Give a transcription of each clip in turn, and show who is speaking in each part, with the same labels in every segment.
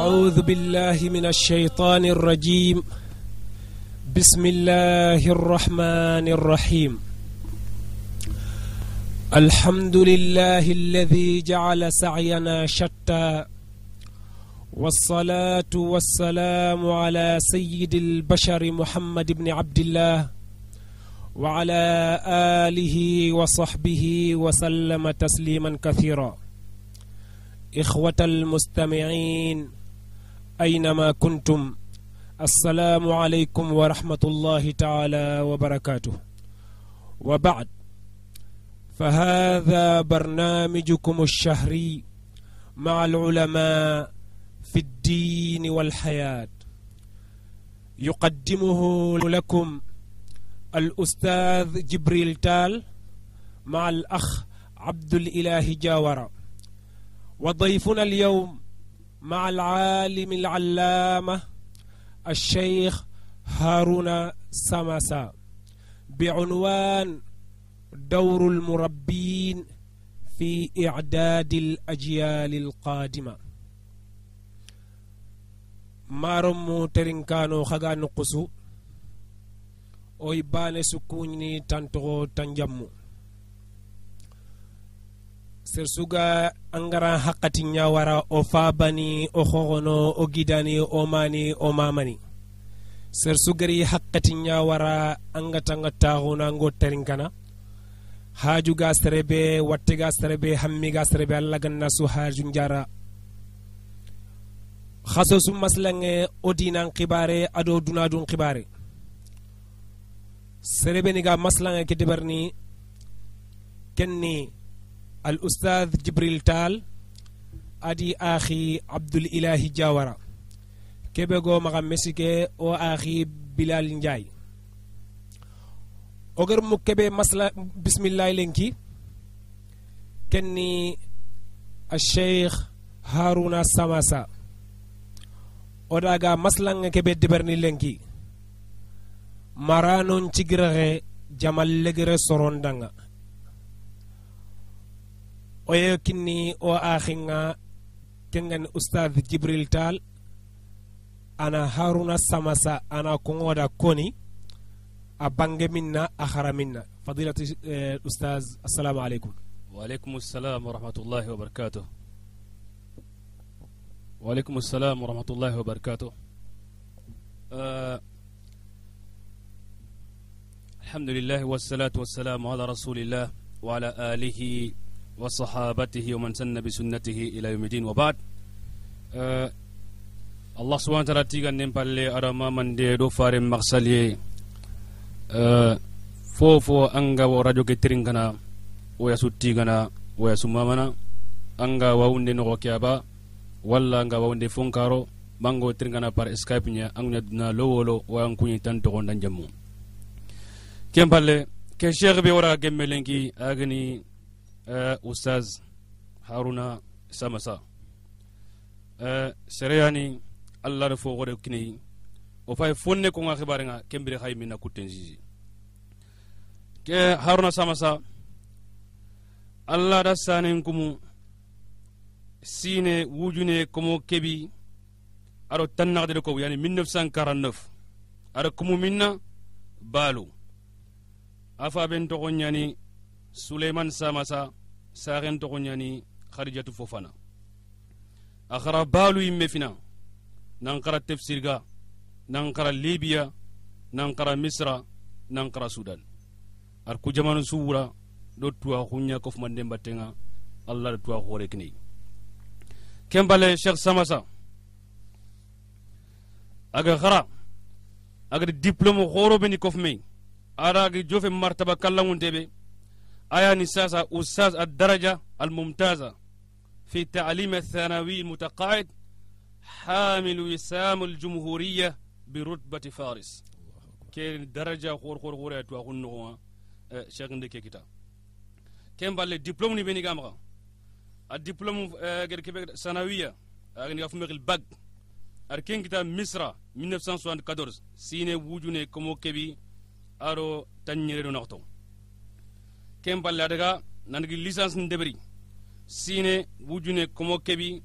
Speaker 1: أعوذ بالله من الشيطان الرجيم. بسم الله الرحمن الرحيم. الحمد لله الذي جعل سعينا شتى، والصلاة والسلام على سيد البشر محمد بن عبد الله وعلى آله وصحبه وسلم تسليما كثيرا. إخوة المستمعين أينما كنتم، السلام عليكم ورحمة الله تعالى وبركاته. وبعد، فهذا برنامجكم الشهري مع العلماء في الدين والحياة، يقدمه لكم الأستاذ جبريل تال مع الأخ عبد الإله جاورة. وضيفنا اليوم مع العالم العلامة الشيخ هارون سماسا بعنوان دور المربين في إعداد الأجيال القادمة. مارمو ترنكانو خغا نقصو ويبان سكوني تنتغو تنجمو سرسوغا أنغرا حقاتي نياورا أو فاباني أو خوغونو أو جيداني أو ماني أو ماماني سرسوغري حقاتي نياورا أنغا تاغونا نغو ترنكانا هاجوغا سربي واتغا سربي هميغا سربي اللغنا سو هاجو نجارا خصوص مسلنغ أودينان قباري أدو دونادون قباري سربي نيغا مسلنغ كدبرني كني الأستاذ جبريل تال أدي أخي عبد الإله جاورة كبغو مغمسيكي أو أخي بلال نجاي أغر مكبه مسلا بسم الله لنكي كني الشيخ هارون سماسا أداغا مسلا كبه دبرني لنكي مرانون تيغرغي جمال لغر سورون دنگا ويكني او اخينا كنغن استاذ جبريل تال انا هارون سماسا انا كونغودا كوني ابانغ منا اخر منا. فضيلة الاستاذ السلام عليكم.
Speaker 2: وعليكم السلام ورحمة الله وبركاته. وعليكم السلام ورحمة الله وبركاته. الحمد لله والصلاة والسلام على رسول الله وعلى آله وصحابته ومن سن بسنته إلى يوم الدين. وبعد، الله سبحانه وتعالى تيغا نمبالي أرما من دي دو فارم مغسالي فوفو أنغا وراديو كترينغانا ويسو تيغانا ويسو مامانا أنغا ووندي نغوكيابا ولا أنغا ووندي فونكارو بانغو ترينغانا بار اسكايب نيا أنغا دنا لولو وانكوني تانتو غندان جمو كيمبالي كشيخ بي ورا جملينكي أغني أستاذ هارون سماسا سرياني الله رفو غريب كني وفاي فوني كونغا خبارنا كمبري خاي منا كوتنزيزي كي هارون سماسا الله دسانين كمو سيني وجوني كمو كبي أرو تنغدر كو يعني 1949 أرو كمو منا بالو أفا بنتو غنياني سليمان ساماسا سارن تغنياني خارجة فوفانا أخرى بالو يمفنا ننقرأ تفسيرغا ننقرأ ليبيا ننقرأ مصر ننقرأ سودان أركو جمان سورة دو توا خونيا كوف مندن باتنغا الله توا خوريكني كم بالي شيخ ساماسا أغا خرا أغا دبلوم خورو بني كوف مي أراغي جوف مرتبة كلامون تبي آية نساسة أستاذ الدرجة الممتازة في التعليم الثانوي المتقاعد حامل وسام الجمهورية برتبة فارس كين درجة خور خور خور يتواخون نوع شيخ ندك كتا كم بالله دبلوم نبني كامرا الدبلوم غير كبير ثانوية أغني أفهم الباك أركين كتا مصر 1974 سينة وجونة كمو كبي أرو تنيرو نقطة كم بالله نانغي ليسانس ندبري سينة وجونة كمو كبي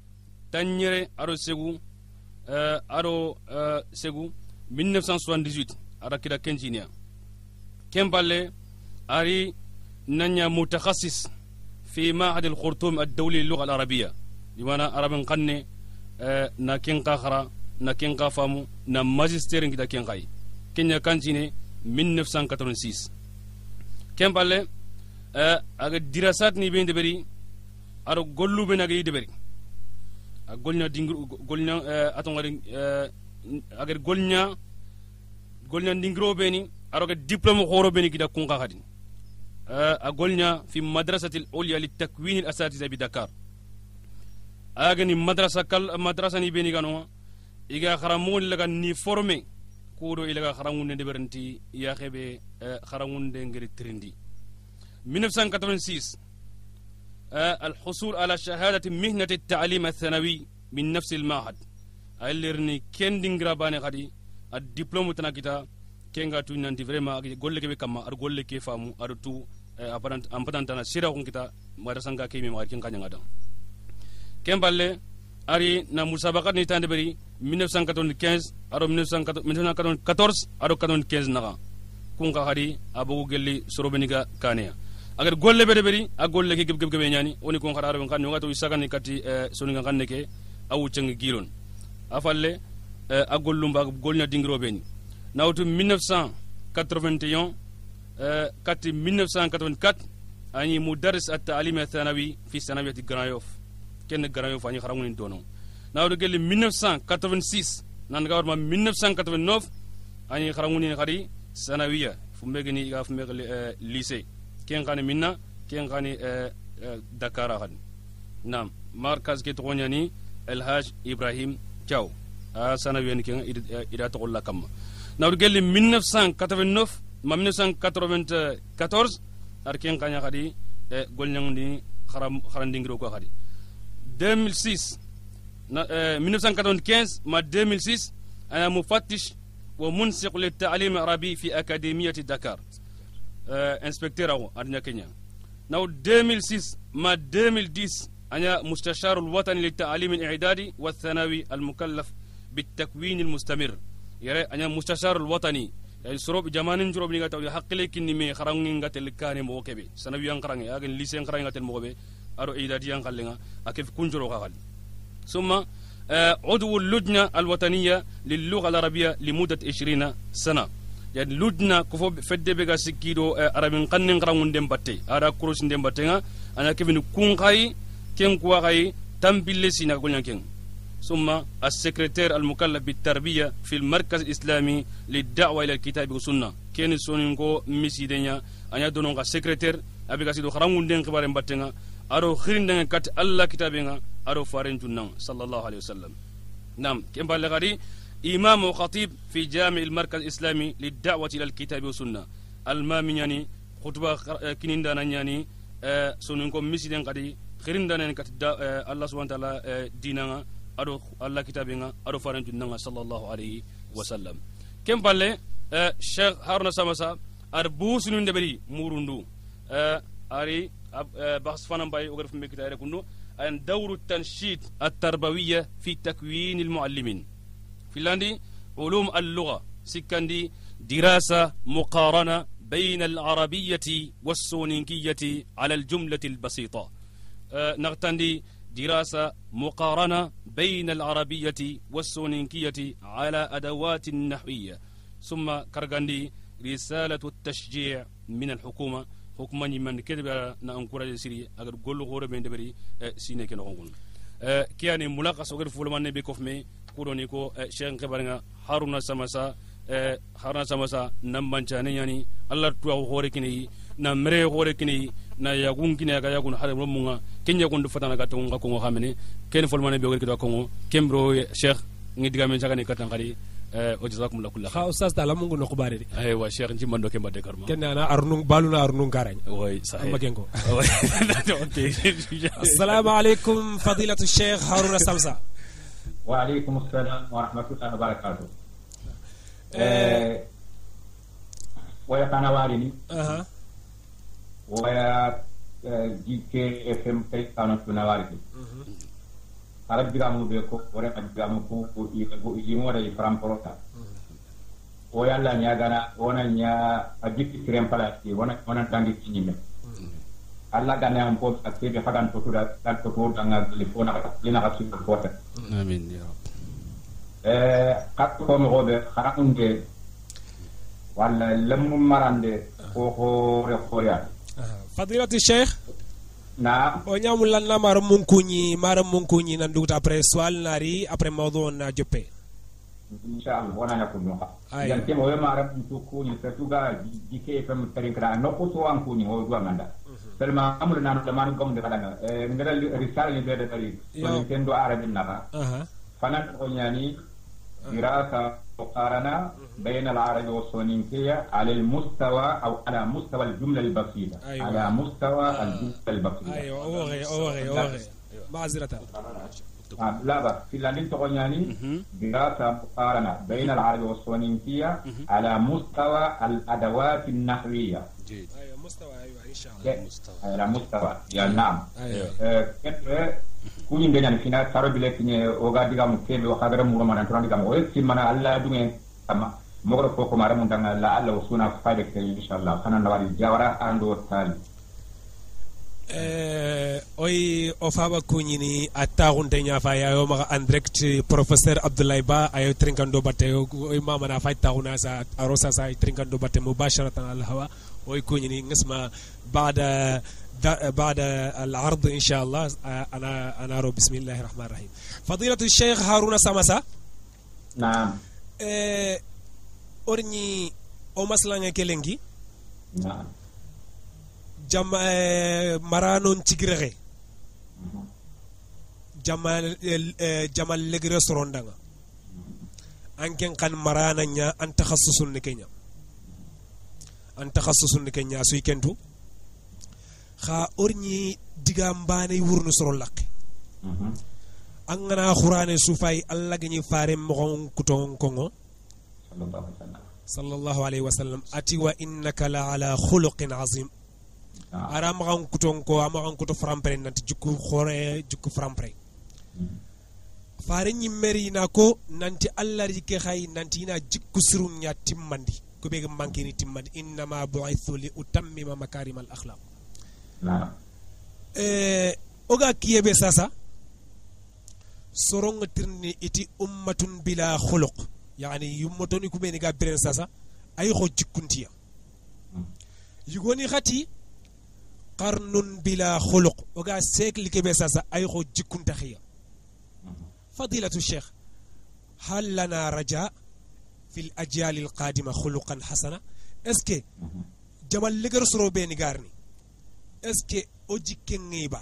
Speaker 2: تنيرة أرو سيغو aro segu 1978 ara kida kenjinia kemballe ari nanya mutakhasis في معهد الخرطوم الدولي للغة العربية بمعنى عربي قنة ناكين قاخرة ناكين قافامو نا ماجستيرين كده كين قاي كينيا كانتيني 1986 كم بالله أجد دراسات نبين دبري أرو قلوا بين أجد دبري قلنا دينغرو قلنا أتونغرين أجد قلنا دينغرو بيني أرو أجد دبلوم خورو بيني كده كون قاخدين أقولنا في مدرسة العليا للتكوين الأساتذة بدكار أغني مدرسة نبيني كانوا إيجا خرامون لغا نيفورمي كودو إلغا خرامون ندبرنتي يا خبي خرامون دنجري ترندي 1986 الحصول على شهادة مهنة التعليم الثانوي من نفس المعهد أيلرني كين دينغرا باني غادي الدبلوم تناكيتا kenga tu nanti vraiment golle ke be kama ar golle ke famu ar tu ampatantana sira kun kita marasanga ke mi mar kin kanya ngada kemballe ari na musabaqa ni tande bari 1995 aro 1994 aro 95 naga kun ka hari abu gelli sorobeniga kania agar golle be bari a golle ke gebe nyani oni kun khara aro kan ngato isaga ni kati soni ngan ne ke awu ceng giron afalle a gollum ba golna dingro beni nawtu 1981 كات 1984 أني مدرس التعليم الثانوي في ثانوية غرايوف كان غرايوف أني خرامون دونو ناود قال 1986 نانغاور ما 1989 أني خرامون خري ثانوية فمغني يغا فمغ ليسي كان غاني منا كان غاني دكار غاني نعم مركز كي تغونياني الحاج إبراهيم تشاو ثانوية كان إذا تقول لكم ناود قال 1989 ma 1994 arken kanya khadi golnyang ni kharandingiro ko khadi 2006 1995 ma 2006 انا مفتش ومنسق للتعليم العربي في اكاديميه دكار انسبكتور او ادنا كينيا ناو 2006 ما 2010 انا مستشار الوطني للتعليم الاعدادي والثانوي المكلف بالتكوين المستمر يرى انا مستشار الوطني يعني سروب جمانين جروب نيغا تاولي حقلي كني مي خرانغي غاتل كاني موكبي سنويان خرانغي اغن ليسين خرانغي غاتل موكبي ارو ايداديان خالينغا اكيف كونجرو خال ثم عضو اللجنه الوطنيه للغه العربيه لمده 20 سنه يعني لجنه كفو فدي بيغا سكيدو عربين قنن خرانغون ديم باتي ارا كروس ديم باتيغا انا كيف نكون خاي كين كوا خاي تامبيلي سينا غوليان كين ثم السكرتير المكلف بالتربية في المركز الإسلامي للدعوة إلى الكتاب والسنة كين سونينكو ميسي دنيا أنا دونونغا سكرتير أبي كاسيدو خرامون دين كبارين باتينا أرو خيرين دين كات الله كتابينا أرو فارين جنان صلى الله عليه وسلم نعم كم بالغاري إمام وخطيب في جامع المركز الإسلامي للدعوة إلى الكتاب والسنة المامي يعني خطبة كنين دانا يعني سونينكو ميسي دين قدي خيرين دانا كات الله سبحانه وتعالى دينا أرو الله كتابنا أرو فارن جننا صلى الله عليه وسلم كم بالله الشيخ هارون سامسا أربوس نندبري موروندو أري بحث فنان باي أقرب في مكتئر كنو أن دور التنشيط التربوية في تكوين المعلمين فنلاندي علوم اللغة سكندي دراسة مقارنة بين العربية والسونينكية على الجملة البسيطة نغتندي دراسة مقارنة بين العربية والسونينكية على أدوات نحوية ثم كرغاندي رسالة التشجيع من الحكومة حكومة من كذب نانكورا سيري أجر قول غور بين دبري سينة كنغون كياني ملاقص أجر فولمان بيكوف مي كورونيكو شين كبرنا هارون سامسا هارون سامسا نمبانشاني يعني الله توا غوركني نمري غوركني na yagun kini aga yagun hare munga kenya gundu fatana ka tonga ko xamene ken folmane be ogel ko kembro cheikh ngi diga men jagani katan kali o jazakum la kullu
Speaker 1: kha ustaz tala mungu no kubare de
Speaker 2: ay wa cheikh nji mando kemba de karma
Speaker 1: ken na arnung baluna arnung karañ
Speaker 2: way sahih
Speaker 1: magengo assalamu alaykum fadilatu cheikh haruna samsa
Speaker 3: wa alaykum assalam wa rahmatullahi wa barakatuh wa kana warini ويا جي كي اف ام كي كانوا تناواري arab digamu be ko ore digamu ko i mo dai fram porota o yalla nya gana wona nya ajiki krem palati wona tangi kinime alla gana am po akte be fagan to da to danga telefona lina ka su porta
Speaker 2: amin ya rab
Speaker 3: kat ko mo be kharakunde wala lam marande ko re khoya
Speaker 1: fadilatu sheikh
Speaker 3: na
Speaker 1: o ñamul lan na maram munkuñi nan duguta après swal nari après mawdu na joppe
Speaker 3: inshallah wona na ko no
Speaker 1: Ay.
Speaker 3: yan temo we maram to ko ni tuga dike fam tarin kra no ko so an ko ni o do nganda selma amul nan da man gom de kala ngara risale ni be de tari
Speaker 1: Yo.
Speaker 3: so tendo arabin naka
Speaker 1: aha
Speaker 3: fanan ko nyani دراسة مقارنة بين العربي والصينية على المستوى أو على مستوى الجملة البسيطة
Speaker 1: أيوة.
Speaker 3: على مستوى الجملة البسيطة
Speaker 1: ايوه اوغي معذرة
Speaker 3: لا بس في اللي تقولني دراسة مقارنة بين العربي والصينية على مستوى الأدوات النحوية
Speaker 2: جيد
Speaker 1: ايوه مستوى ايوه ان شاء الله
Speaker 3: على مستوى يا نعم
Speaker 1: ايوه
Speaker 3: kuni ngenya fina taro bile kinye oga diga mu kebe o khadara mu ma nan diga mo e mana alla dunge sama mogro ko mara mun danga la alla usuna faade ke inshallah kana nawari jawara ando tali
Speaker 1: oy o faba kuñini a taxunte ñafa yayo maxa en direct professeur Abdoulaye Ba ayo trinkando batte oy mamana fay taxuna sa arosa sa trinkando batte mubasharatan al hawa oy kuñini ngisma بعد العرض إن شاء الله أنا أرى بسم الله الرحمن الرحيم فضيلة الشيخ هارون سامسا
Speaker 3: نعم
Speaker 1: أرني أو مثلا كلنجي
Speaker 3: نعم
Speaker 1: مرانون تجرغي جمال لغري سروندanga anken kan marana nya an takhassusun ni kenya suy kentu kha orni diga mbane wurnu soro lakke angana qur'ane sufay alla gani fare mo kuton kongo sallallahu alaihi wasallam ati wa innaka la ala khuluqin azim ara ma kuton ko ama kuto frampre nanti jukku khore jukku frampre fare ni meri na ko nanti alla rike khay nanti na jikku sirum nya timmandi ko be manki ni timmandi inna ma bu'ithu li utammima makarimal akhlaq oga kiyebe sasa soronga tirni iti ummatun bila khuluq yani yummatoni kubeni ga beren sasa ay kho jikuntiya yugoni khati qarnun bila khuluq oga sekli kebe sasa ay kho jikunta khiya fadilatu sheikh hal lana raja في الأجيال القادمة خلقا حسنا اسكي جمال لغر سرو بيني غارني اسكي اوجي كنيبا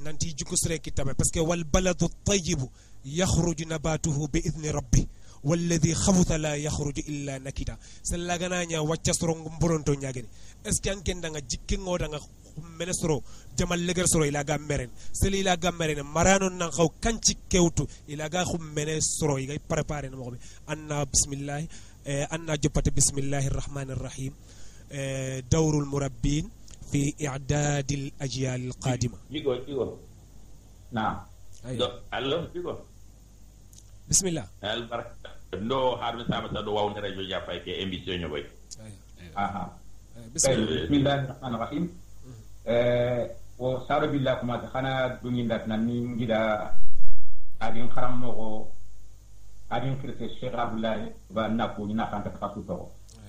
Speaker 1: نانتي جوكو سري كتابه باسكو والبلد الطيب يخرج نباته باذن ربه والذي خبث لا يخرج الا نكدا سلا غنانيا واتيا سرو مبرونتو نياغني اسكي انكن داغا جيكينغو داغا منسرو جمال لغر سرو الى غامرن سلي الى غامرن مرانون نان خاو كانتي كيوتو الى غا خم منسرو يغي بريباري نمو ان بسم الله ان جبت بسم الله الرحمن الرحيم دور المربين في إعداد الأجيال القادمة.
Speaker 3: يقول نعم.
Speaker 2: الله يقول.
Speaker 1: بسم الله.
Speaker 2: البركة. لو هارون سامسا دو واون رجو جافاي كي امبيسيون يوي.
Speaker 3: بسم الله الرحمن الرحيم. وصار بالله كما خنا دونين داتنا نينجدا ادين خرامو ادين كريس الشيخ عبد الله بناكو نينا كانت تفاسوتو.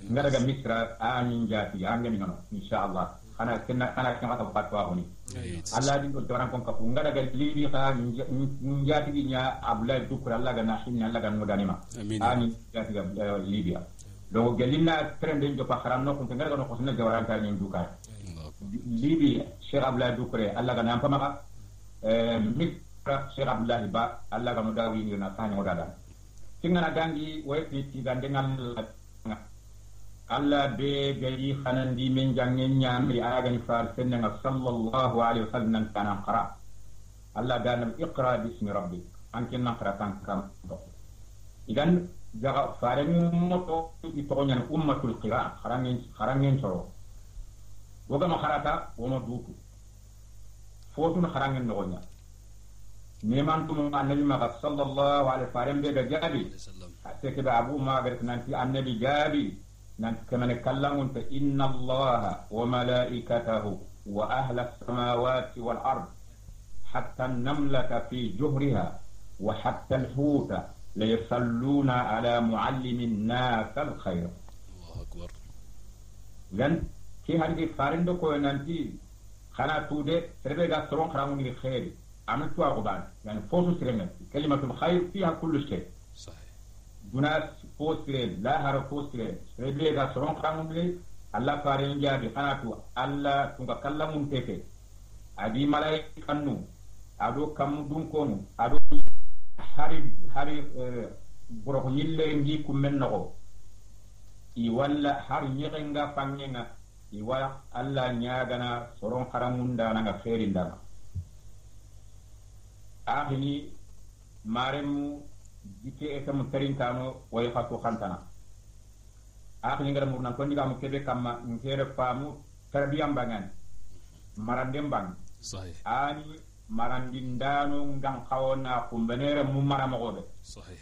Speaker 3: ngara misra amin jati angami nono inshallah ana kana fatwa honi Allah din do ran kon kafu ngara ga libi kha njati nya abla dukra Allah ga nahin Allah ga modanima amin jati ga libya do gelina trende jo pa kharam no kon ngara no ko sunna jawaran ta nyen duka libi sheikh abla dukre Allah ga nampa maka misra sheikh abdullah ba Allah ga modawi ni na tani modada tingana gangi way ti gandengal Allah be gari khanandi min jangen nyami agani far senna sallallahu alaihi wasallam kana qara Allah gana iqra bismi rabbik ankin naqra kan kam idan jaga faran moto itonya ummatul qira kharangen soro woga ma kharata wona duku fotun kharangen nogonya nemantum annabi maga sallallahu alaihi wasallam be ga jabi aseke ba abu magaret nanti annabi jabi nanti kamane kallamun ta inna allaha wa malaikatahu wa ahla as-samawati wal ard hatta an-namlata fi juhriha wa hatta al-huta la yusalluna ala muallimin nas al-khair. Allahu akbar. Gan ki handi farindo ko nanti khana tude serbe ga soron kharamu ni khair amal to agoban yani fosu sirena kalimatul khair fiha kullu shay sahih dunas fosire la haro fosire serbe ga soron kharamu ni Allah farin jadi khana tu Allah tunga kallamun teke adi malaikannu ado kam dun konu ado hari boro yille ngi kummen no i walla har nyerenga pangenga i wa alla nyaagana soron karamunda nanga ferindana ahini maremu dike etam tarinkano way fatu khantana ahini ngara murnan ko ndiga mu kebe kamma ngere famu tarbiyam bangan marandem bang sahih ani marandindano ngam khawna kumbenere mu marama gobe sahih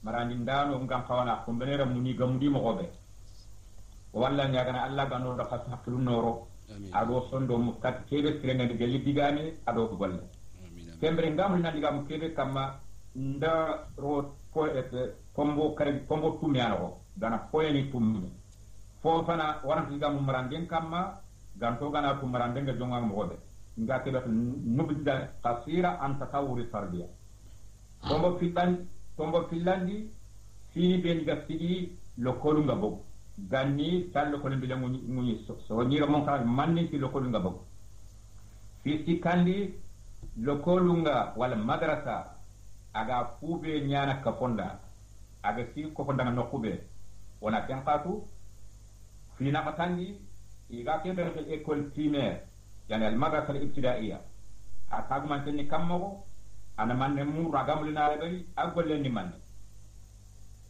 Speaker 3: marandindano ngam khawna kumbenere mu ni gamudi mo gobe walla nyagana alla gano da fas haklu noro ado sondo mu kat kebe sirene de gelli digani ado golle kembre ngam na digam kebe kama nda ro ko et kombo kare kombo tumiano dana poyeni tummi fo fana waran digam maranden kama ganto gana tum maranden ga jonga mo gobe nga kebe nubda qasira an tatawuri tarbiya tombo filandi fini ben ga sigi lokolu ngabo ganni tallo ko lembe nguni so nyira mon ka manni ti lokolu ngabo fi sikandi lokolu nga wala madrasa aga fube nyana kaponda aga si ko fonda no kube wona tenqatu fi na katandi iga kebe ko école primaire yani al madrasa al ibtidaiya akagu man tenni kammo ana manne mu ragamul na rebari agolle ni manne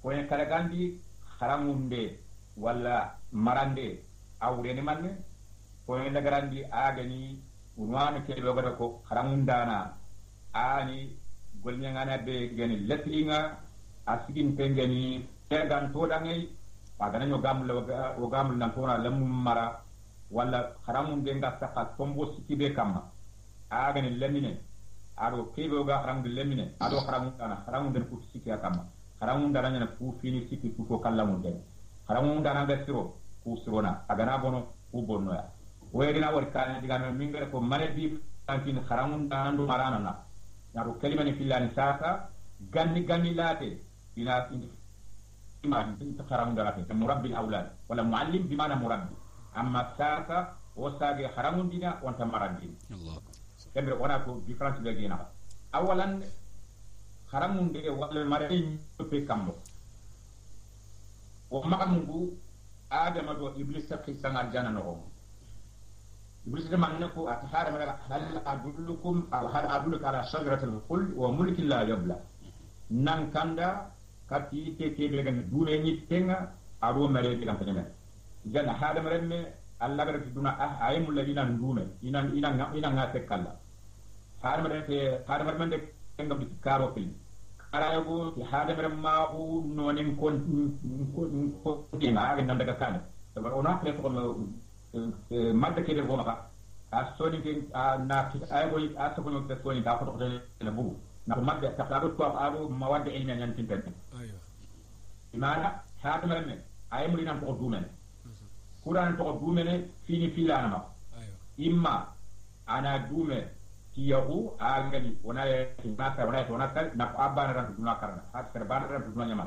Speaker 3: ko en kala gandi haramunde wala marande awre ni manne ko en lagarandi agani unwana ke do gata ko haramundana ani golnya ngana be gani letlinga asigin pengeni tegan to dangay agana nyo gamul o gamul nan ko na lam mara wala haramunde ngata ka tombo sikibe kama agani lemine ado kebe ga haramunde lemine ado haramunde ku sikki kama haramunde dana na ku fini sikki ku ko kallamunde haramunde dana ga siro ku sirona agana bono ku bonno ya wayna war kana diga no mingere ko mane bi tankin haramunde dana ndo marana na yaro kalimani fillani sasa ganni late ina iman bint haramunde late murabbi al-awlad wala muallim bi mana murabbi amma sasa wasage haramundina wonta marandi Allah kembe wana ko difference be gina awalan haramunde wala marandi pe kambo o mamungu adama do iblis ta kisanga jana no iblis de man ko atahara mala hal adullukum hal adulluka ala shajaratil khuld wa mulkin la yabla nan kanda kati te be gan dune ni tenga aro mere bi kam tene jana hada meremme alla gara duna ayimul ladina ndume ina ngate kala hada meremme de tenga bi karo fil arago hada meremma u nonin kon dina ga nan daga kana to ona kle ko madde ke de goma ka asoni ke na ayo asoni ke soni da ko to le bugu na madde ta ko ko aro mawadde ilmi nyan tinten ayo imana hada meremme ayimul ina ko dumen Quran to dumene fini filana ma imma ana dume tiyahu agani wona naka wona kal na abana ran duna karna haskar bana ran duna nyama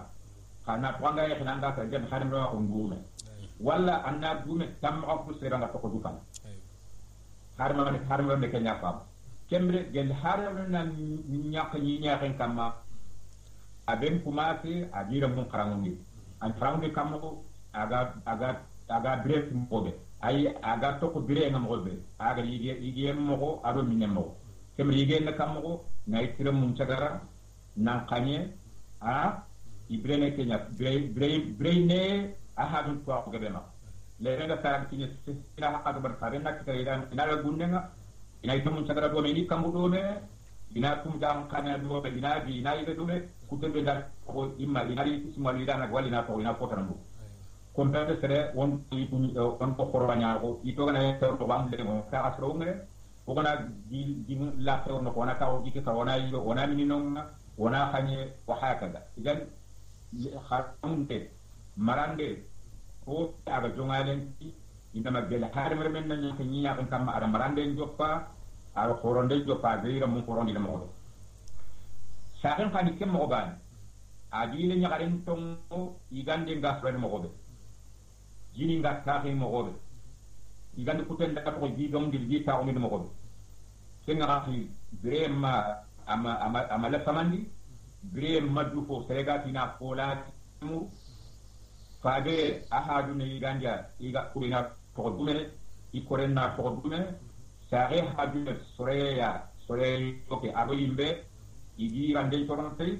Speaker 3: kana to anga ya nanga ka jam hadim ro ko dume walla anna dume tam ofu siranga to ko dukan harma de kenya fam kembre gel harma na nyak ni nyaken kama aben kumasi adira mun karangi an karangi kamo aga bref mobe ay aga to ko bire ngam golbe aga yige mo ado minemo kemri yige na kammo nay tire mun tagara nan kanye a ibrene kenya brene ahadun to ko gebema le nga taram ci sila hakka bar fare nak kay dan ina la gundenga ina to mun tagara do me ni kambu do me ina tum jam kana do be ina bi ina ibe dume kutembe da ko imma ina ri sima li dana wali na ko ina fotandu kompete sere won on ko korwanya ko ito kana to bam le mo ka asro ngre ko kana di la to no ko na ka o dike ka wona yido wona minino wona khanye wa hakada idan khamunte marande ko aga jongalen ina mabel har mer men nan ko nyiya kan kam ara marande joppa ara koronde joppa beira mun korondi le mo sahen khani kem mo ban adile nyagaren ton igande ngasre mo gobe jini ngatta he mo gobe igande kuten da ko ji dom dil ji ta o mi mo gobe kenga rafi brema ama la samandi brema du fo serega tina pola mu faade ahadu ne iganja iga kurina ko dumene ikorenna ko dumene sare hadu soreya oke abo yimbe igi rande toronte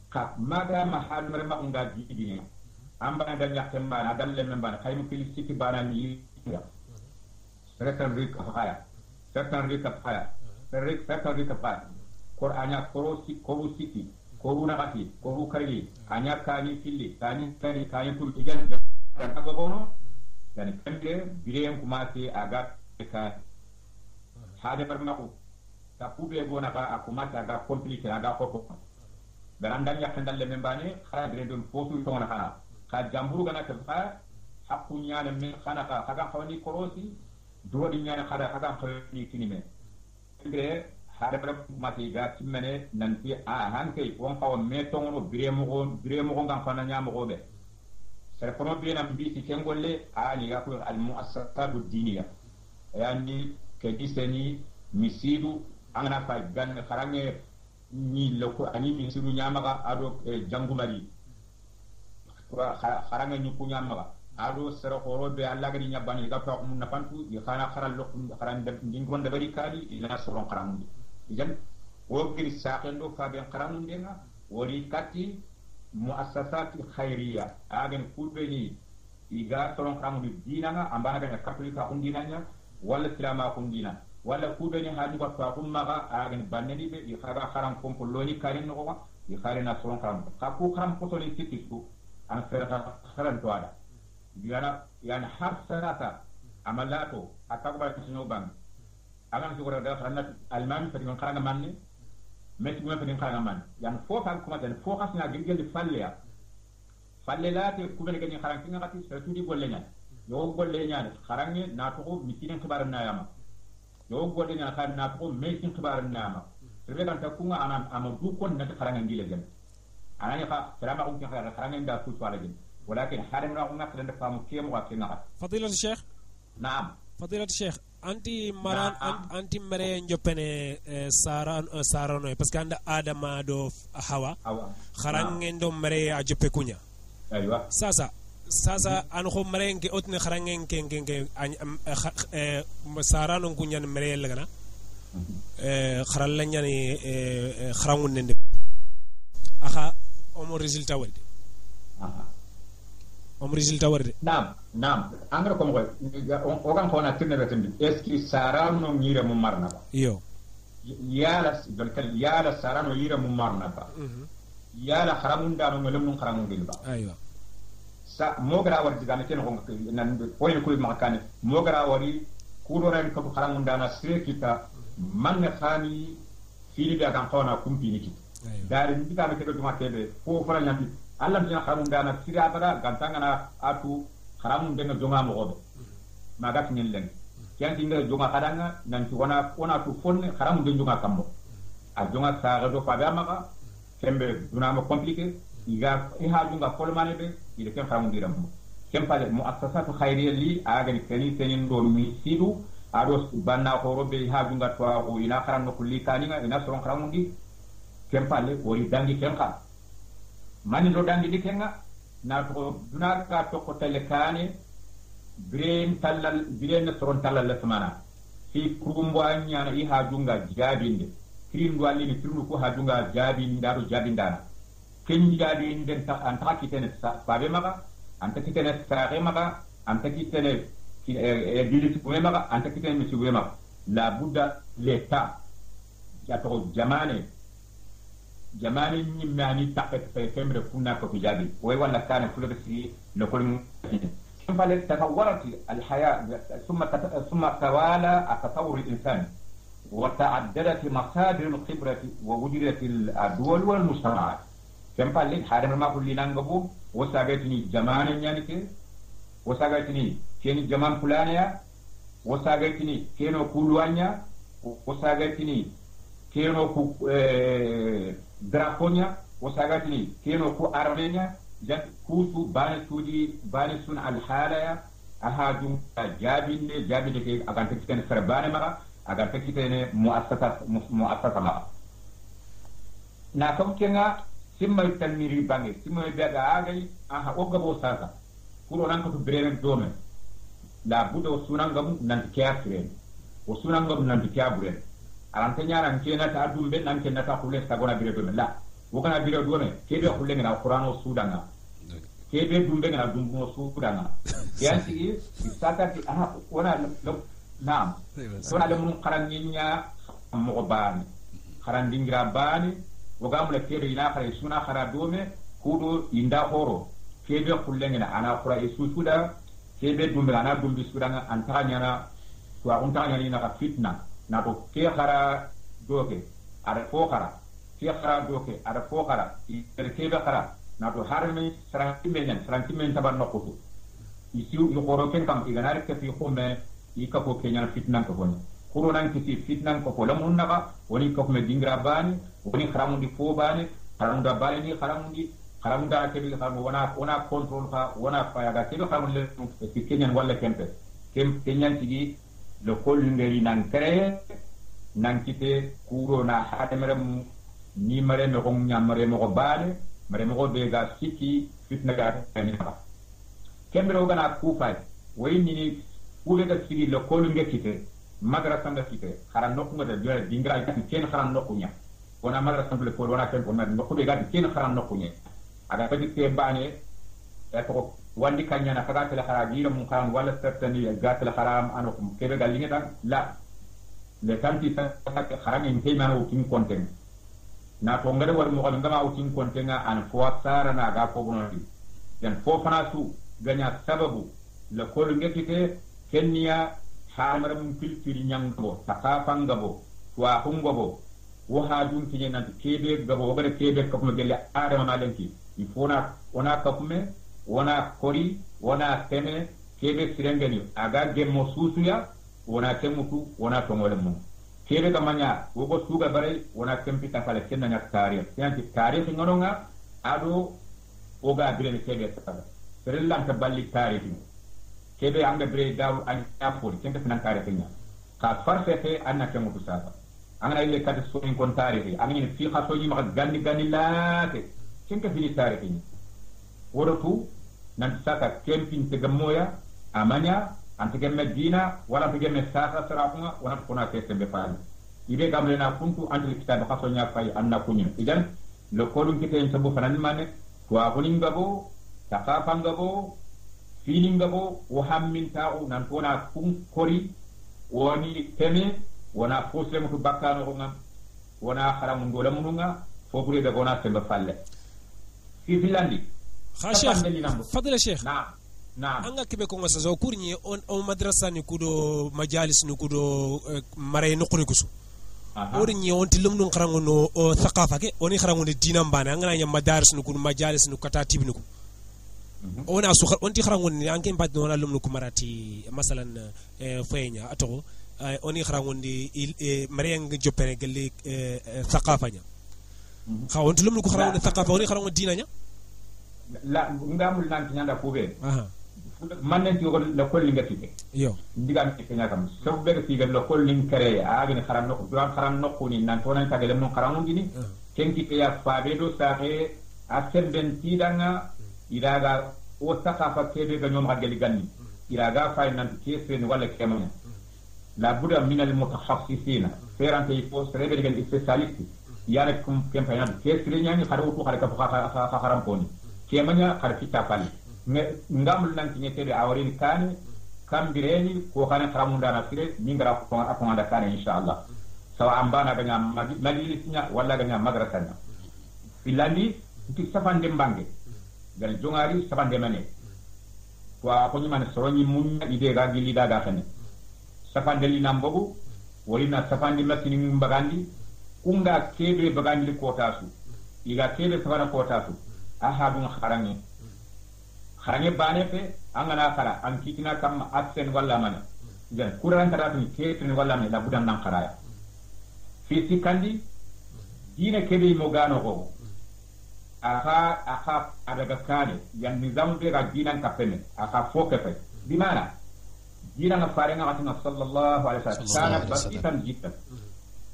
Speaker 3: ka maga mahal merma unga jidine amba da nyakemba na dalle memba kaymu filisiti bana ni ya serkan rik haya serkan rik haya qur'anya korositi koruna kati koru kari anya kani fili kani tul tijan dan agobono dan kende birem kumati aga ka hade barmako ta kube gona ba akumata aga compliqué aga ko beranda yakandal le membane khara bire dum fotu to na khana ka jamburu gana ka fa hakku nyaana min khana ka kaga khawni korosi dodi nyaana khada kaga khawni kinime ngre hade bara mati ga timmene nanti a hanke won kaw me tongono biremo ngam fana nyaamo gobe sere kono bi nam bi ci kengolle ani ga ko al muassasatu diniya yani ke diseni misidu angana fa gan kharange ni loko ani misidu nyamaga ado jangumari kharange ni ku nyamaga ado sere ko be alla gadi nyabani ga fa mun nafantu di khana kharal lokku kharan de ngonde bari kali ila soron kharamundi idan wogiri sakendo fa ben kharamundenga wori kati muassasati khairiya agen kulbeni iga soron kharamundi dinanga ambana ga katolika undinanya wala silama undina wala kubeni hadi ko fa kummaga agen banneni be di khara kharam kompo loni karin no di kharina soron kharam ka ku kharam ko toni tikisu an fera kharan toada yana har sanata amalato atakba sino bang agan sugura da kharanat alman fadin kharanga manni metti mo fadin kharanga man yan fo fa kuma den fo khasna gilgel di fallelate kubeni gani kharang tinga kati setudi golle nyane yo golle nyane kharange na to mitinen khibar na yama yo golle nyane khan na to metin khibar na yama rebe kan ta kunga anam amadu kon na kharanga ngile gen anani fa salama ko kharanga nda su swala gen ولكن حرمنا قلنا كنا نفهم كيف وكنا
Speaker 1: فضيلة الشيخ
Speaker 3: نعم
Speaker 1: فضيلة الشيخ أنتي مران أنتي مرين جبنة سارانو بس كان آدم دو حوا خرانين دو مري أجيب كونيا
Speaker 3: أيوة
Speaker 1: sasa an ko maren ke otne kharangen ke sarano kunya mere lagana kharal la nyani kharangun nende aha omo resultat walde
Speaker 3: Naam angara ko mo o kan ko na tinne retendi eski sarano nyira mo marna ba
Speaker 1: yo
Speaker 3: yala sarano nyira mo marna ba yala kharamun da no ngolum kharamun bil ba
Speaker 1: aywa
Speaker 3: sa mogara war diga meten ko nan point ko makane mogara wari kudo ran ko kharamun da na srekita man khani fili da kan ko na kumpini ki dari ndika me kedo duma tebe fo fara nyambi Allah dina kharamun da na sira bara gantanga na atu kharamun de jonga mo gobe maga tinel len kyan tinga jonga kadanga nan ti wana tu fonne kharamun de jonga kambo a jonga sa do fa ba maka kembe duna mo compliqué iga ha jonga kolmane be ile ken kharamun diram kempale muassasatu khairiyya li aga ni kani tenin do mi sidu ado banna ko robe ha jonga to o ina kharam no kulli kaninga ina soron kharamun di kempale wori dangi kenka mani do dangi di kenga na to duna ka to ko telekane brain talal bilen soron talal la samana fi kurumbo anya na iha junga jabinde kirin do alini kirnu ko ha junga jabinda do jabindana ken jadi den ta anta kitene sabe maka anta kitene saare maka anta kitene bilit ko maka anta kitene mi suwe maka la budda l'état jato jamane nyimani tapet fe femre kunna ko jabi way wala kana fulasi no ko فلن تطورت الحياة ثم توالى تطور الإنسان وتعددت مصادر الخبرة ووجدت الدول والمجتمعات كم فلن حارم ما كل نانغبو وساقتني جمان يعني وساقتني كين جمان فلانيا وساقتني كينو كولوانيا وساقتني كينو كو درافونيا وساقتني كينو كو أرمينيا جات كوسو باني سون الحالة أهاجم جابين كي أكان تكتين سربانة مرة أكان تكتين مؤسسة مرة ناكم كنا سمى التنميري باني سمى البيغا آغي أها أوغبو ساسا كورو نانكو بريرن دومي لا بودا وسونانغم نانتكيا فرين وسونانغم نانتكيا برين ألانتنيا نانكينا تأدوم بين نانكينا تأخولي ساقونا بريد دومي لا وكان بريد دومي كيبي أخولي من القرآن وسودانا كيبي دومبي من الدومبي وسودانا يعني ساتاتي أها ونا نعم ونا لمن قرانينيا مغباني قران دينغرا باني وغام لكيبي ينا خرا يسونا خرا دومي كودو يندا هورو كيبي خلنغنا أنا خرا يسوسودا كيبي دومبي أنا دومبي سودانا أنتانيانا سوا أنتانيانا ينا فتنة نابو كي خرا دوكي ada fokara fi khara doke ada fokara kebe khara na do harmi saranti men taban nokutu isi yo koro ken kam iganari ke fi khome ika ko kenya fitnan ko honi kuro nan kiti fitnan ko ko lamun naga woni ko me dingra bani woni kharamu di fo bani kharamu da bani ni kharamu da ke bi kharamu wana control fa wana fa yaga ke kharamu le fi kenya wala kempe kenya tigi le ko ngeri nan créer nan kite kuro na hademere ni mare me ko nyamare mo ko baale mare mo ko be ga siki fitna ga ni ba kembe ro gana ku fay way ni kule ga sigi le ko nge kite madrasa nga kite xaran nokku nga de jore dingra ci ken xaran nokku nya wona madrasa le ko wona ken ko mer nokku be ga ken xaran nokku nya aga pedi te bane e ko wandi kanya na kaga tele xara gira mu xaram wala certani ga tele xaram anokum kebe ga linga dan la le tanti sa xaram en te manu kin konten na to ngare war mo ngama kin konten an fo sara na ga ko bono yan fo fana su ganya sababu le ko ngekite kenya hamaram filtiri nyangbo takafangabo wa hungobo wo hajun tinye nan kebe gabo wogare kebe ko mo gelle adama malenki ifona ona kapume wona kori wona teme kebe sirengeni aga gemmo susuya wona temutu wona tongole mum kebe kamanya wogo suga bare wona tempita kala kenna nya tarikh yanti tarikh ngononga ado oga bire kebe sala serellan ta balli tarikh kebe anga bre daw an apol kenga finan tarikh nya ka farfete anna temutu sasa angana ile kadi so in kon tarikh angini fi khaso yi ma ganni laate kenga fini tarikh nya wodotu nan saka kempin te gamoya amanya antike medina wala antike mesaka sarafunga wana kona kese be fali ibe gamle na kuntu antil kitab khaso nya fay anna kunyin idan le kolum kite en sabu fanan mane wa kuningabo takafangabo filingabo wa hammin ta'u nan kona kun kori woni teme wana fosle mutu bakkano ko ngam wana haramu ngola mununga fobure be gona sembe falle fi filandi
Speaker 1: Sheikh fadila Sheikh
Speaker 3: نعم
Speaker 1: anga kibe ko ngasa zo kurni on madrasa ni kudo majalis ni kudo mare no kuni kusu ori ni on tilum nun kharango no thaqafa ke oni kharango ni dinam bana anga nya madaris ni kudo majalis ni kata tibni ko ona su on ti kharango ni anke mbad no lum ko marati masalan faynya ato oni kharango ni mare nga jopene gelle thaqafa nya on tilum ko kharango ni thaqafa oni kharango dinanya
Speaker 3: la ngamul nan nyanda kube man nanti ko la kol li ngati
Speaker 1: yo
Speaker 3: digam ci kenya kam so be ci gal la kol li kare agi ni xaram nokku duran xaram nokku ni nan to nan tagale mon xaram ngi ni kenki ke ya faabe do saxe asben tidanga iraga o sakafa kebe ga nyom hagali ganni iraga fay nan kesen wala kemanya la buda min al mutahassisina ferante il faut rebe gal spécialiste yana kum kempa yana kesre nyani xaru ko xare ka xaram ko ni kemanya harfita pali ngamul nan tinyete be awrin kane kambireni ko kane kramunda na fire mingra ko akonda kane inshallah sawa ambana ganya majlisnya walla ganya madrasanya filandi ti safande mbange gal jongari safande mane wa ko nyima soroni munya ide ga gili daga khane safande li nambogu wolina safande masini mbagandi kunga kebe bagandi ko tasu iga kebe sabana ko tasu ahadun kharange bane fe angana khara an kitina kam aksen walla mana jan kuran taratu ketin walla me la budan nan kharaya fi sikandi dina kebe mo gano ko aka adaga kane yan nizam be ga dinan kapene aka foke fe dimana dina na farenga atina sallallahu alaihi wasallam kana basitan jiddan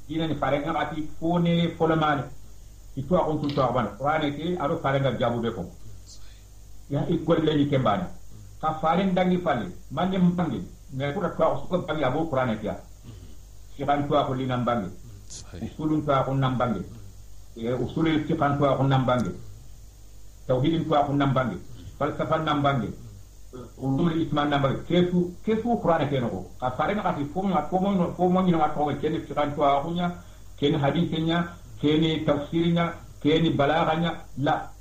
Speaker 3: dina ni farenga ati fone folamane itu akon tu taban wane ke aro farenga jabu be ko ya ikolle ni kembana ka faren dangi falle manje mbangi me ko ta ko bangi abo qur'ane ya siran to ko linan bangi usulun to ko nambangi usulul fiqh to ko nambangi tauhidin to ko nambangi falsafa nambangi ulumul islam nambangi kefu qur'ane ke no ka farenga ati fomo ni no ko ken fiqh to ko nya ken hadithnya ken tafsirnya ken balaghanya la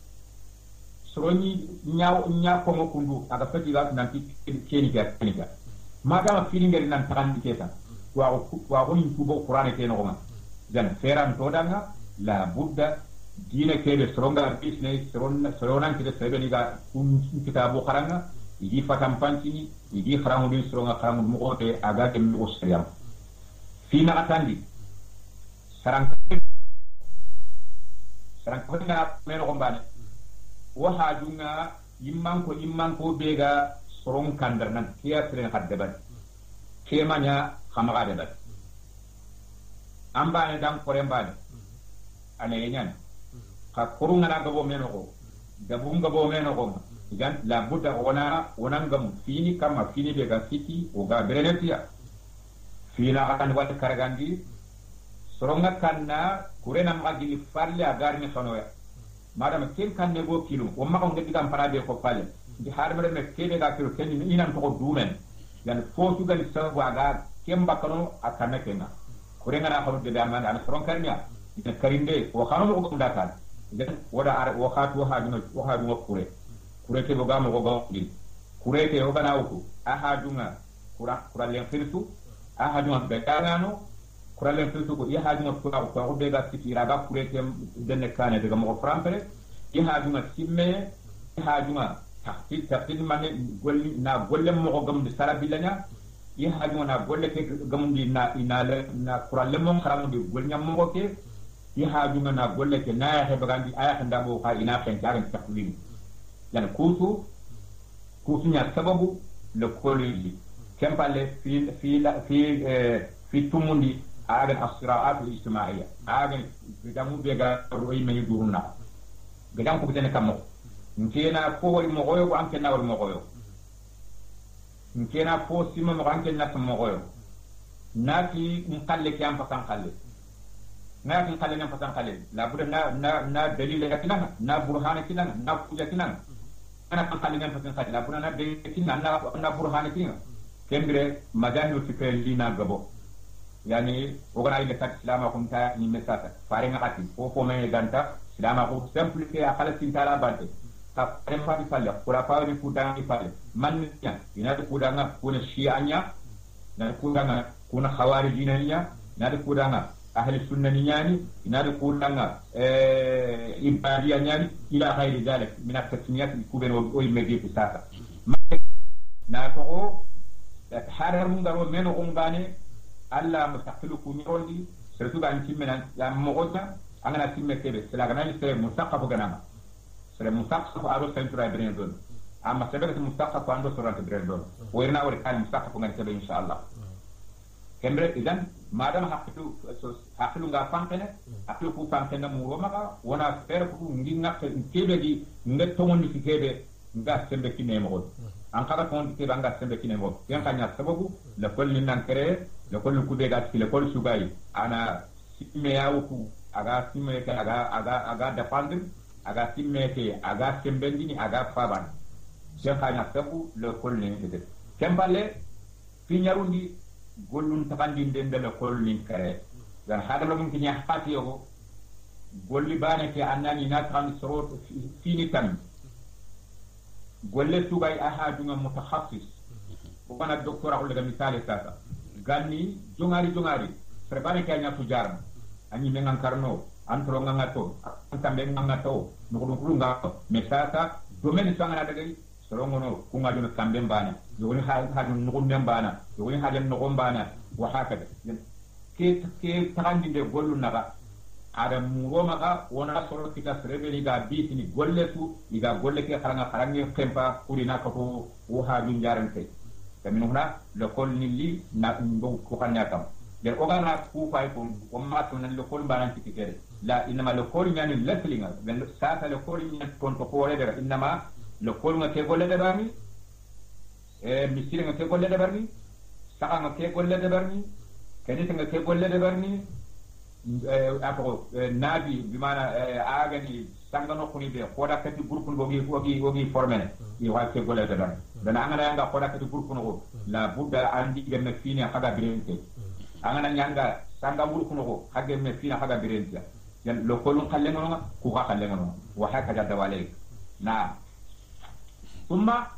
Speaker 3: soroni nya ko mo kundu aga fati ga nanti keni ga magama filingeri nan tarandi keta wa ko ni tubo qur'ane ke no ma dan feran to danga la budda dina kebe soronga business soronan kide sebeni ga kun kitabu kharanga yi fatam pancini yi kharamu din soronga kharamu mo ote aga dem o seyam fina atandi sarang ko na mero gombane wa hajunga imman ko bega sorong kandar nan kiya seren haddeban kemanya khamaga debat ambane dam korembane ane nyan ka kurunga na gabo meno ko gabunga bo meno ko idan la budda wona ngam fini kama fini bega fiti o ga berenetia fina akan wat karagandi soronga kanna kurena magili falle agarni khanoya madam ken kanne go kilo o ma ko ngedi gam parabe ko falle di harmere me kede ga kilo ken ni nan to ko dumen yan fo tugal sabu aga kemba kano akana kenna kurenga na khano de daman an soron karnya ina karinde o khano ko ndakal den woda ar o khatu ha dino kure ke boga mo go din kure ke o bana uku aha dunga kura len firtu aha dunga be kanano kura len firtu ko ya ha dunga ko be ga sikira ga kure ke den kane daga mo frampere ya ha dunga simme ya ha dunga tahtil mane golli na golle mo ko gam de sarabillanya ya ha dunga na golle ke gam di na na kura len mo kharam di gol nyam mo ke ya ha dunga na golle ke na ya he bagandi aya kan dabo ka ina fen jagan takwin yani kusu nya sababu le kolli kempale fi tumundi agan asraat al ijtimaiya agan bidamu bega royi meni duruna gadam ko bitene kammo nkena fo wal mo goyo ko anke na wal mo goyo nkena fo sima mo anke na mo goyo nati mkalle kyam pasan kalle nati kalle na pasan kalle la buda na dalil yakinana na burhana kinana na kuja kinana ana kan kaligan fasin kadi la bunana be kinna na burhana kinga kembire magano tipeli na gabo yani ogana ile kat islama kum ta ni mesata fare ngati fo me ganta islama ko simplifier akala tintala bante ta rempa di falle kula fa di kudang di falle man nya ina di kudanga kuna shianya na kudanga kuna khawarijina nya na di kudanga ahli sunna nyani ina di kudanga ibadiya nyani ila khayri dalik min at-tasmiyat kuben o imedi fi sasa na to harar mun garo men umbane alla mustaqilu ku mirondi surtout ga ntimena ya mogota angana timme kebe sila gana ni se mustaqafu ganama sere mustaqafu aro centra brendon amma sebe ke mustaqafu ando sorante brendon o irna wori kan mustaqafu ngani sebe inshallah kembre idan madam haqilu nga fankene haqilu ku fankene mu roma wona fere ku ngi ngakte kebe di ngettomondi fi kebe nga sembe kine mo an kaga ton ke banga sembe kine mo yan kanya sababu la kolli nan kere la kolli ku be gat la kolli sugai ana simme yawku aga simme ke aga dependre aga simme ke aga sembendini aga faban yan kanya sababu la kolli ni de kembale fi nyarundi gollun tabandi ndende la kolli kere dan hadama mun kinya hati yogo golli bane ke annani na kan sorot fini tan golle tugay ahadunga mutakhassis bana docteur akul daga misale sasa ganni jongari prebane ke anya tujar ani mengan karno antro ngangato antambe ngangato nukulu ngato mesata domaine sangana daga sorongono kunga dun kambe bana yoni hadun nukum bana yoni hadun nukum bana wa hakada ke tagandi de gollu naga ada muroma ka wona soro kita serebe ga bitini golle tu iga golle ke kharanga kempa kurina ko wo ha dun jarante kaminuna le kol ni li na ndo ko kanyakam de ogana ku fay ko o matu nan le kol banan tikere la inma le kol nyani leslinga ben sata le kol nyani ton ko pore de inma le kol nga ke golle de bani misiri nga ke golle de bani saka nga ke golle de bani kenita nga ke golle de bani ako nabi bimana agani sangano kuni be koda kati groupe no gogi formene ni wa ke golle de bani dana angana nga koda kati groupe no la budda andi gemme fini haga birente angana nyanga sanga groupe no haga gemme fini haga birente yan lo kolun khalle ngono ku ka khalle ngono wa haka jadda wale na thumma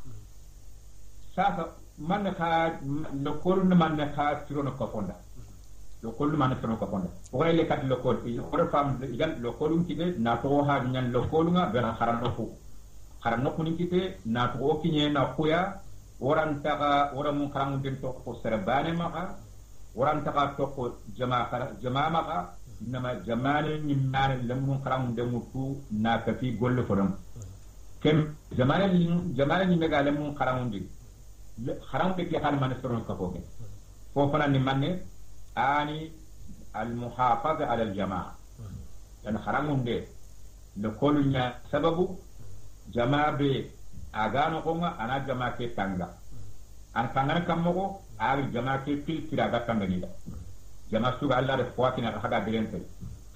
Speaker 3: sasa man ka lo kolun man ka tirono ko fonda lo kollu man tirono ko fonda o le kat lo kol o fam yan lo kolun kite na to ha nyan lo kolunga be haran no kuni kite na to kinye na kuya oran taga ora mun karam den to ko serbane maka oran taga to ko jama maka nama jamane ni mare lamun karam den mutu na kafi gollo fodam kem jamane ni mega lamun karam den haram be ke kan man soron ka ko fo fana ni manne ani al muhafaza ala al jamaa dan haramun de le kolunya sababu jamaa be agano ko nga ana jamaa ke tanga an tangana kammo ari jamaa ke filtira ga tanga ni da jamaa su Allah de fuatina ga haga birente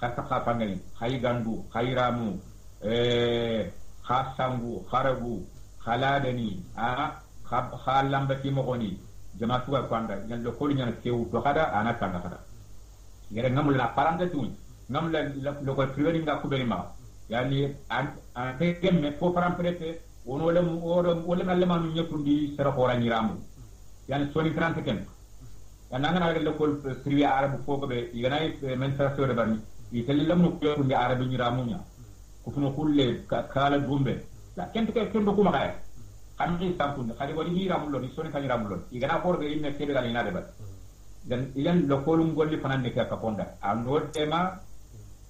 Speaker 3: kasa ka pangani hay gandu khayramu khasangu kharagu khaladani khalamba ki mogoni jamaa su ga kwanda ngal lo kolunya ke to hada ana tanga hada yere ngamul la parante tu ngamul lo ko priori nga ku beri ma yani an te gemme fo param prete wono le ngalle ma ñetundi sera ko rañi ramu yani soni 30 ken yana ngana le ko priori arabu fo ko be yana men sa so de barni itali lamnu ko ndi arabu ni ramu nya ko funo kulle kala dumbe la ken ko ma kay kan ni sampunde kadi wadi ni ramu lo ni soni kan ramu lo igana ko be inne kebe gal ina de ba dan ilan lo ko lum golli fanan ne ka ponda ando tema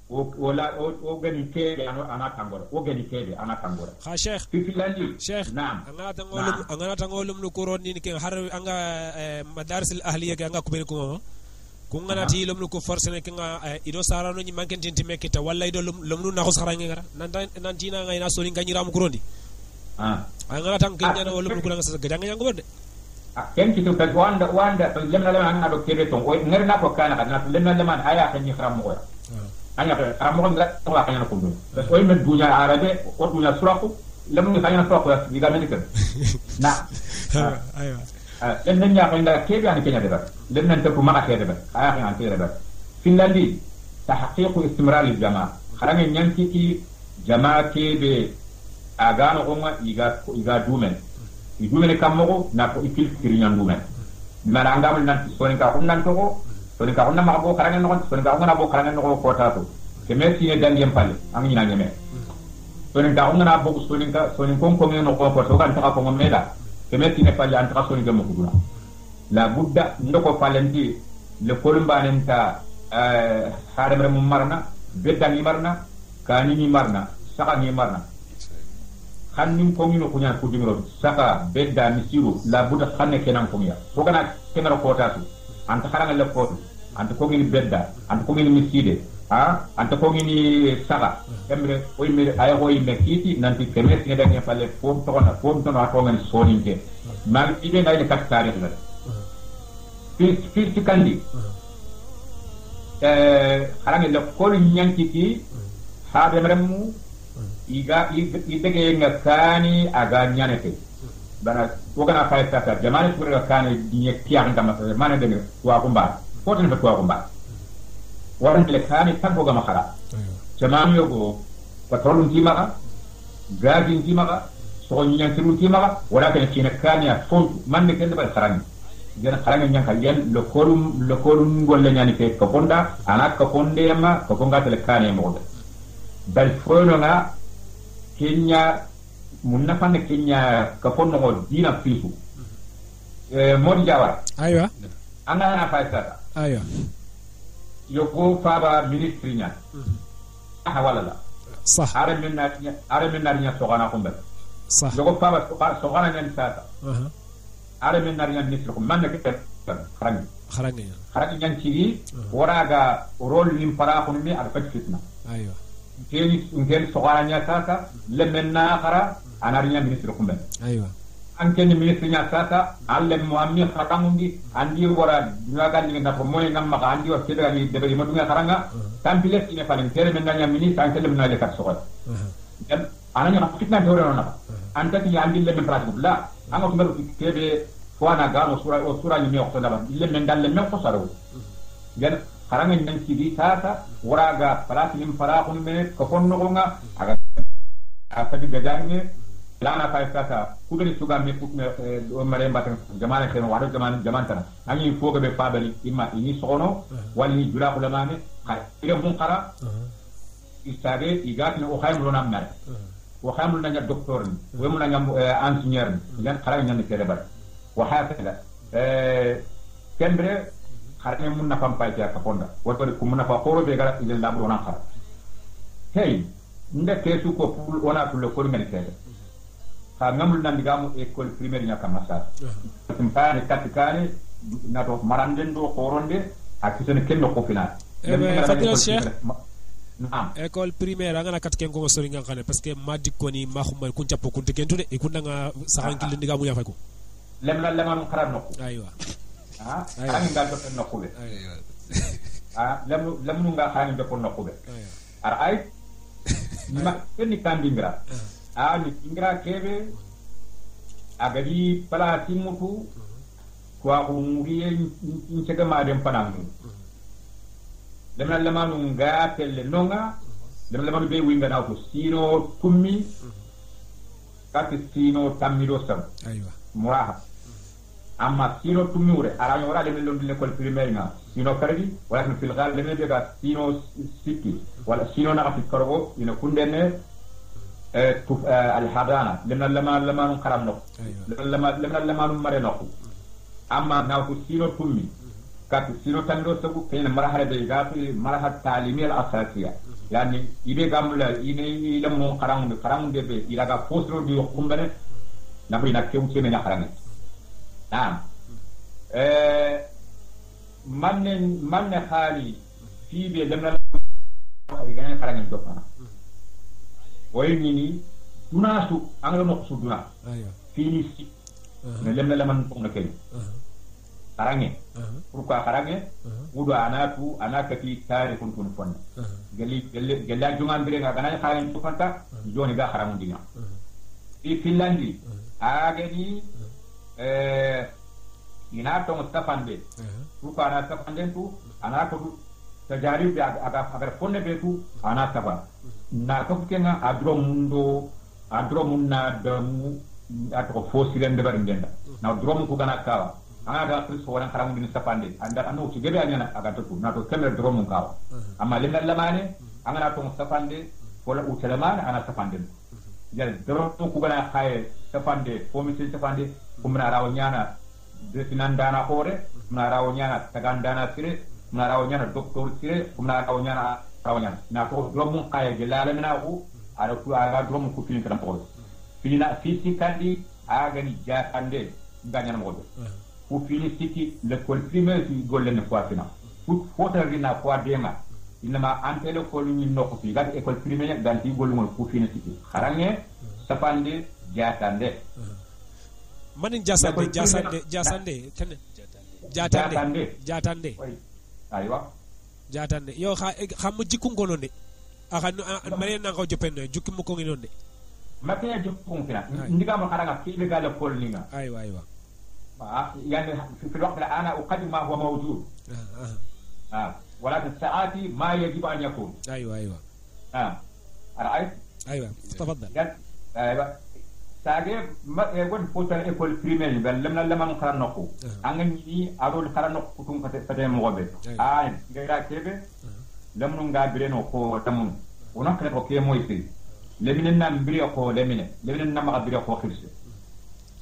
Speaker 3: o gani kebe ana tangora o gani kebe ana tangora
Speaker 1: ha sheikh
Speaker 3: filandi
Speaker 1: sheikh
Speaker 3: naam
Speaker 1: angana tangolum no koron ni ke har anga madaris al ahliya ga anga ko ben ko ngana ti lum ko force ne nga ido sarano ni manken tinti mekita walla ido lum nu na khos kharange ngara nan tina ngay na soni ngani ram ko rondi angana tang ke nyana lum ko nga sa gadanga yango berde
Speaker 3: ken kitu ka wanda lemna lema anga do kebe to o ngere na ko kana kana lemna lema aya kan ni khram mo anya ko amo ngra ko akanya ko dum o men dunya arabe o dunya suraku lemna kanya suraku diga men ke na
Speaker 1: aywa
Speaker 3: lemna nya ko nda kebe an kenya deba lemna te ko maka kebe ba aya kan te deba finlandi tahqiq istimrar al jamaa kharanga nyanti ki jamaa kebe agano ko ma iga dumen idumene kammo na ko ikil kirinya dumen mara ngamul nan soni ka nan to ko soni ka na ma bo karanga no soni ka na bo karanga no ko tato ke merci ne dan yempalle am nyina nyeme soni ka na bo soni ko no ko to kan ta ko meda ke merci ne palle an ta soni gam ko duna la budda ndoko palenti le kolumbanen ta hadamre mum marna beddan marna kani ni marna saka ni marna khannim ko ngino kunya ko dimiro saka bedda misiru la budda khanne kenan ko ya ko kana kenaro ko tatu anta kharanga le ko anta ko ngini bedda anta ko ngini miside anta ko ngini saka emre o yimbe ay ko yimbe kiti nanti kemes ne dagne palle fom to na ko ngani soninke mag ibe ngay le kat tarikh la fi kandi kharanga le ko nyanti ki habe maremu iga idege ngakani aga nyanete bana wogana fay tata jamane ko ngakani dinye tiya ngama mana de wa kumba foten fa ko kumba waran le kani tanko ga makara jamanu yogo patrolun timaka gagin timaka so nyantirun timaka wala kan kina kani a fontu man ne kende bal kharani gena kharani nyanka yen le kolum golle nyani ke ko fonda ana ko fonde ma ko fonga tele kani mo bal fono nga kenya munna fanne kenya ko fonno ko dina fisu modi jawara
Speaker 1: aywa
Speaker 3: anga na faisata
Speaker 1: aywa
Speaker 3: yoko faba ministri nya wala la
Speaker 1: صح
Speaker 3: are min nar sogana ko mbel
Speaker 1: صح
Speaker 3: yoko faba sogana nya sata are min nar nya ministri ko man ke kharangi nya ci waraga role nim para ko mi ar fat fitna
Speaker 1: aywa
Speaker 3: ngel sogana nya sata le menna khara anar nya ministri ko mbel
Speaker 1: aywa
Speaker 3: anke ni ministri nya sata alle mo ammi khatamundi andi wara dunaga ni na ko moy ngam ma andi wa kede ni de be madunga karanga tampile ine falen tere men nanya ministri anke le menna le kat sogal ananya fitna dore na anta ti andi le men pratique la anga ko melu kede fona ga no sura ni me ko la le men dal le men ko saro gen karanga nyan ci di sata waraga place nim fara ko me ko fonno ko nga aga afadi gajange lana fay sata kudani suga me putme o mare mbaten jamana ken wado jamana tan ani foga be fabali imma ini sono wali jula ko lamane khay ile mun qara istade igat no khaymu na mer wa khaymu na docteur ni we mun na ingénieur ni yan khara ñan tele bar wa hakala kendre khara mun na fam pay ka fonda wa ko mun na fa khoro be gara ile lamro na khara hey ndeke su ko pour ona ko le ko men tele ha ngamul nan digamu école primaire nya kamasa timpane katikane na do maranden do koronde akisene kenno ko final
Speaker 1: fatira cheikh naam école primaire ngana katken ko sori ngane parce que madi koni ma xumal kun cappo kun tekentude e kun nga saxan kil digamu ya fay ko
Speaker 3: lemna leman xarar nokku
Speaker 1: aywa
Speaker 3: ha xani ngal do nokku be aywa ha lemnu nga xani do ko nokku be ar ay ma kenni kandingra ni ingra kebe agadi pala timutu kwa umuriye nchega madem panangu lemna lemanu nga telle nonga lemna lemanu be winga na ko sino tummi kati sino tammido sam
Speaker 1: aywa
Speaker 3: muraha amma sino tummi ure aranyo ora lemna londi l'école primaire nga sino karbi wala fil gal lemna be ga sino siki wala sino na fi karbo ina kundene الحضانه لما نقرا نو لما نمر نو اما ناو سينو تومي كات سينو تاندو سبو كاين مرحله بيغافي مرحله التعليميه الاساسيه يعني يبي غاملا يني لمو قرام دي بي يلاغا فوسرو دي خمبن نبي نكيو سينو نخراني نعم من خالي في بي لما غاني خراني دوفنا ويني دوناسو انغلا نقصو دونا
Speaker 1: ايوه
Speaker 3: فيني سي نلمنا لمن كنا كاين خراني pourquoi خراني ودو انا كتي تاريخ كنتون فن قال جونغان بريغا غانا خراني توفانتا جوني غا خرامون دينا في فنلندي اغني ina to Stefan be pourquoi ana Stefan den tu ana ko tajarib bi agar fonne be tu ana Stefan na ko kenga adromunna damu atko fosiren de bar ngenda na drom ko gana kawa ana ga kristo wala karamu din sapande anda anu ci gebe anyana aga to na to kemer drom kawa amma lemna lamane ana to sapande wala utelamane ana sapande yal drom ko gana khaye sapande fo mi ci sapande ko mna rawo nyana de finandana hore mna rawo nyana tagandana sire mna rawo nyana docteur sire mna rawo nyana rawanya na ko drum khaye gelala na ko ala ku aga drum ko fini kan ko fina fisi kandi aga ni jaande nganya mo do ku fini siti l'école primaire ci golle ne fois fina ku fota rina fois dema inama antele ko ni nokko fi gad école primaire dan ti gollu mo ku fini siti kharange sapande jaatande
Speaker 1: manin jaatande
Speaker 3: aywa
Speaker 1: jaatande yo xam jikku ngolonde akan mane na ko jopen jukki mu ko ngi nonde
Speaker 3: makanya jukku fina ndiga mo kharanga fi be gala pol ninga
Speaker 1: aywa
Speaker 3: يعني في الوقت الآن أقدم ما هو موجود ولكن ساعات ما يجب ان يكون.
Speaker 1: ايوه
Speaker 3: نعم رأيت.
Speaker 1: ايوه تفضل.
Speaker 3: ايوه ساجي ما يقول فوتر ايكول بريمير بل لما نقرا نقو انغني ادول قرا نقو كوم فتي موبه غيرا كيبه لم نغا برينو كو تمون ونقرا كو كي مويسي لمن نام بريو كو لمن نام بريو كو خيرس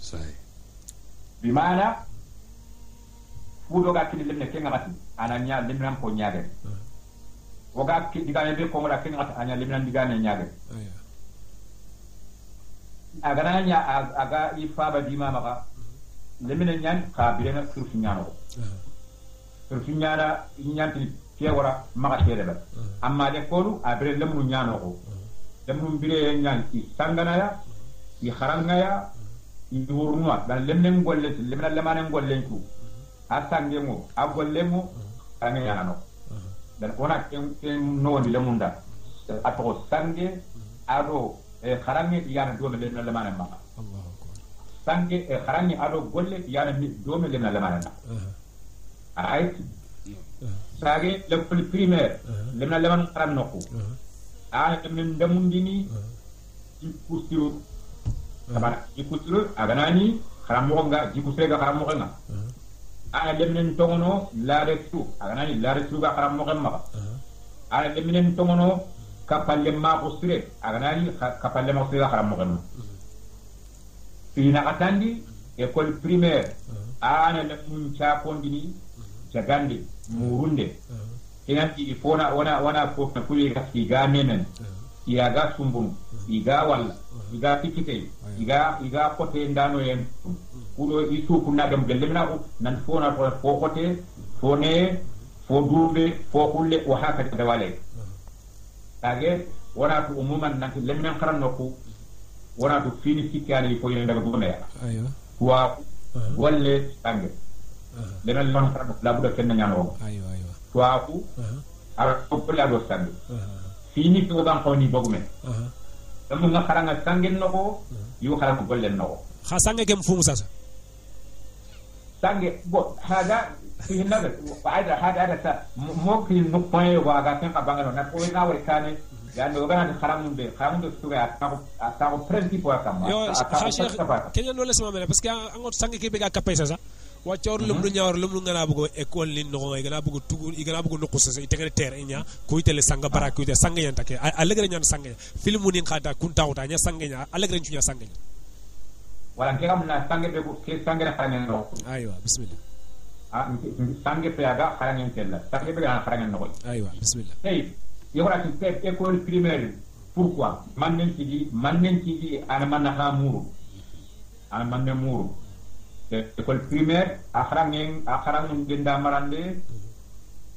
Speaker 1: صحيح
Speaker 3: بمعنى فودو غا كي لمن كي غاتي انا نيا لمن كو نياغي وغا كي ديغا بي كو غا كي غاتي انا لمن ديغا نياغي agananya aga ifaba dima maka lemine nyan ka birena kurfinyano kurfinyana nyanti kewara maka teleba amma de kolu abre lemnu nyano ko lemnu bire nyan ki sangana ya ki kharanga ya idurunwa dan lemne ngolle lemna lemane ngolle ku asange mo agolle mo anga nyano dan ona ken no ndi lemunda ato sange ado kharangi yana dome le na lamana ma Allahu akbar sange kharangi ado golle yana dome le na lamana ay sage le primaire le na lamana kharan noko ana min ndamundini ikustiru tabana ikustiru aganani kharam mo nga jikusega kharam mo nga ana le min tongono la retu aganani la retu ga kharam mo nga ana le min tongono kapalle ma kusire aganani kapalle ma kusire kharam mo ganno fina atandi école primaire ana le mun cha kondini jagande murunde inanti ifona wana ko na kuli gaski ga menen iyaga sumbun iga walla iga tikite iga kote ndano yen kudo isu kunna gam gellemna ko nan fona ko kote fone fo dube fo kulle wa hakata dawale tage wona to umuman nan lemmen kharan noko wona to fini sikani ko yenda go ne
Speaker 1: ايوه
Speaker 3: wa wolle tangue lenal man kharan la buda ken nyano
Speaker 1: ايوه
Speaker 3: wa ku ara ko la do tangue fini ko ban ko ni bogume dum nga kharanga tangue noko yu kharan ko golle noko
Speaker 1: kha sange gem fumu sasa
Speaker 3: tangue bo haga fi naga faida hada sa mo ki no point wa ga tan abanga na ko na wa kane ya no ga na kharam be suga ta ko principe wa kama
Speaker 1: yo ha sheikh kenya no lesma mena parce que angot sange ke be ga kapay sasa wa cior lum lu ñawar lum lu ngana bugo école li no ngay gana bugo tugul igana bugo nokku sasa itegere terre nya ko itele sanga barak ko ite sanga yanta ke alegre ñan sanga film ni khada kunta uta nya sanga nya alegre ñu nya sanga
Speaker 3: wala ngam na sange be ko ke sange na kharan no
Speaker 1: aywa bismillah
Speaker 3: sange pe aga kharan tella sange be ga kharan no
Speaker 1: aywa bismillah
Speaker 3: hey yora ci école primaire pourquoi man nen ci ana man na muru ana man na muru école primaire akharan genda marande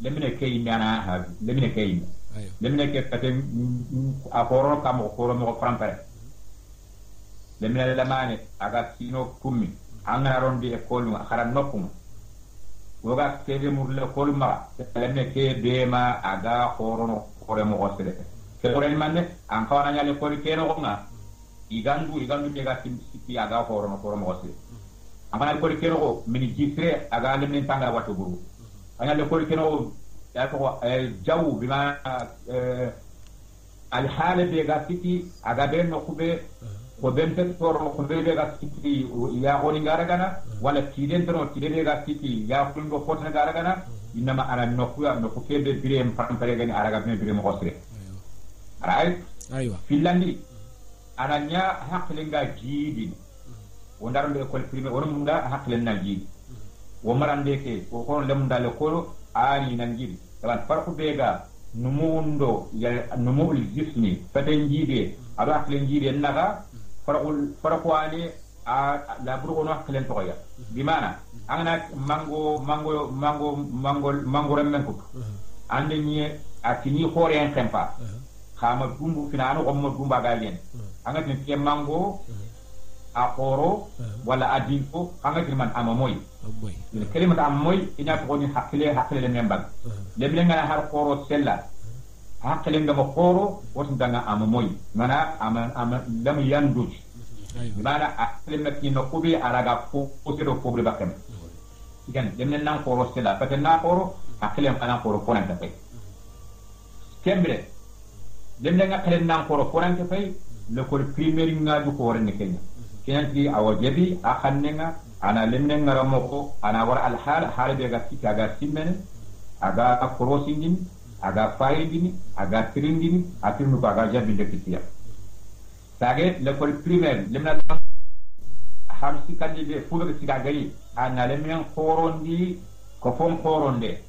Speaker 3: lemine kay ndana ha lemine kay lemine ke paten akoro kam ko mo frampare lemine lamane aga sino kummi angara rondi école akharan nokkum woga kebe murle école ma lemine ke bema aga khorono kore mo osere ke kore manne an kawana nyale école ke no nga igandu de ga simpi aga khorono kore mo osere amana école ke no mini jisre aga lemine tanga watu buru anya école ke no ya ko jawu bima al hale be ga siti aga ben no kube ko ben toro ko be ga siti ya honi garagana wala tiden ga siti ya kundo fotna garagana inama ara no ko kebe birem pampare gani araga be birem hosre right
Speaker 1: aywa
Speaker 3: filandi ananya haklenga jidi wondar be école primaire won munda haklen na jidi wo marande ke ko kon lemunda le ko ani nan jidi taban farko bega numundo ya numul jismi faden jidi ado haklen jidi naga farko ani a la buru no haklen to ya bimana angana mango remmen ko ande ni atini hore en tempa khama dumbu finano ko mo dumba galen anga tin ke mango a khoro wala adinfo anga tin man amamoy kalimat amamoy ina ko ni hakle le membag le ngana har khoro sella hakle ngam khoro wotin danga amamoy mana ama lam yanduj mana hakle makki no kubi araga ko do pobre bakam igen demne nan khoro sella paten na khoro akhilen kana ko fonan ta fay kembre dem nga xelen nan ko fonan ta fay l'école primaire nga du ko worne Kenya kenanti awajabi akhanenga ana lenne ngaramoko ana war al hal be ga sika ga simmene aga crossing aga fayindini aga trindini atirnu ko aga jabi de kitiya tage l'école primaire lemna ham sikandi be fulo sika gari ana lemmen khorondi ko fon khoronde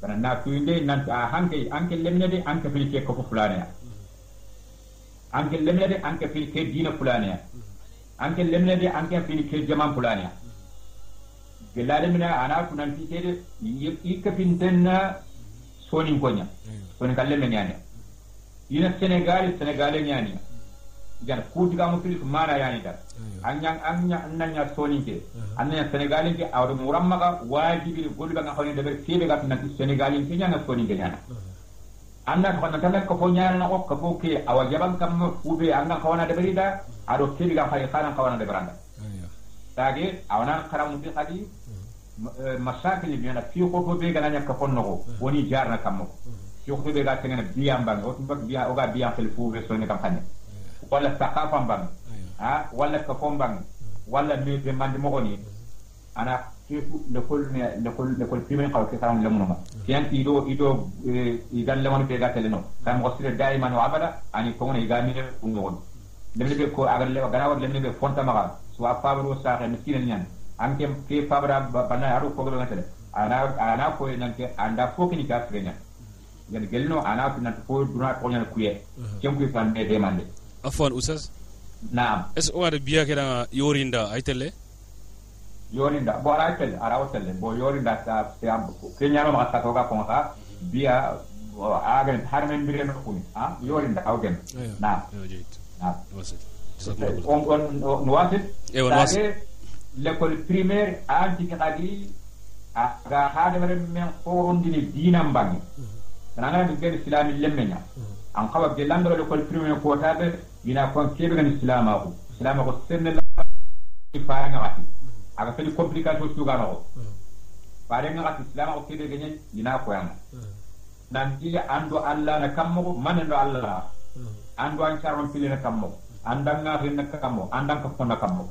Speaker 3: bana na tuinde nan hanke anke lemne de anke filike ko fulane anke lemne de anke filike dina fulane anke lemne de anke filike jaman fulane gelale mina ana kunan tikede yikka pintenna soni konya soni kalle men yani ina Senegal yani jan kudiga mo filis mana yani da anya nanya soni ke anya Senegal ke awdo murammaga wajibi golba nga hawne de kebe ga nan Senegal ke nyanga soni ke yana anna ko nan tan ko fo nyana na ko ko ke awajaban kam ube anga kawana de berida ado kebe ga fay khana kawana de beranda tage awana karamu bi khadi masakil bi na fi ko be gananya ka fonno woni jarna kammo fi ko be ga tengena biyam bang o tumbak biya o ga biyam fel fu be soni kam xane wala saqafam bang ha wala ka fombang wala be mandi mo ni ana fi l'école primaire ko ke taram lamu ma kian ido idan lamon be ga teleno kam ko sire daiman wa abada ani ko ngone ga mi ko lemne be ko agal le gana lemne be fonta maga so a fabro sa ke miskinen nyan anke ke fabra bana aru ko gelo ngate ana ko nanke anda fo kini ka frenya yan gelno ana ko nan fo duna ko nyana kuye kem ko fan be demande
Speaker 2: afwan usas
Speaker 3: naam
Speaker 2: es o ada biya ke da yorinda aytele
Speaker 3: yorinda bo aytele ara wotele bo yorinda ta am ko kenya no ma ta ko ga ko ha biya aga harmen bire no ko ha yorinda awgen naam naam on wasit l'école primaire anti kadi aga hade men korondini dinam bangi nanga ni gel islami lemmenya an xawa de landoro l'école primaire ko tabe dina kon kebe gan islama ko senne la fa nga wati aga feli complication su ga no pare nga wati islama ko kebe ganyen dina ko yam nan di ando alla na kammo manendo alla ando an charon pilina kammo andanga rinna kammo andanga fonna kammo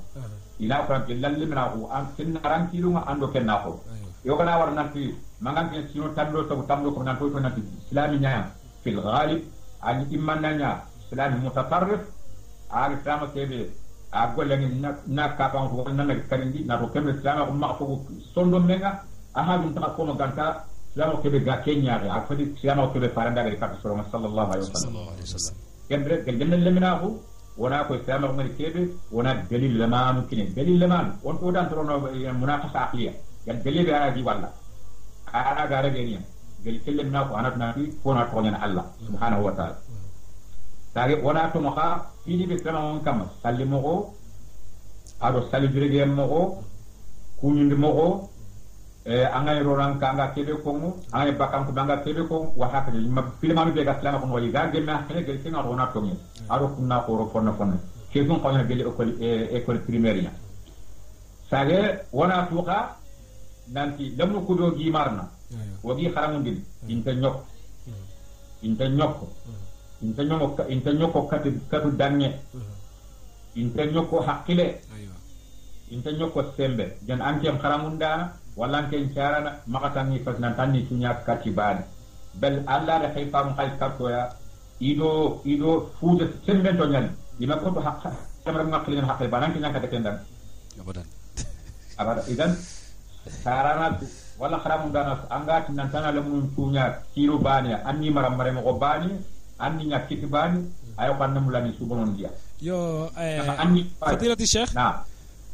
Speaker 3: ila ko ke lalle mina ko an kinna rankilu nga ando kenna ko yo kana war nan fi mangan ke sino tando to tamdo ko nan to nan islami nya fil ghalib an immananya islami mutatarrif al islam kebe agolle na ka ban ko nan na karindi na ro kebe islam ko ma ko sondo menga aha dum ta ko no ganta islam kebe ga kenya ga afadi islam kebe faranda ga ka sallallahu alaihi wasallam kembre ke lalle mina ko wona ko islam ko ngari kebe wona dalil lamanu kine dalil lamanu on to dan trono munaqasha aqliya ya dalil ga di walla ara ga rage ni gal kelle na ko anatna fi ko na to nyana allah subhanahu wa ta'ala tage wona to mo ha fini be islam on kam sallimo ko ado salibirege mo ko kunyinde mo ko angay roran kanga kebe ko mu angay bakam ko banga kebe ko wa hakka ma filmanu be ga islam ko no yi ga gemma kene gel kina wona to ngi aro kunna ko ro fonna ke gon ko na gel école primaire ya sage wona tuqa nanti lamu ko do gi marna wagi kharamundin inta nyokko katu danne inta nyokko hakkile inta nyokko sembe jan ankem kharamunda wala ankem charana makatani fasnan tanni sunya kati bani bel alla da khayfam khay katto ya ido fude sembe to nyal lima ko to hakka tamra ngakhlin hakkile banan kinya kata kendan abada idan sarana wala kharamunda nas angati nan tanala mun sunya kiro bani anni maram mo bani anni nyakiti bani ayo kan namulani subonon dia
Speaker 1: yo fadilati sheikh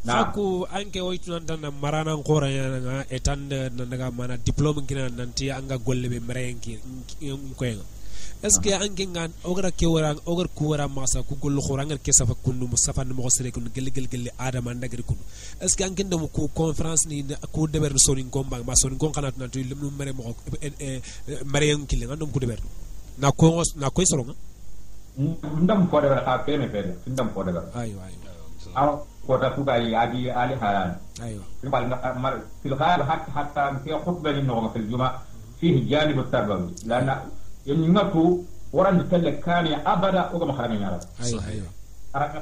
Speaker 1: faku anke oytunan tan marana ngora yana etande nanaga mana diplôme kina nanti anga golle be merenki koyenga est-ce que anke ngan ogara kewara ogar kuwara masa ku gollo khorangal ke safa kunnu mustafa mo sere kun gel adama ndagri kun est-ce que anke ndam ku conférence ni ku deber soni ngomba ma soni ngon kanat nanti limnu mere mo merenki le ngandum ku deber na ko soronga
Speaker 3: ndam ko deber ha peme pede ndam ko deber
Speaker 1: ayo
Speaker 3: aw ko ta tuga yi adi ali halan
Speaker 1: ayo
Speaker 3: bal mar fil ghal hatta fi khutba ni no fil juma فيه جانب التربوي لأن ينغتو ورن تل كان أبدا وكما خرج نعرف
Speaker 1: ايوه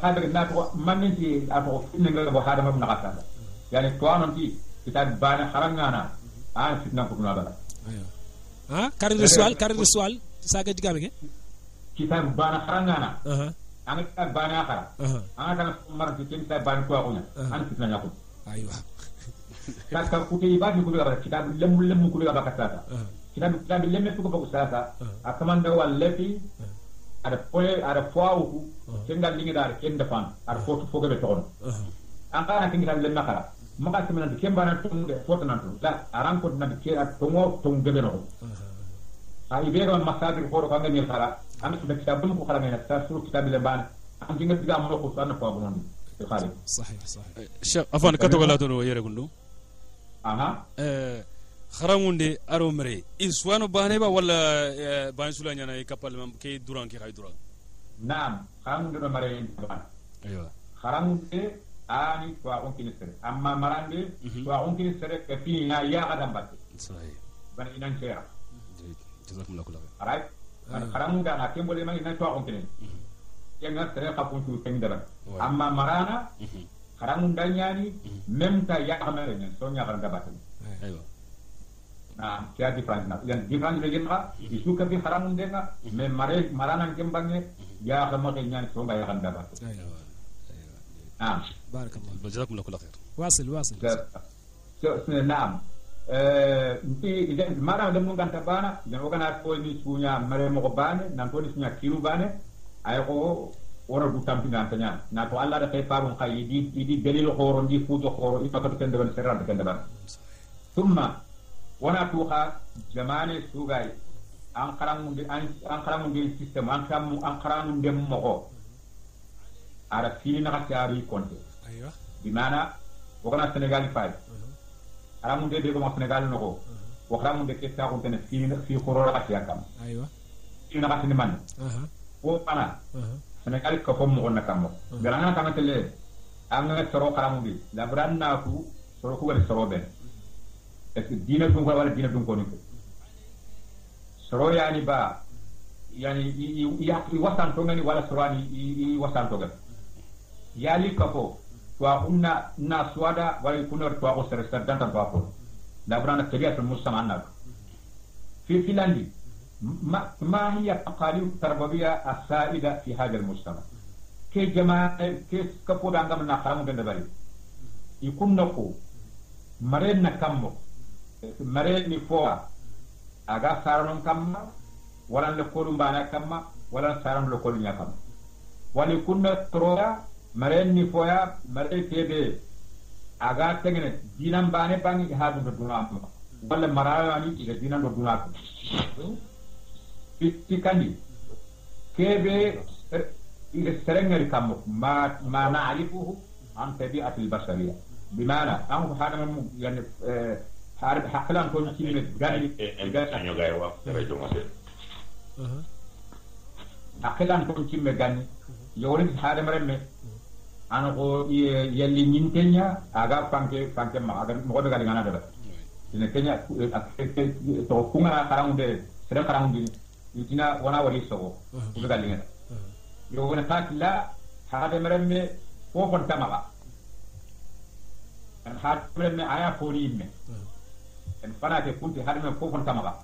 Speaker 3: هذا الناس من نجي أبغى نقول هذا ما بنقصه يعني توانم في كتاب بان خرجنا أنا فتنا كنا بلا
Speaker 1: ايوه ها كارد السؤال ساقة جامعة
Speaker 3: كتاب بان خرجنا أنا كتاب بان آخر أنا كان مرة كتاب بان كوا أنا فتنا نقول
Speaker 1: ايوه
Speaker 3: كتاب كتيبات نقول كتاب لم نقول كتاب كتاب لم يكتب بقصة أكمل دوا اللفي ada fawuku kengal lingi dar ken defan ada foto foga be ton an kana kin dal lemma kala maka timana de kembana tonde foto nan la aran ko nan ke at tongo tonge be no ay be ron masadi ko ko ngani kala am be kitabun ko kala mena ta suru kitab le ban am jinga diga mo ko tan ko non khali
Speaker 1: صحيح
Speaker 2: شيخ afan kato gala to yere gundu
Speaker 3: aha
Speaker 2: خرامونde aro mere iswano bane ba wala ban sulanya na kapal mam ke duran ki khay duran
Speaker 3: naam kharamunde do mare ban
Speaker 2: aywa
Speaker 3: kharamunde ani to on kinisere amma marande to on kinisere ke fi ya gadam batte
Speaker 2: sahih
Speaker 3: ban inan cheya
Speaker 2: jazakumullahu khairan
Speaker 3: alright kharamunde na kembole man inan to on kinin yenga tere khapun tu kendara amma marana kharamunde nyani même ta ya xamere ne so nya gadam batte
Speaker 2: aywa
Speaker 3: nah kia difference na yang difference begini ka isu kapi haram denga me marana kembangnya ya kamu kenyang so bayar anda dapat
Speaker 1: بارك الله
Speaker 2: jazakumullahu khairan
Speaker 1: واصل
Speaker 3: naam nti idan mara dem ngan tabana dan ogana ko ni sunya mare mo bane nan to ni sunya kilu bane ay ko ora du tampi nan tanya na to Allah da kay farun kay di dalil khoro di fujo khoro ifakatu kende ban serran kende ban thumma wana tuha jamane sugay an karamu system an karamu mo ara fini na xari konté
Speaker 1: ايوه
Speaker 3: bimana wogana Senegal fay karamu de ko Senegal noko wo karamu de ke ta ko tene fi khoro ra yakam
Speaker 1: ايوه
Speaker 3: fini na xati man wo pana Senegal ko fo mo nakam garana tamatele an soro karamu bi la branna ku soro ku wala soro ben est ce dina dum wala dina dum ko ni soro yani ba yani ya wasan to ngani wala sorani i wasan to ga yali kafo to umna na swada wala kunor to ko sere danta to ko la brana tabiat al-mujtama anna في فنلندا ما هي التقاليد التربوية السائدة في هذا المجتمع؟ كي جماعة كي كفود عندما نخرم بندبالي يكون نقو مرين نكمل مرين نفوا أجا سارون كم ولا نقولون بانا كم ولا سارون نقولون يا كم ولكن ترويا مرين نفوا مرين تبي أجا تجنن دينام بانا باني هذا بدونا ولا مراني إذا دينام بدونا فيكاني كبه إذا سرنا الكم ما نعرفه عن طبيعة البشرية بمعنى أنه هذا يعني حارب حقلان كل شيء غادي أنيو غاي وقت رجوا مسير حقلان كل شيء غادي يوري هذا مرمى أنا هو يلي نينتينيا أجا فانك ما أجا مقدر غادي أنا ده إن كينيا تو كونا كلام ده سرنا كلام ده يجينا وانا وري سو كونا غادي أنا يوم نتاكلا هذا مرمى هو بنتماغا أن هذا مرمى أيا فوريمه أن فنادي كنت هذا مرمى هو بنتماغا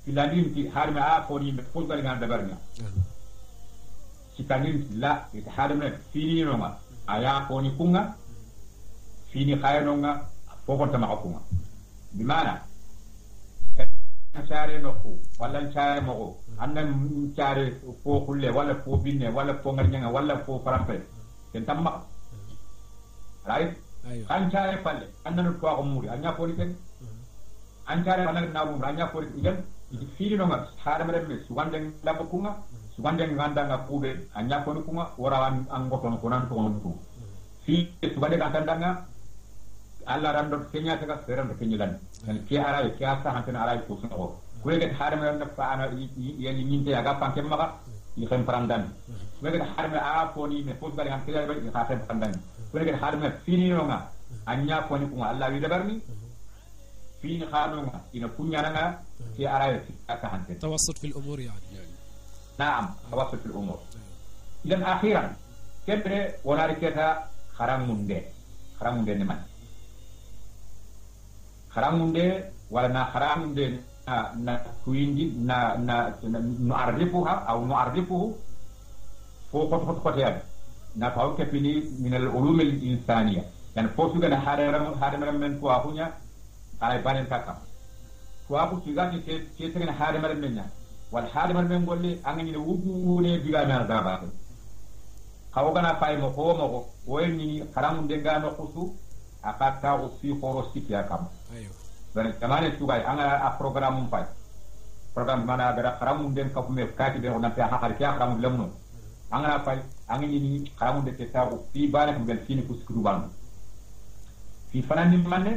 Speaker 3: filanin ti harme a foni me fol gal nganda barnya sikanin la it harme fini nonga aya foni kunga fini khaynonga fofon tama kunga bimana chare no ko wala chare mo ko annan chare fo kulle wala fo binne wala fo ngarnyanga wala fo farampe ken tamma right kan chare palle annan ko ko muri anya foni ken an chare anan na mu anya foni igen idi fili no ngat hada meremme sugande labo kunga sugande nganda nga kube anya kono kunga wora an ngoto ko nan to on fi sugande ka tandanga alla rando kenya taka seram kenya lan en ki ara ki asa hantena ara ko so ko kulega hada meremme fa ana yani nyinte aga panke maka yi xam parandan kulega hada me a foni me fo bari han kila ba yi xam parandan kulega hada me fili no nga anya kono kunga alla wi dabarni في خانونا إن كنيانا في أراية كهانتين
Speaker 1: توسط في الأمور يعني
Speaker 3: نعم توسط في الأمور إذن أخيرا كبر وناركتا خرام مندي نمان خرام مندي ولا خرام مندي na kuindi na نعرفها أو نعرفه فوق خط يعني نفعل كفيني من العلوم الإنسانية يعني فوق سجن هذا من فوقنا على بان كذا فوق سجن كيسين هذا مننا والهذا من يقول لي أنا نوجوني بيجا من الدابة كأوغنا فاي مكو ويني كلام دعنا نخصو أكثر في خورستي كم dan kemana juga anga program empat program mana ada keramun den kapume kaki den onam pia hakar kia keramun lemno anga apa anga ini keramun de kita fi bana kembel fini kuskuru ban fi fanan ni manne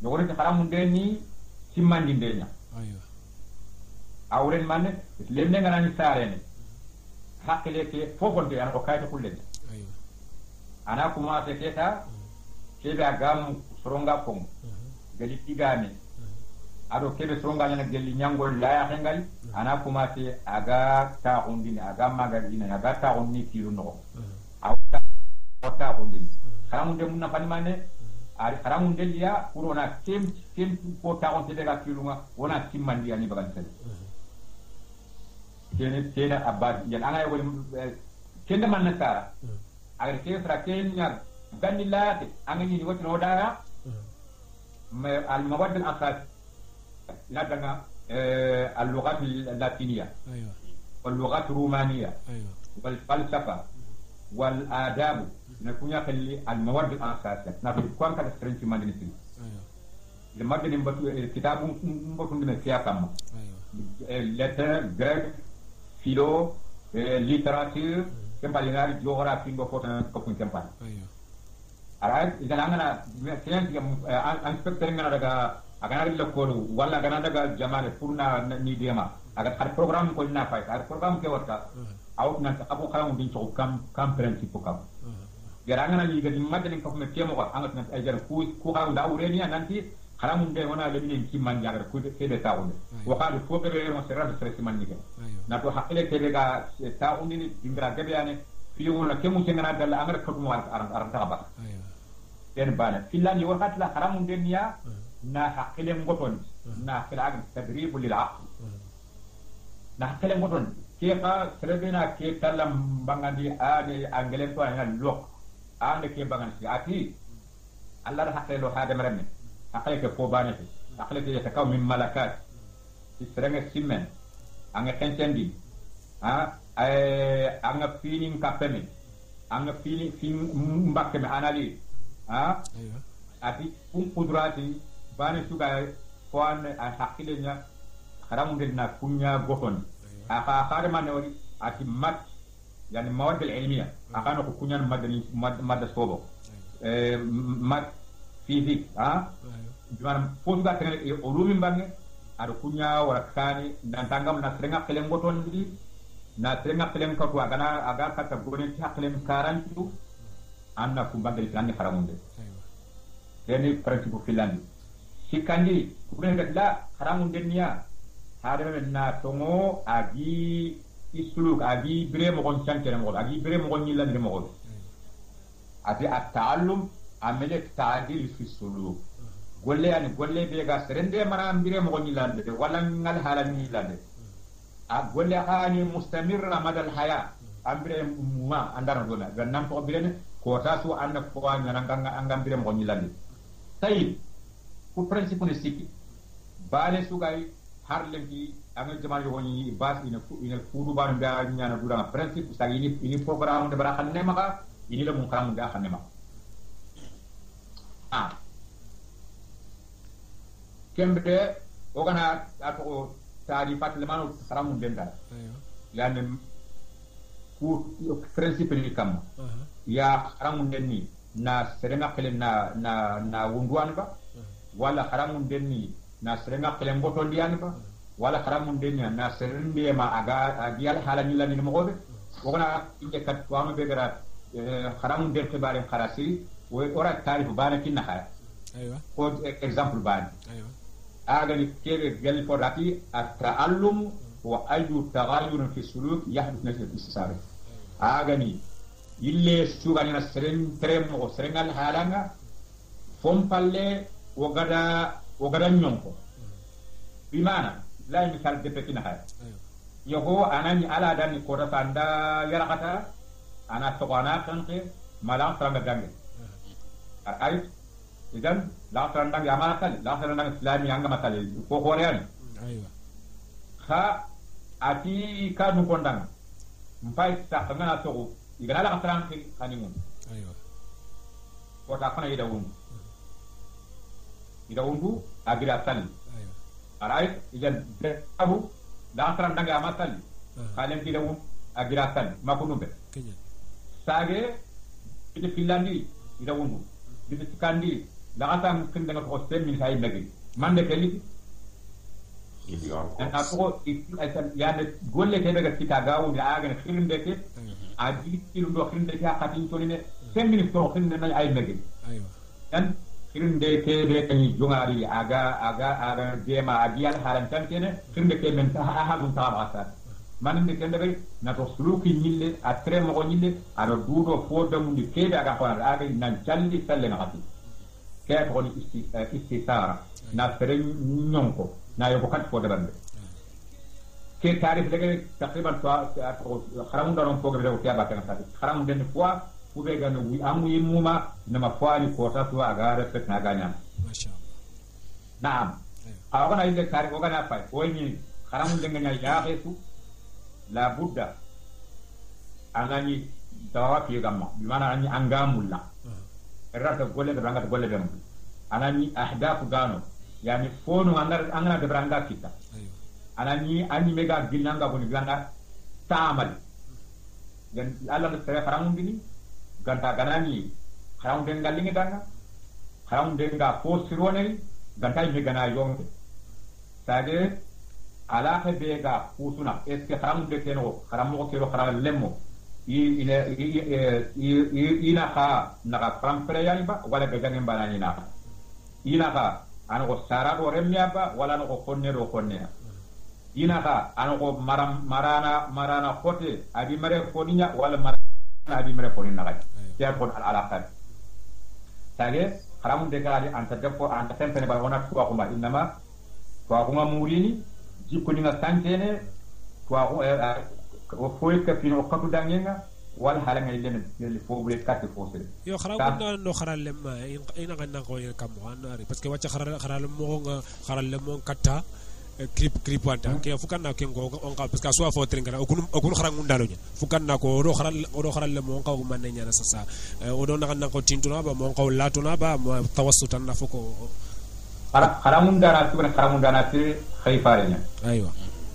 Speaker 3: yogore te keramun den ni simman din denya ayo awren manne lemne ngana ni sare ne hakile ke fofon de ana ko kayta kulle ayo ana kuma te keta kebe agam soronga pong jadi tigane ado kebe soronga nyana gelli nyangol laya hengal ana kuma te aga ta undini aga magazine aga ta onni kiru no awta ta undini karamun de munna fani mane ari karamun de liya kurona kem ko ta on te daga kiru ma wona timmandi ani bagan sel kene abad yan anga woni kende man na sara agar ke fra kenya ganilate anga ni woto no dara المواد الأساسية لدينا اللغات اللاتينية أيوة. واللغات الرومانية أيوة. والفلسفة والآداب نكون يخلي المواد الأساسية نحن كون كده فرنسي ما نسي لما كنا نبتو الكتاب نبتو نسيا كم لتر غريك فيلو ليتراتير كم بالينار جغرافي نبتو كوكين كم بال alright idan angana science inspector ngana daga agana illa ko wala agana daga jamane purna ni dema aga har program ko na fay har program ke wata awt na abu khalam din to kam principe kam gara ngana ni gadi madani ko me temo ko angat na ay jar ku xam da ureni nanti khalam de wona le ni ki man jagar ku ke de taawul wa khali fo be mo serra stress man ni na to hakile ke daga taawul ni dingra gabe ane fi wona kemu ngana dal angar ko mo ar taba den bana filani wakat la haram dunia na hakile ngoton na khilaq tadrib lil aql na hakile ngoton ke ka trebena ke talam bangandi ade angele to anya lok ande ke bangan si ati allah hakile lo hada marame hakile ke fo bana ke hakile ke takaw min malakat istrenga simen anga kentendi anga feeling kapeme anga feeling mbakke me anali ati kudrati bani suga kwan hakilenya haramu na kunya goton aka kharma ne woni ati mat yani mawad al ilmiya akano ko kunya madani madda sobo mat physique biman fotuga tene ulumi bangi ado kunya wala kani dan tangam na serenga kelen goton di na serenga kelen ko aga kata gone ti haklen 40 anna ku bagel filani haramunde yani principe filani sikandi kubena la haramunde niya hada na tongo agi isuluk agi bre mo gon chankere mo agi bre mo gon yilande mo ati at-ta'allum amele ta'dil fi suluk golle ani golle be ga serende mara ambire mo gon yilande wala ngal halani yilande a golle hani mustamirra madal haya ambire ma andara dona ganam to birene ko tasu anna ko nyana ngam bire mo nyilande tay ku principe ne siki bale sugay har lenki anga jamal yo ni bas ina kudu ban da nyana dura principe sa ini programme de bara xanne maka ini la mun kram da xanne ma kembe ogana ato tari patlemano xaramu denda yani ku principe ni kam ya haramun denni na serenga kelen na wunduan ba wala haramun denni na serenga kelen boton dian ba wala haramun denni na serende ma aga dial halani la ni mo gobe wona inde kat wama be gara haramun den khibare kharasi o ora tarif bana kinna khaya aywa ko exemple bani aywa agani kebe gel forati at-ta'allum wa ayu taghayyur fi suluk yahdith nafsi al-istisari agani ille sugani na seren trem o serengal halanga fompalle wogada nyonko bimana la misal de petina hay yogo anani ala dani ko tanda yarakata ana tokana kanke malang tranga dange ay idan la tranga yamakal la tranga islami anga makal ko korean aywa kha ati kanu kondang mpai sa ngana to igala la tranga kanimun aywa ko ta kana ida undu agira tali alright idan abu la tranga danga amatali kalen ida undu agira tali makunumbe sage ida filandi ida undu ida tikandi la atam kinde nga ko sem min hay nagi mande kali en apro yani golle ke daga kita gawo ya aga khirinde ke adi tilu do khirinde ke akati to ne sem min to khirinde na ay nagi aywa dan khirinde ke be tani jongari aga dema adial haran tan kene khirinde ke men ta ha dum ta basa maninde kende be na to suluki nyille a tremo ko nyille ado dudo fodo mun di kebe aga ko aga nan jalli salle na khati ke ko ni istisara na fere nyonko na yo ko kat ko dabande ke tarif lege takriban to kharamu daron ko be ko tiaba kan sadi kharamu den fois fu be ganu wi amu yimuma na ma fani ko ta to aga respect na ganya masha Allah naam awa na ile tarif ko gana fay o ni kharamu den nya ya xesu la budda anani dawa fi gamma bimana anani angamulla errata golle de rangata golle dem anani ahdafu gano yani fono angana de ranga kita anani ani mega gilanga boni ganda tamal dan Allah de kharamu dini ganta ganani kharamu den galingi danga kharamu den ga posirone ganta me gana yonde sage ala ke bega kusuna eske kharamu de keno kharamu ko kero kharamu lemmo ina ka naka frampere yani ba wala be ganen banani na ina ka an ko sara do remnya ba wala no ko konne do konne ina ka an ko marana khote abi mare koninya wala marana abi mare koninya ga ya ko al alaqat tage kharamu de gadi anta defo anta tempene ba wona ko ko ma inma ko murini jikko ni nga santene ko foy ka fino ko dangenga wal halanga len le fobre katti fosere
Speaker 1: yo kharamu no kharal lem ina ganna ko kam wanari parce que wacca kharal mo nga kharal lem mo katta krip wanta ke fukanna ke ngo on ka parce que so fo tringa okun kharamu ndalo nya fukanna ko do kharal lem mo ka ko man nyana sasa o do na ko tintuna ba mo ko latuna ba tawassutan na foko
Speaker 3: kharamu ndana tibana kharamu ndana ti khayfare nya
Speaker 1: aywa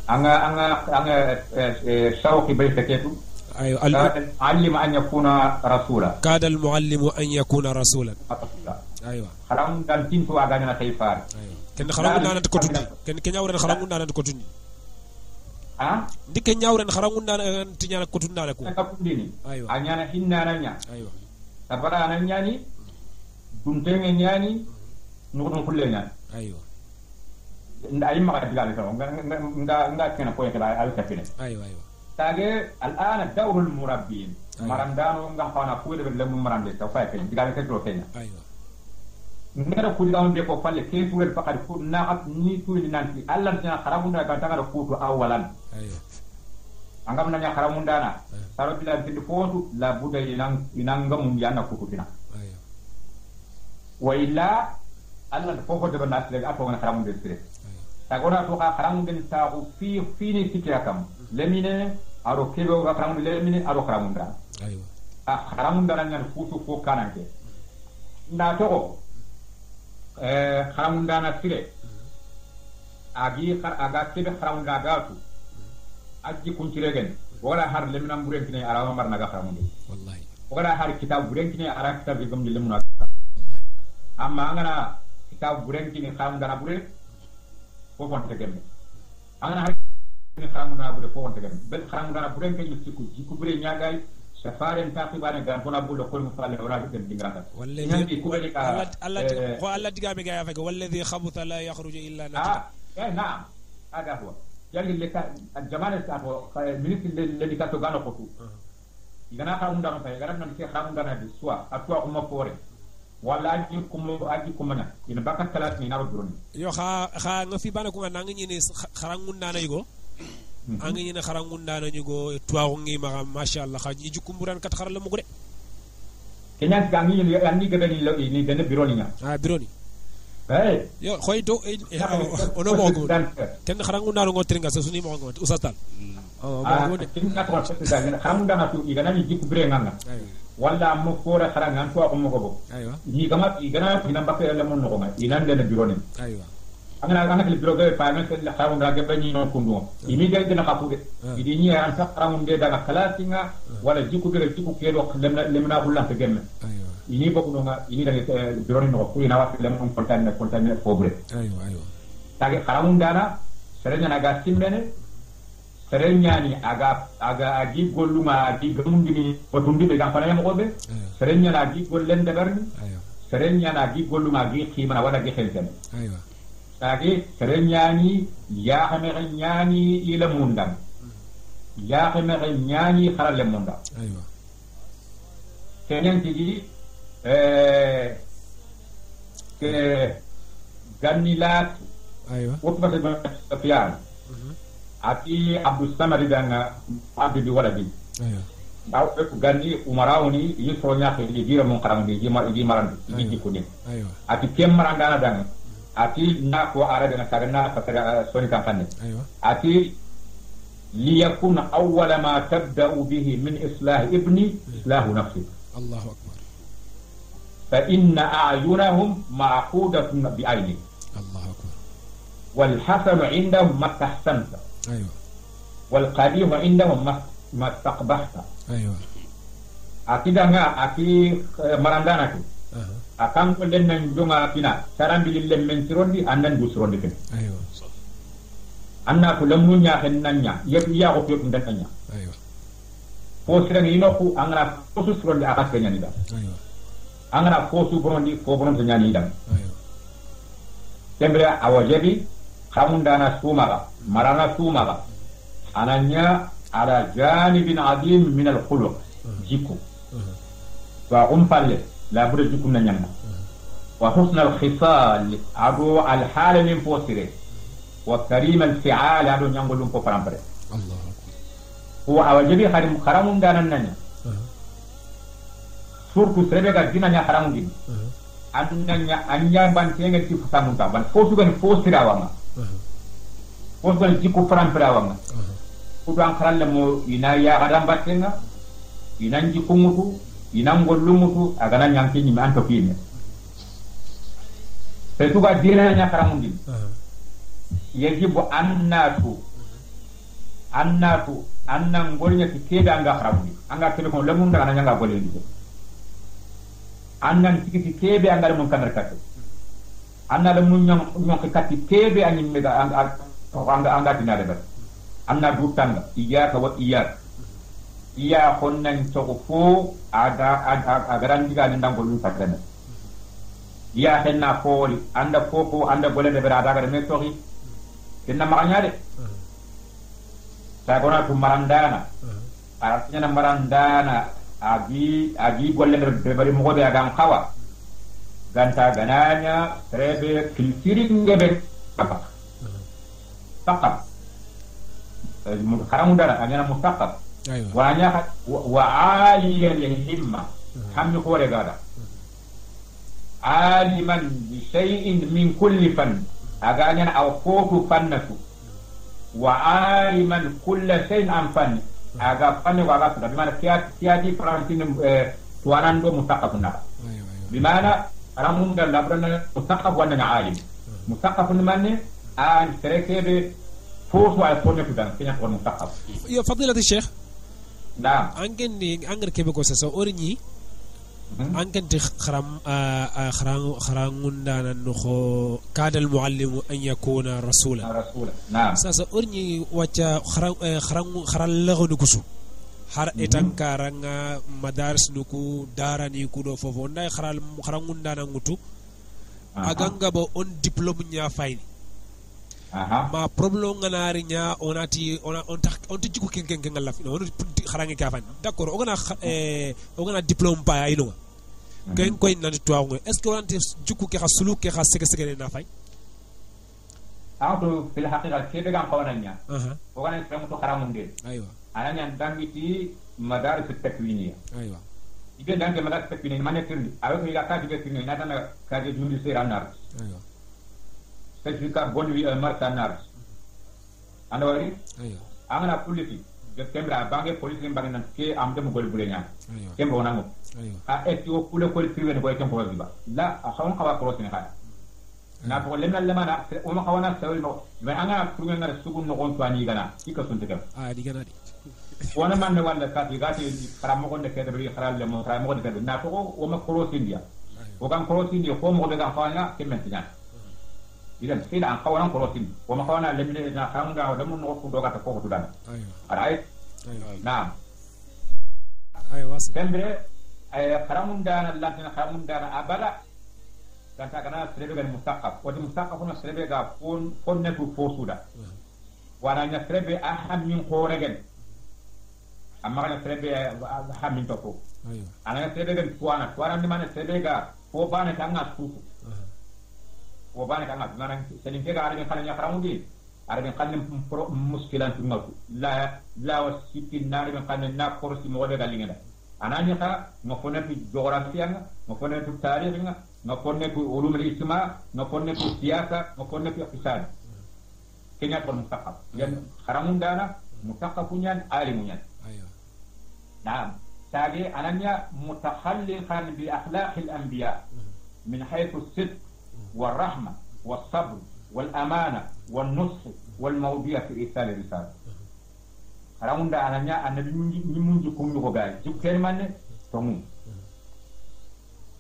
Speaker 1: anga
Speaker 3: shauqi baytaketu
Speaker 1: ايوه
Speaker 3: علم ان يكون رسولا
Speaker 1: كاد المعلم ان يكون رسولا ايوه
Speaker 3: خرام دان تينتو اغانا خيفار
Speaker 1: ايوه كن خرام نانا تكوتوني كن نياورن خرام نانا تكوتوني ديك نياورن خرام نانا تينانا كوتوني نانا كو
Speaker 3: ايوه انيانا هينانا نيا
Speaker 1: ايوه
Speaker 3: تبارا انا نياني دونتين نياني نودون كلنا ايوه ndayi ma digal ko nga kena ko yekala ay tafine
Speaker 1: ايوه ايوه
Speaker 3: tage al'ana dawrul murabbin marandano nga fana ko de lemu marande ta fa ke digal ke to kenya
Speaker 1: aywa
Speaker 3: ngara ko digal de ko falle ke fuel faqad ko na'at ni to ni nanti allah tan kharabunda ka taga ko to awalan
Speaker 1: aywa
Speaker 3: angam nanya kharamunda na saro bila tin fontu la budai inanga mum yana ko to dina
Speaker 1: aywa
Speaker 3: wa illa allah ko ko de banat le ato ngana kharamunde sire tagona to ka kharamunde ta ko fi ni tikya kam lemine aro kebe ga kharamunde lemine aro kharamunda
Speaker 1: aywa
Speaker 3: kharamunda nan futu ko kananke nda to ko kharamunda na sire agi aga kebe kharamunda gatu aji kuncire gen wala har lemina buren kine arawa marna ga kharamunde
Speaker 1: wallahi
Speaker 3: wala har kitab buren kine ara kitab gam de lemuna amma ngana kitab buren kine kharamunda na buren ko fonte gemme angana har ni kharamunda bure ko fonte gemme bel kharamunda na buren kine sikku jikku bure nyaagay safaren taqibane gan kona bulo ko mu falle wala ko dingrata
Speaker 1: والذي الله دغامي غا يافك والذي خبث لا يخرج الا نجدا
Speaker 3: نعم هذا هو يعني اللي الجمال سافو منيت اللي كاتو غانو كوتو igana xarum dana fay garam nan ci xarum dana bi soit atwa ko mo fore wala aji kumana ina bakat kalat ni na rodron
Speaker 1: yo kha nga fi bana ko nga ngi ni xarangun dana yugo angi ni xarangun dana yugo twa ngi ma sha Allah khaji ji kumburan kat xaral mu ko de
Speaker 3: kenya gangi ni gebe ni ben biro ni
Speaker 1: biro ni yo khoy do ono mo ko ken xarangun dana ngo tringa sa suni mo ngo usatal
Speaker 3: kinna ko sa xarum dana tu igana ni jikku bire nganga walla mo fora xarangan to ko mo ko bo ni gama igana ina mbappe la mon no ma ina ndene biro ni angana ke biro be pa men la xarum da gebe ni non kundu imi de dina xapu de idi ni an sa xarum de daga kalatinga wala jikku bire jikku kedo lemna hulla te gemme ini bokku no nga ini da biro ni no ko ina wat lemon kontane fobre tagi xarum dana serenya naga simmene serenyani aga agi golluma agi gamundini otundi be gampana yamo be serenyana agi gollen dagarni serenyana agi golluma agi khimana wala agi khelten aywa tagi serenyani ya xamere nyani ila mundam ya xamere nyani xarale mundam aywa kenyan tigi ke ganilat aywa wotba se fiyan ati Abdul Samad danga abdi di wala bi daw ko gandi umarawni yi so nyaake li dira mon karam bi ji maran bi ji ko ni ati kem marangana danga ati na ko ara danga sagana fatara soni kampane ati li yakuna awwala ma tabda'u bihi min islah ibni islahu nafsi Allahu akbar fa inna a'yunahum ma'qudatun bi ayni Allahu akbar wal hasanu 'indahum ma tahsanta ايوه والقبيح عندهم ما استقبحت ايوه akida nga aki marandana ki akan ko den nan jonga pina sarambi lille men tirondi andan du tirondi ken ayo anna ko lamu nya hen nanya yetu ya ko yotu den nanya ayo fo sirang ino ku angara ko su tirondi akas kenya ni da ayo angara ko su brondi ko brondi nya ni da ayo tembra awajebi khamundana sumaga marana sumaga ananya ala janibin adim min al-khuluq jiku wa umpalle la bude jiku nanyanga wa husn al-khisal adu al-hal min fosire wa karim al-fi'al adu nyangolum ko parampare Allah huwa awajibi kharim kharamun danan nanya surtu srebe ga dinanya kharamun din ananya anya ban tenga ti fusamun ta ban fosugan fosira wama fosugan jiku parampare wama kudan kharalle mo ina ya gadam battenga ina jikumutu ina ngollumutu agana nyanki ni anto fine petuga dina nya kharamundi yajibu annatu annan golnya tikeda anga kharamundi anga tele ko lamun daga nya nga gollendi annan tikiti kebe anga mun kanar katu anna lamun nyong kati kebe anyi mega anga dinade bat anna dutanga iyaka wa iyaka iya konnan toko ada agaran diga ndang golun fatrena iya henna foli anda fofo anda gole de berada ga me tori kenna maganya de sagona tu marandana artinya marandana agi golle de bari mo be agam kawa ganta gananya trebe kiltiri ngebe apa takap karamundana anyana mustaqab wanya wa aliyan himma hammi ko regada aliman bi shay'in min kulli fan aganya aw fofu fannatu wa aliman kull shay'in an fan aga fanni waga da bimana kiyati francine tuanando mustaqabuna bimana ramunda labrana mustaqab wa alim mustaqab manne an trekebe fofu ay fonne fudan kenya ko mustaqab
Speaker 1: ya fadilatu sheikh
Speaker 3: نعم
Speaker 1: أنجر كيف يقول سو أورني أنجر خرانون دانا نخو كاد المعلم أن يكون رسولا
Speaker 3: نعم
Speaker 1: ساسا أورني وجا خران لغو نكسو har etankaranga madaris nuku darani kudo fofo nday kharangunda na ngutu aganga bo on diplôme nya fayni ma problème nganari nya onati on tijiku kenken ngala fi on kharangi ka fan d'accord ogana diplôme pa ayino ken koy nan to ngo est ce que on jiku ke khasulu ke khaseke seke na fay
Speaker 3: auto fil haqiqa ke daga qawananya ogana tramu to kharamunde
Speaker 1: aywa
Speaker 3: ananya dangiti madaris takwiniya
Speaker 1: aywa
Speaker 3: ibe danke madaris takwiniya manetirni avec ila ka dibe tirni na tan ka de jundi seranar
Speaker 1: aywa
Speaker 3: certificat bonne vie martanar andawari
Speaker 1: aywa
Speaker 3: angana kuliti de kembra bange police bange nan ke amde mo gol bulenya kembo nango a etio kule ko privé ne ko tempo biba la a xawon xawa ko sene xala na ko lemna lemana o ma xawana sawil no mais anga pour ngana sugun no on twani gana ika sunte kam
Speaker 1: di gana di
Speaker 3: wona man ne wala ka gati xaram mo ne kede bi xaral le mo xaram mo de na ko o ma ko sindia o kan ko sindia ko mo de ga xawanya kemen tinan idan sila an xawana ko sin o ma xawana lemne na xanga o dum no ko doga ta ko tudan ay naam
Speaker 1: ay was
Speaker 3: kembre ay kharamundana lantina kharamundana abada kanta kana serebe gan mustaqab wadi mustaqab na serebe ga fon ne ko fosuda wana nya serebe aham min khoregen amma na serebe aham min to ko ana serebe gan tuana ni mana serebe ga fo bana tanga suku fo bana tanga nan selin ke ga ara kan nya kharamundi ara kan muskilan tungatu la wasitin nar kan na korsi mo de galingada ananya ka ngofone fi geografia ngofone fi tarikh ngofone fi ulum al-ijtima ngofone fi siyasa ngofone fi iqtisad kenya ko mustaqab yan haramun dana mustaqafunyan alimunyan
Speaker 1: aywa
Speaker 3: naam tagi ananya mutakhalliqan bi akhlaq al-anbiya min haythu as-sidq wal-rahma was-sabr wal-amana wan-nusх wal-mawdi'a fi isal risala haramunda ananya annabi munji kunyu ko gaay jukkel manne to mum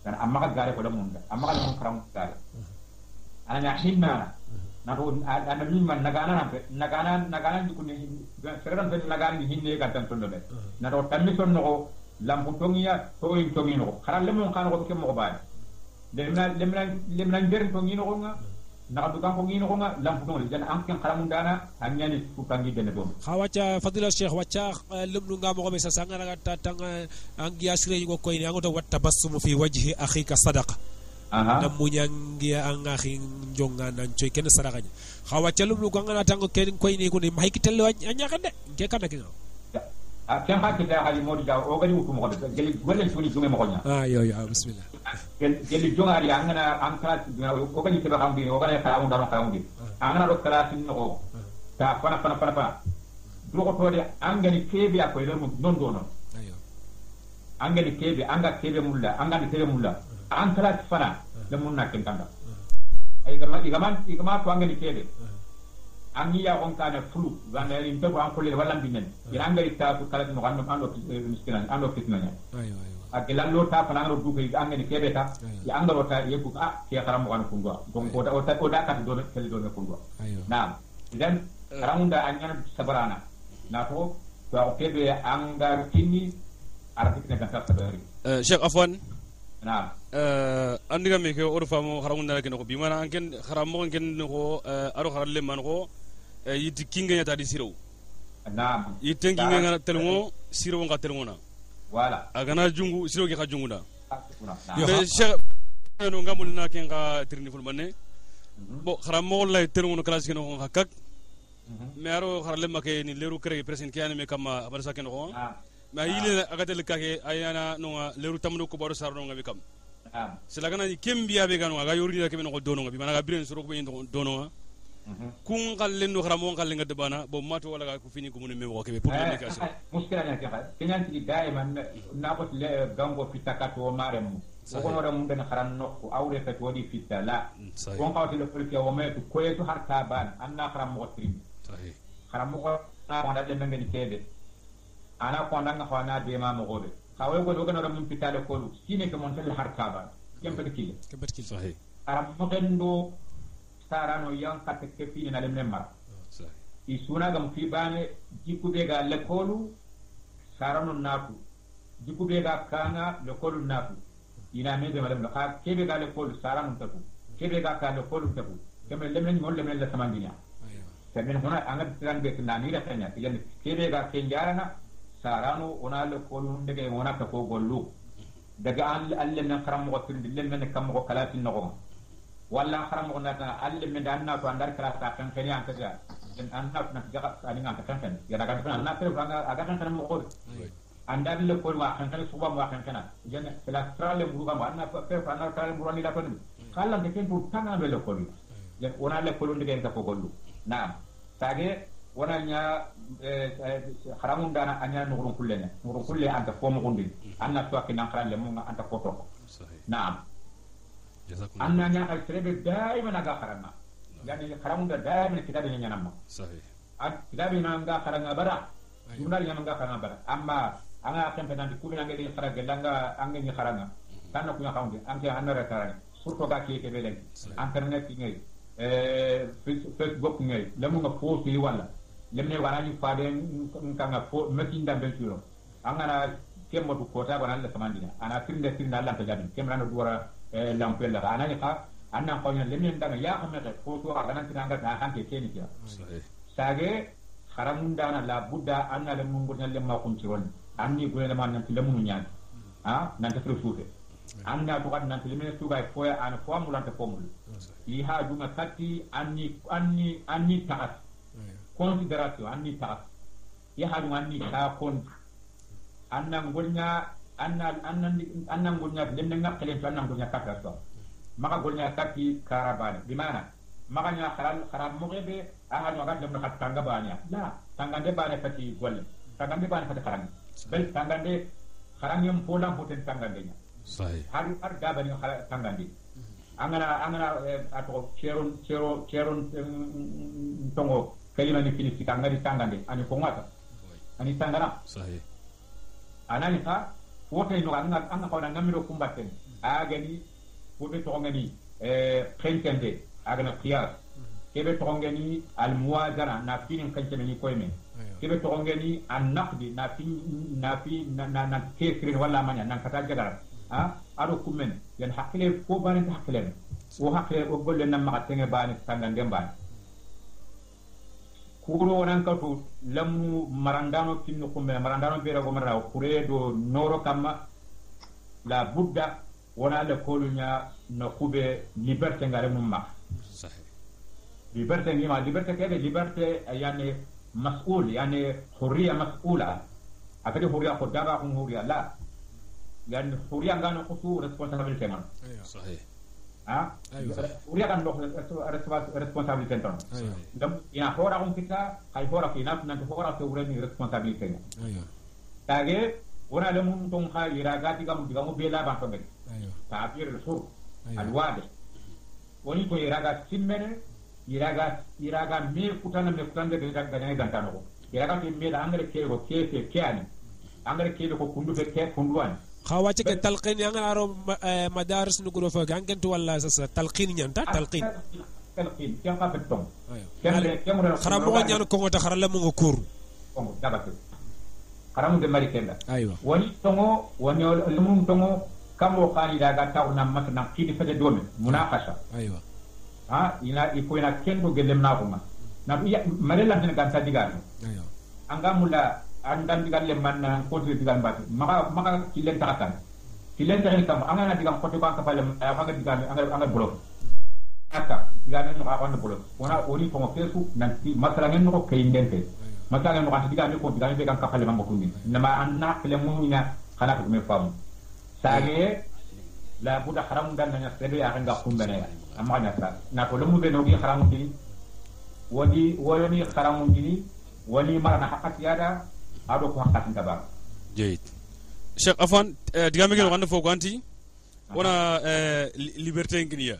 Speaker 3: dan amma ka gaare ko da mum amma ka mum karam gaare ananya hinna na do annabi man nagana jukune seran fe nagana hinne ga tan tondo be na do tammi son no lampu tongiya to yin tongi no xara lemon kan ko ke mo baade lemna nder tongi no nga na du kan ko ngi no nga lampu don den am ken xaram dana anyani fu tangi den do
Speaker 1: hawacha fadila sheikh wacha lumnu nga mo be sa sangara ta tanga angi asre yugo koy ni ngoto watta basum fi wajhi akhika sadaqa na munyangi anga khin jonga nan coy ken sadaqa ni hawacha lumnu ko ngana tango ken koy ni ko ni may kitel anya kande ke kana ki
Speaker 3: a ken ha kita hali modi da o gadi wutu mo ko gel golen tuni jume mo ko nya
Speaker 1: yo bismillah
Speaker 3: gel jonga ari angana ankara o gadi ke ba xam bi o gadi xaram daro xaram bi angana do kala tin no ta fana do ko tode angani kebe akoy do non do non angani kebe anga kebe mulla ankara fana le mun nakken tanda ay igama to angani kebe angi ya on kana fulu wanda en to an kolle wala binnen ina ngari ta ko kala no gando ando miskinan ando fitnanya akela lo ta fana ando duke angani kebe ta ya angaro ta yebu ke xaram ko kundwa gonko da o da kat do kele do kundwa naam idan ramunda anyana sabarana na to kebe anga kini artik ne kan sabari
Speaker 2: Sheikh Afwan
Speaker 3: naam
Speaker 2: andiga me ke orfa mo xaramunda ke no bi mana anken xaram mo ken ko aro xaralle man ko yiti kinga nyata di siro
Speaker 3: naam
Speaker 2: yiten kinga ngana telmo siro nga telmo na
Speaker 3: wala
Speaker 2: agana jungu siro ke ka jungu na
Speaker 1: yo
Speaker 2: Sheikh no ngamul na ken ga tirni ful manne bo xaram mo lay telmo no classe ke no hakak me aro xaralle make ni leru kere present ke anime kama abarsa ke no ma yile agatel kake ayana no leru tamno ko baro sarno ngabi kam silagana ni kembiya be ganu aga yori ke no dono ngabi mana ga biren suro ko be dono kun kallen no xaram on kallen gadde bana bo mato wala ga ko fini ko mun me ko be problème ka sa
Speaker 3: muskila nya ke kenyan ti daiman na ko le gambo pitakato marem ko no ram den xaran nokko awre ka to di fitala on qawti le ko ke o me ko yetu har taban anna xaram mo trim
Speaker 2: sahih
Speaker 3: xaram mo na ko dal le ngani kebe ana ko ndanga ko na de ma mo gobe xawé ko do gëna ram pitale ko lu sine ko mon tel har taban kembe kile
Speaker 2: sahih
Speaker 3: xaram mo gendo sarano yang katte ke fini na lemne mara isuna gam fi bane jikku be ga lekolu sarano naku jikube ga kana le kolu naku ina me de malam ka kebe ga le kolu sarano taku kebe ga ka le kolu taku kebe lemen ngol lemen la samandinya semen hona anga tiran be na ni la tanya yani kebe ga kenjarana sarano ona le kolu ndege ona ka ko gollu daga alle men karam ko tindi lemen kam ko kalatin no walla karam ko nata alle men dan na to andar kala ta kan kenya anta ja dan anna na jaga ani ngata kan kan ya daga kan na pero aga kan kan mo ko andar le ko wa kan kan suba wa kan kana jene la trale buru ba anna pe anna trale buru ni la ko ni kala de ken pour tanga be le ko ya ona le ko ndege ta ko gollu naam tage wona nya haramun dana anya nurun kulle anta ko mo gondi anna to akina kharalle mo anta ko to naam anna nya al trebe daima naga kharana yani haramun da daima kitabe nya namma sahih kitabe na nga kharanga bara jumla nya nga kharanga bara amma anga tempe nan di kubina ngeli kharaga langa anga ni kharanga tanna kunya khawndi anke anara karani surtout ga ke be len internet ngay Facebook ngay lamu nga post yi wala lemne warani faade kanga fo mekinda belturo angana kemmo du kota bana la samandina ana tinde Allah ta jabi kemrano duwara lampella ana ni ka anna ko nya lemne ndanga ya ko mete foto agana tinanga ta hanke keni kira sage haramunda na la budda anna le mungu nya lemma kum ci won anni go le man nan lemu nyaa nan ta frufuke anna to kan nan lemne tu ga fo ana fo amul anta fo mul yi ha duma katti anni taat consideration anni taat ya ha duma anni ta kon anna ngolnya anna ngolnya lemne ngakale to anna ngolnya kata so maka golnya katti karabane di mana makanya haram mogebe anga no gadam no tangga banya la tangande bane fati golle tangande bane fati haram bel tangande haram yam pola hoten tangande nya sahih har gabani tangande angana ato cheron tongo kayina ni fini sikangari tangande ani ko ngata ani tangana sahih anani ka wote no anga ko na ngamiro kumbaten agani wote to ngani khentende agana qiyas kebe to ngani al muwazana na finin kancene ni koyme kebe to ngani an naqdi na kesrin wala manya nan kata jagara ado kumen yan hakile ko bani hakile wo hakile o golle nam ma tenge bani tangande bani kuro nan ka to lamu marandano kinno kumbe marandano bere go mara kure do noro kama la budda wona le kolunya no kube liberté ngare mum ma sahih liberté ngima liberté kebe liberté yani mas'ul yani hurriya mas'ula akadi hurriya ko daga ko hurriya la yani hurriya ngano ko responsabilité man sahih hurriya kan do responsabilité ton dam ina hora on kita hay hora kina nan hora ko urani responsabilité tage wona le mum ton khali raga diga mu bela ba to be تعبير الحر الواضح ونيكو يراغا سيمنه يراغا مي كوتانا مي كوتانا دي دغاني غانتانو يراغا في مي دا انغري كيرو كياني انغري كيرو كو كوندو كي كوندوان
Speaker 1: خاواتي التلقين يعني ارو مدارس نغرو فوق انت ولا اساس تلقين ينتا تلقين
Speaker 3: كان قافتون
Speaker 1: خرام مو نيانو كو تا خرال مو كور
Speaker 3: دابا خرام دي ماري كندا
Speaker 1: ايوه
Speaker 3: وني تونغو وني لمون تونغو kamo khani daga tawna matna kidi fede dome munaqasha
Speaker 1: aywa
Speaker 3: ina iko ina kendo gelem na kuma na marela tan kan tadigano aywa anga mulla andan digalle man ko digal mbati maka kilen takakan kilen taxil kam anga na digam ko to banka pale anga digal anga blok aka digal no anga blok wona oni ko fesu nanti masala ngeen ko kayindente masala ngeen ko digal ko digal be kan kapale mango kundi nama anna kele munya khana ko me famu sage la buda haram dan nanya sebe ya nga kumbene amma nya sa na ko lumu be no gi haram dini woni haram dini woni marana hakat yada ado ko hakat ngaba
Speaker 2: jeyit cheikh afan digame gen wanda fo ganti wona liberté nginiya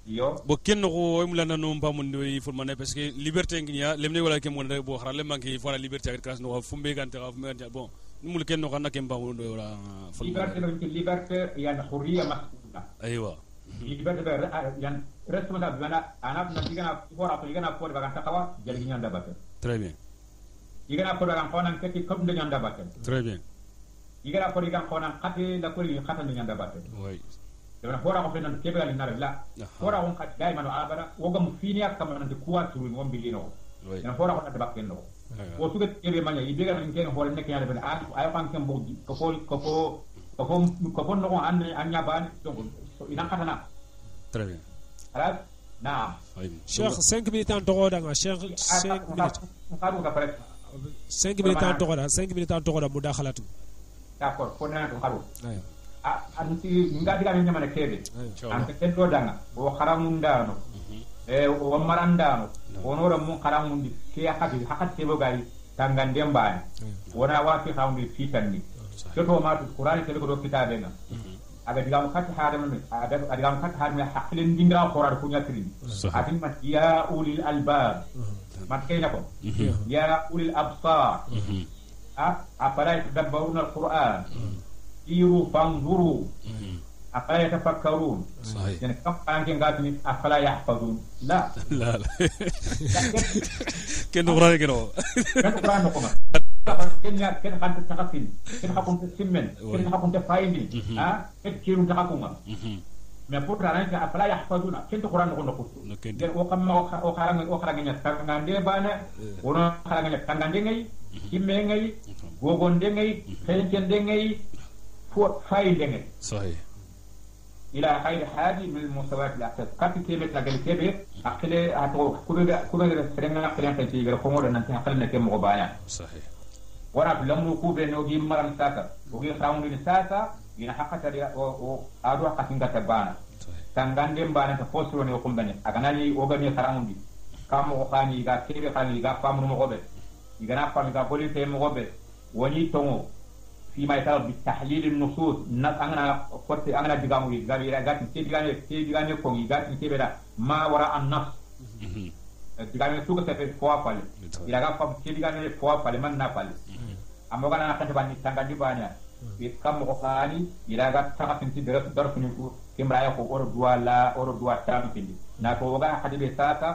Speaker 3: yo
Speaker 2: bo kenno ko mulana no pamun do formane parce que liberté nginiya lemne wala ke mon bo xara lem manki fo la liberté ak classe no fumbe gante bon mul kenno xana ke mbamu do wala
Speaker 3: liberté yani hurriya mas'ula
Speaker 2: aywa
Speaker 3: liberté yani responsable bana ana na digana fora to digana fora baganta kawa jali nyanda batte
Speaker 2: très bien
Speaker 3: igana ko daga konan keti kom de nyanda batte
Speaker 2: très bien
Speaker 3: igana ko diga konan khati la ko li khata de nyanda batte
Speaker 2: oui
Speaker 3: dama fora ko fenan kebe gal nar la fora on khat dai mano abara wogam fini akam nan de kuwa turu ngom bilino dama fora ko de bakke no wo suga kebe manya ibega nan ken hol nek yalla ben ay kan ken bogi ko no ande anya ban donc ina khatana
Speaker 2: très bien
Speaker 3: خلاص نعم
Speaker 1: شيخ 5 minutes en togoda nga Cheikh 5 minutes
Speaker 3: خارو ka pare
Speaker 1: 5 minutes en togoda 5 minutes en togoda mudakhalatu
Speaker 3: d'accord ko na to xaru anti nga diga nyama na kebe ante tendo danga o kharamundano o marandano onora mun kharamundi ke hakati kebo gai tangande mbani wona wafi khawndi fitanni to ma to qur'ani tele ko do kitabe nga aga digam kat haadam ada digam kat haadam haqqin dingra qorar ko nyatri atin mat ya ulil albab mat kayna ko ya ulil absar afala yatadabbaruna alquran iru fanzuru afala yatafakkarun
Speaker 2: صحيح
Speaker 3: yani kam anke ngatni afala yahfazun la
Speaker 2: ken qur'an ken
Speaker 3: qur'an ko ma ken kan takafin ken hakun simmen ken hakun fayndi ken kirun takakuma mais pour rana ka afala yahfazuna ken qur'an ko nokku den o kam o kharanga nya tangande bana wono kharanga nya tangande ngai kimme ngai gogonde ngai khenkende ngai fo fayndi ngai
Speaker 2: صحيح
Speaker 3: الى خير حاجه من المستويات الاخيره قد كلمه لقل كبير اقل اتو كوبا سرنا قلنا تي غير خمور ان تحقلنا كم غبايا
Speaker 2: صحيح
Speaker 3: ورا لم كوبا نوجي مرم ساكا وغي خاون ساكا ين حقتا او ادو حقتين تبانا تانغاندي مبانا تفوسرو ني كومباني اغاني اوغاني خراوندي كام او خاني غا كيري خاني غا فامو مغوبه يغنا فامي غا بوليتي مغوبه وني تومو فيما يتعلق بتحليل النصوص أنا قلت أنا دعامي قالي رجعت تيجي كوني قالت تيجي ما وراء النص دعامي سوق سفر فوا فالي إذا كان فم تيجي فوا فالي من نفالي أما كان أنا كنت بني تانغ بانيا كم مقالي إذا كان ساعة تنتي درس نيكو كم رأيه أور دوا تام فيني ناكو وكان حد بيساتا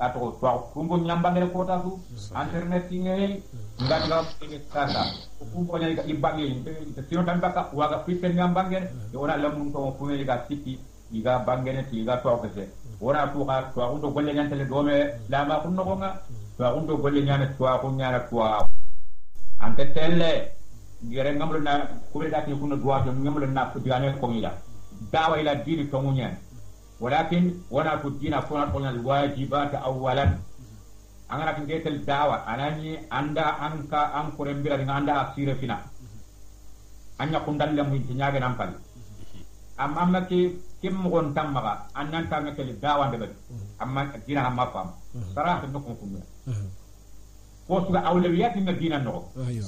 Speaker 3: atau kumbu nyambang dari kota tu internet ini enggak sasa kumpunya ibangi sino tanpa ka waga piten nyambang ya ora lamun to punya ga siki iga bangene ti iga to kese ora tu ka to undo golle nyantele dome lama kunno ko nga to undo golle nyane to ko nyara to ante telle gere ngamlo na kubere dati kunno duwa to ngamlo na ko diane ko ngila dawa ila diri to munya ولكن وانا كدينا كنا قلنا الواجبات اولا انا كنت جيت الدعوه انني اندا انكا انكورم بلا اندا اكثر فينا ان يكون دلم من تنياغ نامبال اما كي كم غون تامغا ان انت نكل الدعوه دبل اما دينا ما فهم صراحه نكون كنا وصل اولويات من الدين النو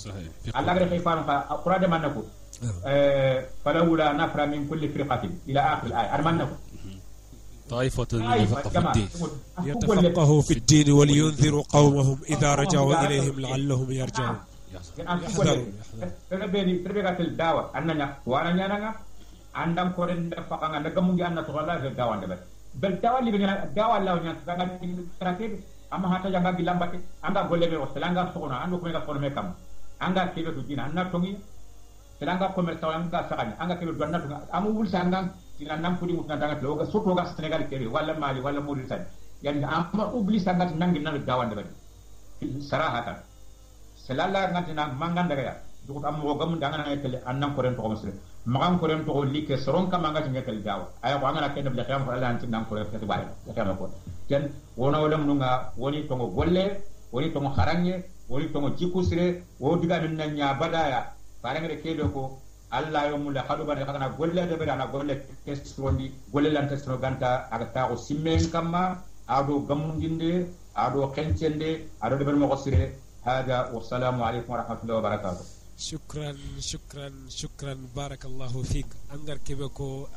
Speaker 2: صحيح
Speaker 3: الله غير كيفان قراد ما نكو فلولا نفر من كل فرقه الى اخر الايه ارمنكو
Speaker 2: طائفة
Speaker 1: يتفقهوا في الدين ولينذروا قومهم إذا رجعوا إليهم لعلهم يرجعون
Speaker 3: terbegat dawa annanya wana nyana andam koren fakanga daga mungi anna to wala ga dawa de bel dawa li bina dawa law nya daga strategy amma hata janga bilambate anga golle be wasalanga sokona ando ko ga forme kam anga kebe to dina anna tongi selanga commerce anga sakani anga kebe do anna to amu wul sanga dina nam ko di mutna danga lo ga soto ga Senegal kebe wala Mali wala Mauritanie yani amma obli sanga nangi nan dawa de sarahatan selalla ngatina manganda ga dukut am mo gam danga na tele annam ko ren to musle magam ko ren to like soron kam ngati ngetel dawa ay ko ngana ken be xam ko Allah anti nam ko ren to bari xam ko ken wona wala munga woni to ngo golle woni to ngo haranje woni to ngo jikusre wo diga min nya badaya farangere kedo ko Allah yo mulla hadu bari kana golle de be ana golle test wondi golle lan test no ganta aga ta ko simmen kamma ado gamundinde ado kencende ado de ben mo ko sire هذا والسلام عليكم ورحمة الله وبركاته.
Speaker 1: شكرا بارك الله فيك أنغر كيبكو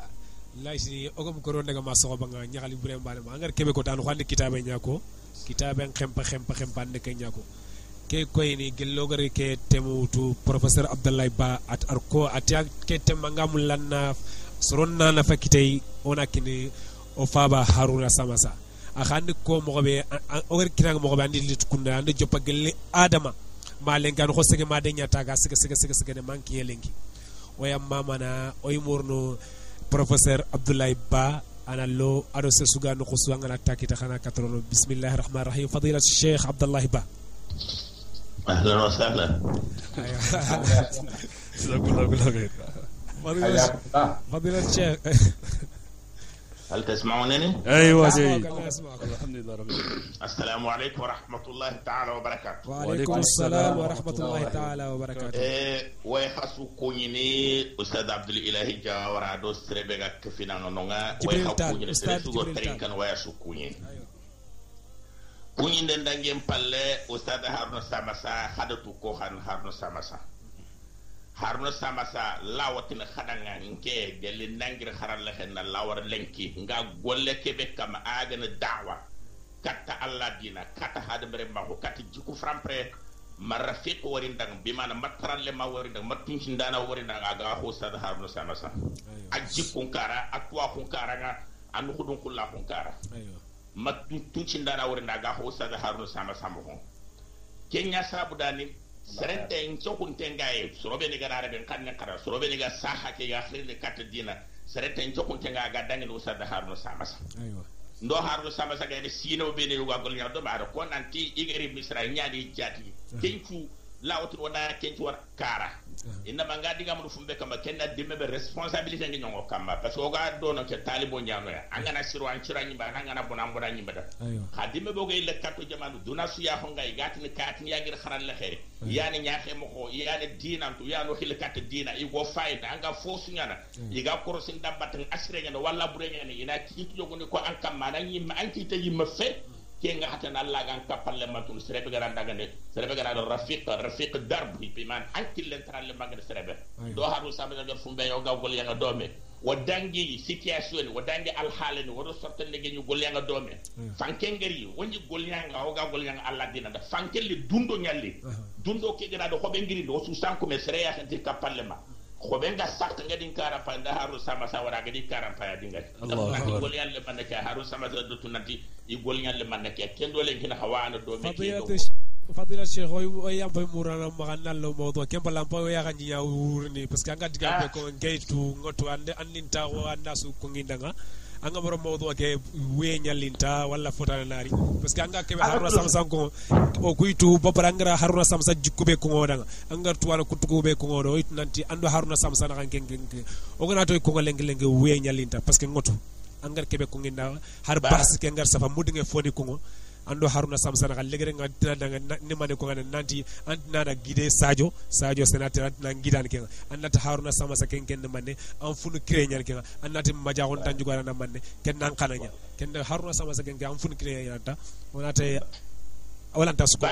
Speaker 1: لايسي أقوم كورون نعم ما سوى بعنا نيالي بريم بارم أنغر كيبكو تانو خان كتابين نياكو كتابين خم بند كنياكو كي كويني جلوغري كي تمو تو بروفيسور عبد الله با أت أركو أتيا كي تمانغام لنا سرنا نفكتي أنا كني أفابا هارونا سامسا akhande ko mo be o kiranga mo be andi lit kunna ande joppa gelle adama ma lengan ko sege ma de nyata ga sege de manki yelengi waya mamana o yimorno professeur Abdoulaye Ba ana lo ado se suga no khuswa ngana takita khana katrono bismillahir rahmanir rahim fadilat Cheikh Abdoulaye Ba
Speaker 4: اهلا وسهلا
Speaker 1: فضيلة الشيخ
Speaker 4: هل تسمعونني؟
Speaker 2: ايوه سيدي
Speaker 1: الحمد لله رب العالمين.
Speaker 4: السلام عليكم ورحمة الله تعالى وبركاته.
Speaker 1: وعليكم السلام ورحمة الله تعالى وبركاته.
Speaker 4: ويخصو كونيني أستاذ عبد الإله جاورا دوس ربيعك كفينا نونغا ويخصو كونيني سرسو ترينكن ويخصو كونيني كونيني دندانجيم بالله أستاذ هارون سامسا حدثو كوهان هارون سامسا harno samasa lawatina khadanga nke gelle nangir kharal la hen lawar lenki nga golle kebe kam agana da'wa katta alla dina katta hadamre mako katta jiku frampre marafiq warindang bimana matran le ma warindang matun ndana warindang aga ho sad harno samasa ajiku kara atwa kara nga anu khudun kullu kara matun ndana warindang aga ho sad harno samasa mo kenya sabudani serente en chokunte ngaye sorobe ni ganare ben kanne kara sorobe ni ga saha ke ya khirle kat dina serente en chokunte nga ga dangel usad harno samasa aywa ndo harno samasa ga de sino be ni wa gol nya do ma ko nanti igeri misra nyaadi jati kencu lawtu wona kencu war kara inna manga diga mu fumbe kama kenna dimme be responsabilité ngi nyongo kama parce que o ga do no ke talibo nyano ya angana siro an cirani ba angana bonam bonam nyimba da khadime bogo ile katto jamanu duna su ya honga gatini katini yagir kharal la khair yani nyaxe mo ko yani dinantu yano khil kat dina i go fayda anga fosu nyana iga korosin dabatan asre nyana walla bure nyana ina kiti jogoni ko an kamma nan yimma an kiti yimma fe kenga hatan Allah gan kapalle matul serebe garanda gande serebe garanda rafiq darb bi man ankil len tralle magade serebe do haru sabana gar fumbe yo gawgol yanga dome wadangi situation wadangi al halani wodo sortande ge ñu gol yanga dome fankengeri woni gol yanga o gawgol yanga Allah dina da fankelle dundo nyalli dundo ke gada do hobe ngiri do su sanko me sere ya tanti kapalle ma khobe nga sakta ngadi kara pa nda haru sama sawara ngadi kara pa dinga Allah gol yalle man ka haru sama do tunati i gol yalle man ka kendo len kina hawana do me
Speaker 1: fadila cheikh oy yam fay murana magana lo mawdo kempa lampa ya ganji ya urni parce que anga diga ko ngeytu ngoto ande andinta o anda su ko ngindanga anga moro mawdo ke we nyalinta wala fotana nari parce que anga kebe haruna samsa ko o kuitu bopara ngara haruna samsa jikube ko ngodanga anga tuwala kutukube ko ngodo it nanti ando haruna samsa na kanken o gona to ko lenge we nyalinta parce que ngoto anga kebe ko nginda har bas ke ngar safa mudinge fodi ko ando haruna samsana ka legere nga tinadanga ne mane ko ngana nanti antinana gide sadio senateur antina gidan ke annata haruna samasa ken manne an funu krenyal ke annati maja on tanju gara na manne ken nan kananya ken haruna samasa ken an funu krenyal ta onate wala ta sko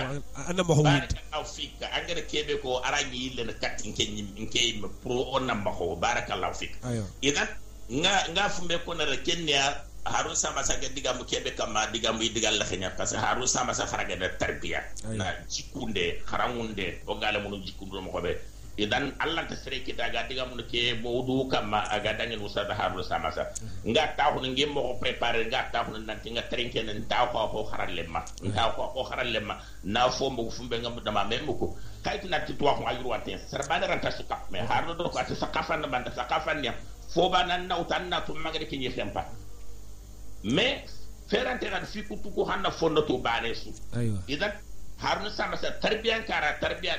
Speaker 1: anna mo hawid
Speaker 4: aw fika angere kebe ko arangi yille na kat nke pro on namba ko barakallahu fik idan nga fumbe ko na kenya harun sama sa diga mu kebe kama diga mu digal la xenya parce que harun sama sa faraga da tarbiya na jikunde kharamunde o gala mu jikundu mo ko be idan allah ta sere kita ga diga mu ke bodu kama aga dangel usada harun sama sa nga taxu ngem mo préparer nga taxu nanti nga trinken nda ko kharalle ma nda ko kharalle ma na fo mo fumbe ngam dama même ko kaytu natti to wax ayru waten sarbana ranta suka mais harun do ko ta sakafan banda sakafan ya fo ba nan nawtan na to magade ki ñi xempa mais ferante ran fi kutu ko hanna fonno to banesu idan harun sama sa tarbiyan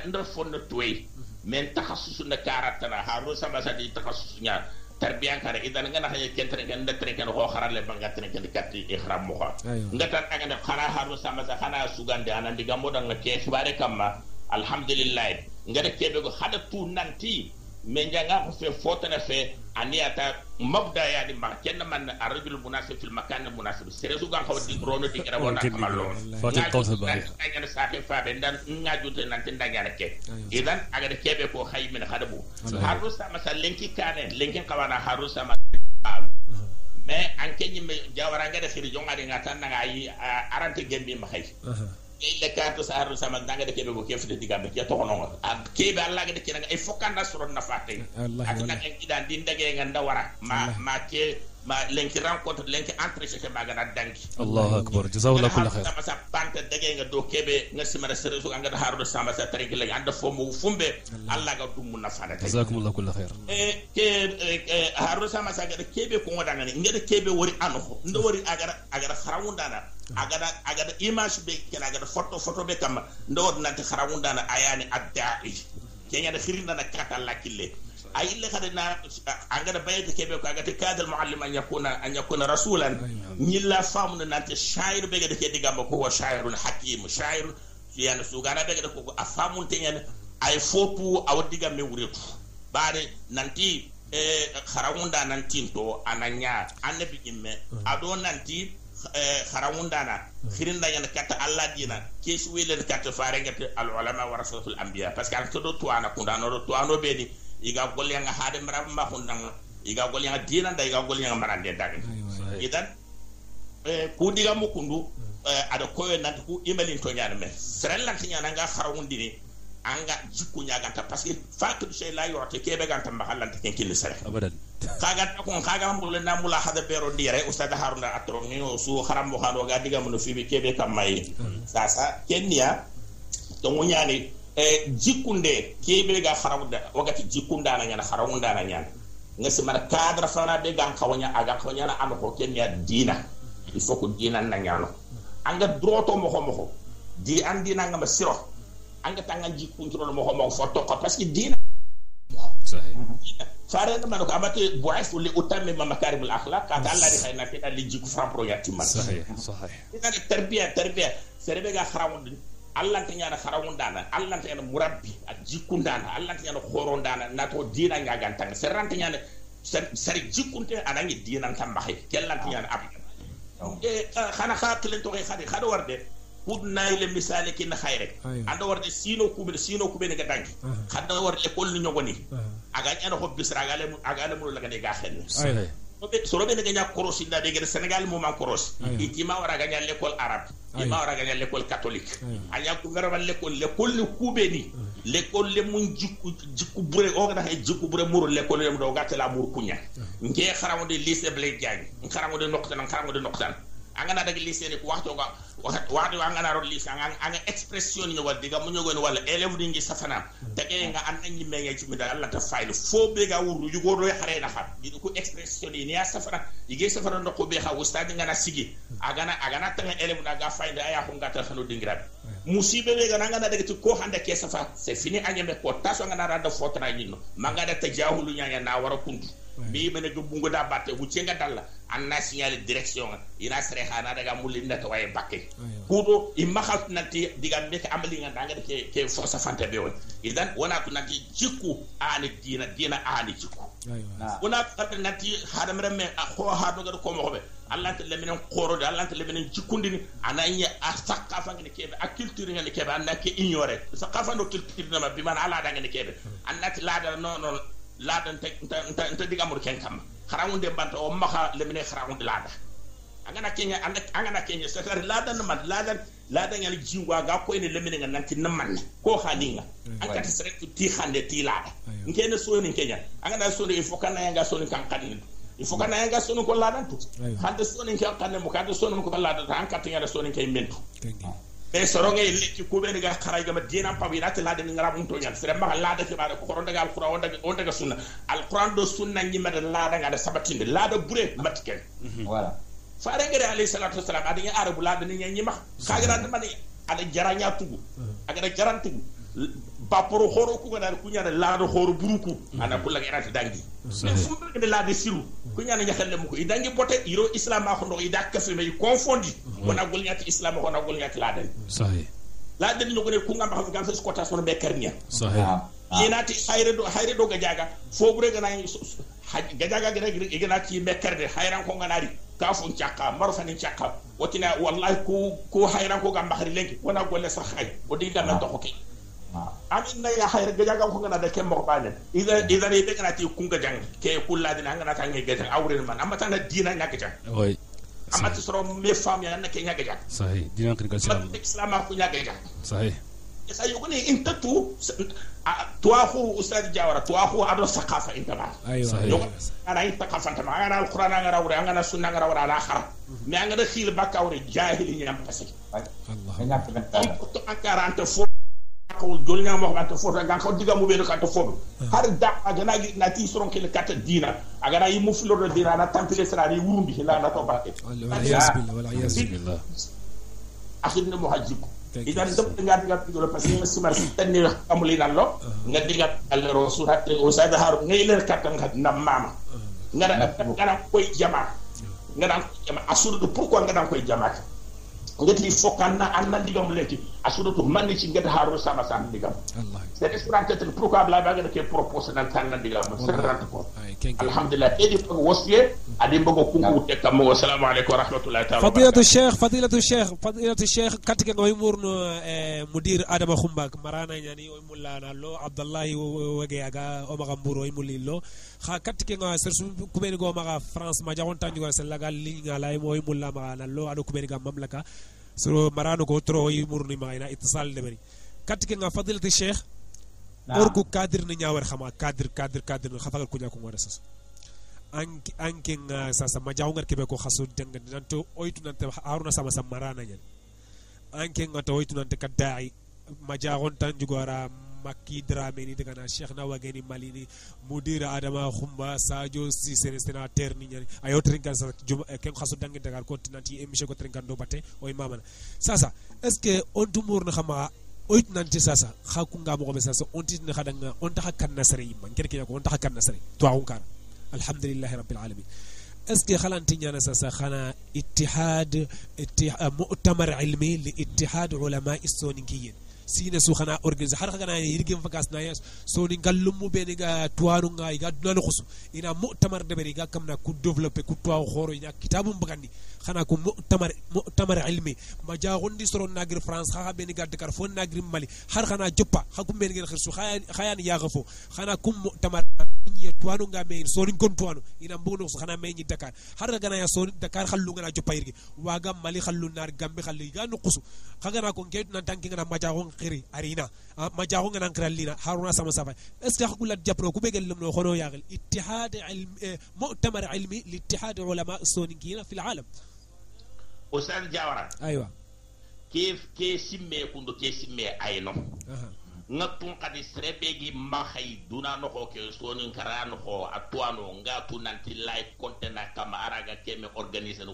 Speaker 4: nder fonno toy men takhassus na karatana harun sama sa di takhassus nya tarbiyan kara idan ngana haye kentre nganda tre ken ko kharale banga tre ken katti ihram mo ko ngata ngana khara harun sama sa khana sugande anandi gambo danga ke xibare kamma alhamdulillah ngada kebe go hada tu nanti men janga ko fe fotana fe aniyata mabda yani ma kenna man arjul munasib fil makan munasib seresu gan xawdi rono di era wona kamallo fatin qawsa ba ngana safe fa be ndan ngajute nan tin dangana ke idan aga de kebe ko khaymin khadabu haru sama sa lenki kane lenki kawana haru sama mais anke nyime jawara ngada firi jonga de ngata nga yi arante gembi ma khay le kato sa haru sama danga de kebe ko kefde digambe ke tokono kebe alla ga de kina e fokanda soro na fatte ak nak en idan din dage nga ndawara ma ma lenki rencontre lenki entretien ke magana dangi
Speaker 2: Allahu akbar jazakallahu kull khair
Speaker 4: sama sa pante dege nga do kebe nga simara sere su nga haruno sama sa tari la anda fo mo fumbe alla ga dum na fana
Speaker 2: jazakumullahu kull khair
Speaker 4: haruno sama sa ga kebe ko ngoda ngani ngede kebe wori ano ndo wori agara kharawundana agada image be ken agada photo be kam ndo nanti kharawundana ayani adda'i kenya da khirinda na kata lakille ay le khadina angada bayte kebe ko agata kadal muallim an yakuna rasulan ñilla famuna nanti sha'ir be ga de digamba ko wa sha'irun hakim sha'ir yana sugana be ga ko afamun tenyen ay fotu aw digambe wuretu bare nanti kharawunda nanti to ananya annabi imme ado nanti kharawundana khirinda yana kata alla dina kesu wele kata farengate al ulama wa rasul anbiya parce que an to to ana kundano to ano be ni iga gol yang hade mara ma hundang iga gol yang dina da iga gol yang marande dag idan ku diga mu kundu ada koyo nanti ku imelin to nyaana me serel lan tinya nga kharawundini anga jikku nyaganta parce que fakku sey la yorte kebe ganta mahallante ken kin sere
Speaker 2: abadan
Speaker 4: kaga mbule na mula hada bero dire ustad haruna atro ni su kharam mo khado ga diga mun fi bi kebe kam may sasa kenya to munyani jikkunde kebe ga kharawda wakati jikkunda na nyana kharawunda na nyana ngasi mara cadre fana be gan khawanya aga khawanya na am ko kenya dina il faut ko dina na nyano anga droto mo di andina ngama siro anga tangan jikkunto mo foto ko parce que dina
Speaker 2: sahih
Speaker 4: faare man ko amate bu'ath li utamme makarim al akhlaq ka Allah di khayna fi dal jikku fram pro yatti man
Speaker 2: sahih
Speaker 4: ina tarbiya serebe ga kharawund Allah tan yana kharawundana Allah tan yana murabbi ak jikkundana Allah tan yana khorondana nato dina ngagantanga serrante yana sari jikkunte anangi dina tambaxe kellan tan yana ab khana khatlen to khadi warde pudna ile misale kin khayre ando warde sino kube ne ga dangi khada warde école ni nyogoni aga nyano ko bisra agale mu la ga ne ga xenne so robe ne ga nya korosi da de Sénégal mo man korosi itima wara ga nya l'école arabe ima wara ga nya l'école catholique anya ku ngara wal l'école ni kube ni l'école le mun jikku bure o ga jikku bure muru l'école le do gatela muru kunya nge xarawde lycée Blaise Diagne xarawde noktan angana daga lycée ni ko waxto angana ro lycée anga expression ni wal diga mu ñogon wala élève dingi safana tege nga an ñi meñe ci mi dal Allah ta faylu fo be ga wuru yugo do xare na xam di ko expression ni ya safana yige safana ndoko be xa ustad ngana sigi agana tan élève na ga fayda aya ko ngata xano dingira musibe be ga ngana daga ci ko hande ke safa c'est fini anyame ko taso ngana rada fotra ñino manga da tajahulu ñanya na wara kundu bi mene go bungo da batte bu ci nga dal anna signal direction ina sere xana daga mulinda to waye bakke kudo imma xat nanti diga mek amali nga danga ke force fante be won idan wana ko nanti jikku ani dina ani jikku wana ko nanti hadam remme ko hado ga ko mo be Allah ta leminen qoro de Allah ta leminen jikkundini ananya asaqafa ngene kebe ak culture ngene kebe annake ignorer saqafa no culture na bi man ala da ngene kebe annati lada non ladan ta diga mur ken kam kharawunde banta o maka lemine kharawunde lada angana kenya sekar ladan man ladan yal jiwa ga ko ene lemine ngan nanti namman ko khalinga ankati sere ti khande ti lada ngene so ni kenya angana so ni fokana yanga so ni kan kadin il faut kana yanga so ni ko ladan tu hande so ni kan kanne mo kada so ni ko ladan ankati yanga so ni kay mentu e soronge lekki kubeni ga kharay ga dina pabi nati lade ni ngara munto nyal sere ma lade ke bare ko ronda ga alquran on daga sunna alquran do sunna ngi meda lade ga da sabatinde lade bure matken
Speaker 3: voilà
Speaker 4: faare ngere alayhi salatu wassalam adi ngi arabu lade ni ngi ma kagira de mani ada jaranya tugu aga jarantugu baporo horo ku ga ku nyaade lade horo buruku ana kula ga rata dangi fu de lade siru ku nyaade nyaxal mu ko idangi bote iro islam ma ko ndo ida kafe me confondi wona gol nyati islam ko na gol nyati lade
Speaker 2: sahih
Speaker 4: lade ni ko ne ku ngam xam gam ko ta sono be karnia
Speaker 2: sahih
Speaker 4: yenati hayre do ga jaga fo bure ga na ga jaga ga na ci be karde hayran ko nganari ka fu ciaka marufa ni ciaka wotina wallahi ku hayran ko ga mbakhri lenki wona golle sax hay o diga na doxo ki amin na ya hayre ga jaga ko ngana da kembo banen idan ni be ngana ti ku ga jang ke kulla dina ngana ta ngi ga jang awre man amma tan dina ñak jang
Speaker 2: oui
Speaker 4: amati soro me fam ya na ke ñak jang
Speaker 2: sahih dina ko ga
Speaker 4: islam ko ñak jang
Speaker 2: sahih
Speaker 4: سيقولي انت تواخو استاذ جاورة تواخو ادو ثقافه انت ما
Speaker 1: ايوه
Speaker 4: انا انت ثقافه انت ما انا القران انا راوري انا السنه انا راوري على اخر مي انا خيل باكاوري جاهلي يام باسي
Speaker 1: الله
Speaker 4: تو انكار انت فو ko jolnya mo xamante foto nga ko diga mu be ko to foto har da aga na ti soron ke kata dina aga na yimu flor dina na tampile sara ni wurundi la na to bakke
Speaker 1: wala yasbillah
Speaker 4: akhirna mo hajjiko idan dum nga diga ko parce que simar tanni amuli nallo nga diga al rasulat o saada har ngay ler kata nga mama nga koy jama nga jama asuru pourquoi nga koy jama ngati fokanna anna digam leki asurutu manni ci ngata haru sama sam digam Allah c'est restaurant pourquoi bla baga ke propose nan tan digam serrant ko alhamdulillah edi ko wosiye adi mbogo kungu te kam wa assalamu alaykum wa rahmatullahi ta'ala fadilatu sheikh katike ngoy murno mudir adama khumbak marana nyani o mulana lo abdullahi wege aga o magamburo o mulillo kha katike ngo sersu kubeni go maga france ma jawon tanju go selagal li ngala moy mulla magana lo ado kubeni gam mamlaka soro marano ko tro yi murni magina ittisal de bari katike nga fadilatu sheikh orgu kadir ni nyawar xama kadir xafagal ko nyako ngora sas anke nga sasa majaw ngar kebe ko xasu deng nanto oytu nante haruna sama marana nyen anke nga to oytu nante kadai majagon tan jugora makki drame ni daga na cheikh na wageni malini mudir adama khumba sadio si sénateur ni nyani ayo trinkan sa ken xasu dangi daga continent yi émission ko trinkan do batte oy mamana sasa est ce que on tumur na xama oyt nanti sasa khaku nga mo be sasa on tit na khadanga on ta kan nasri man kerke ko on ta kan nasri to awun kan alhamdulillah rabbil alamin est ce que khalanti nyana sasa khana ittihad mu'tamar ilmi li ittihad ulama as-soninkiyin sine su khana organize har khana yirgem vakas na yes so ni ngallum be ni ga tuwanu nga ga dunal khusu ina mu'tamar de beri ga kamna ku developper ku tuwa khoro ina kitabum bagandi khana ko mu'tamar ilmi ma jaagondi soro nagir france kha be ni ga dakar fo nagir mali har khana joppa khakum be ni khirsu khayan ya gafo khana kum mu'tamar ni tuwanu nga me so ni kon tuwanu ina mbono khana me ni dakar har ga na ya so dakar khallu nga joppa yirgi waga mali khallu nar gambe khallu ga no khusu khaga na ko ngeyt nan tanki nga ma jaagon khiri arina ma jaago nga nankral lina haruna sama safa est ce que hakula japro ku begel lemno khono yagal ittihad ilm mu'tamar ilmi li ittihad ulama as-soninkina fi al-alam usan jawara
Speaker 2: aywa
Speaker 4: ke simme kundo ke simme ayno ngatun kadi srebegi mahay duna no ko ke sonin karano ko atwano ngatu nanti live content kama araga keme organiser no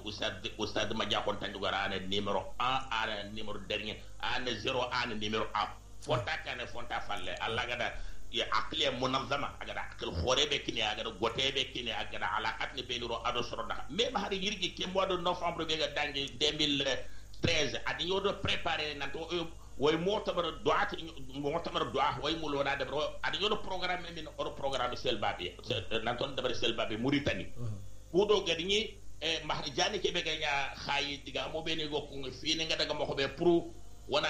Speaker 4: ustad ma jakon tan dugara numéro 1 ana numéro dernier ana 0 ana numéro 1 fonta kane fonta falle alla gada ya akle munazama agada akil khorebe kini agada gotebe kini agada alaqat ni beniro ado soroda me ma hari yirgi ke mois de novembre be ga dangi 2013 adi yodo préparer nanto way motamar du'a way mulo na de adi yodo programme min or programme selbabe nanton de selbabe Mauritanie kudo gadi ni mahri jani ke be ga khayi diga mo bene go ko fi ne nga daga mo ko be pro wana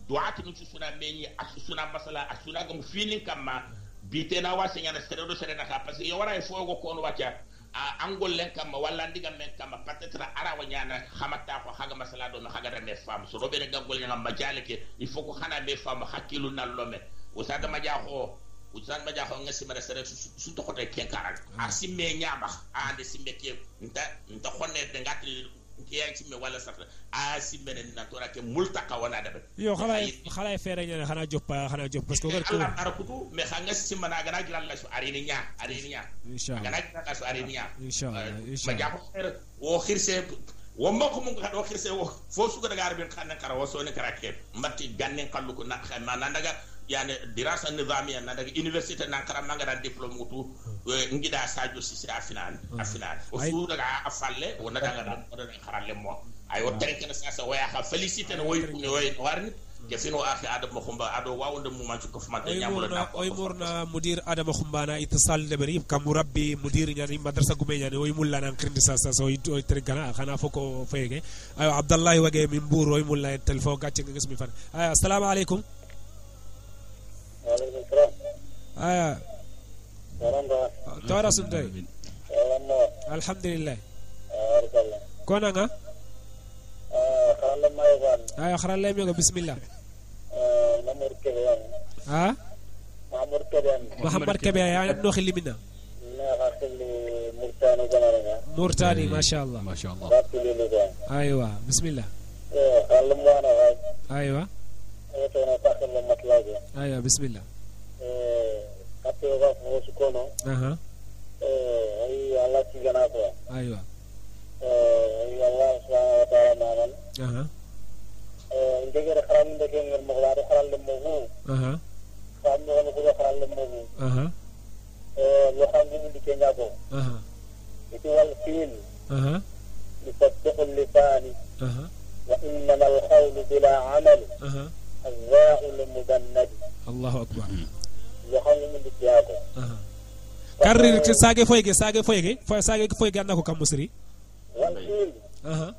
Speaker 4: du'ati min suna meni asuna masala asuna gam finin kama bitena wasenya na seredo serena ka parce que yawara fo go ko no wacha angol len kama wala ndiga men kama peut-être ara wanyana xamata ko haga masala do no haga me fam so do be gangol ngam majaleke il faut ko xana be fam hakilu na lome usada ma jaxo ngasi mara sere su to xote ken karal asimme nyaba ande simme ke nta xonne de ngati kiyanci me wala sax simene na tora ke multaka wana dabe
Speaker 1: yo xala fere ñana xana jop parce que ko
Speaker 4: ara kutu me xanga simana gana giral la su arini nya inshallah gana giral su arini nya inshallah ma jaxo wo xirse wo mbako mu nga do xirse wo fo su ko daga arbi xana kara wo so ne kara ke mbatti ganne xallu ko na xama na daga yani dirasa nizamiya na daga université na kara manga da diplôme mutu ngida sadio sisi afinal o su daga afalle wona daga da kharalle mo ay o tere ken sa waya ha félicité no way ko way warni ke fino akhi adam khumba ado wawde mu man ko fama nyamul na
Speaker 1: oy murna mudir adam khumbana ittisal lebri kam murabbi mudir nyani madrasa gume nyani oy mulla nan krindi sa so oy tere kana khana foko fege ay abdallah wage min bur oy mulla telephone gatche ngismi fan ay assalamu alaykum aya tawara sunday alhamdulillah kona nga aya kharalle mi go bismillah ah Muhammad Kebe ya no khilimina Murtani ما شاء الله
Speaker 2: ما شاء الله
Speaker 1: ايوه بسم الله ايوه ايوه بسم الله اها ايوه اها اها اها اها اها
Speaker 5: يصدق اللسان
Speaker 1: اها
Speaker 5: وإنما القول بلا عمل
Speaker 1: اها
Speaker 5: الضاع المدند
Speaker 1: الله اكبر
Speaker 5: يخل من الثياب
Speaker 1: اها كرر ساغي فويغي انكو كم مصري
Speaker 5: والفيل
Speaker 1: اها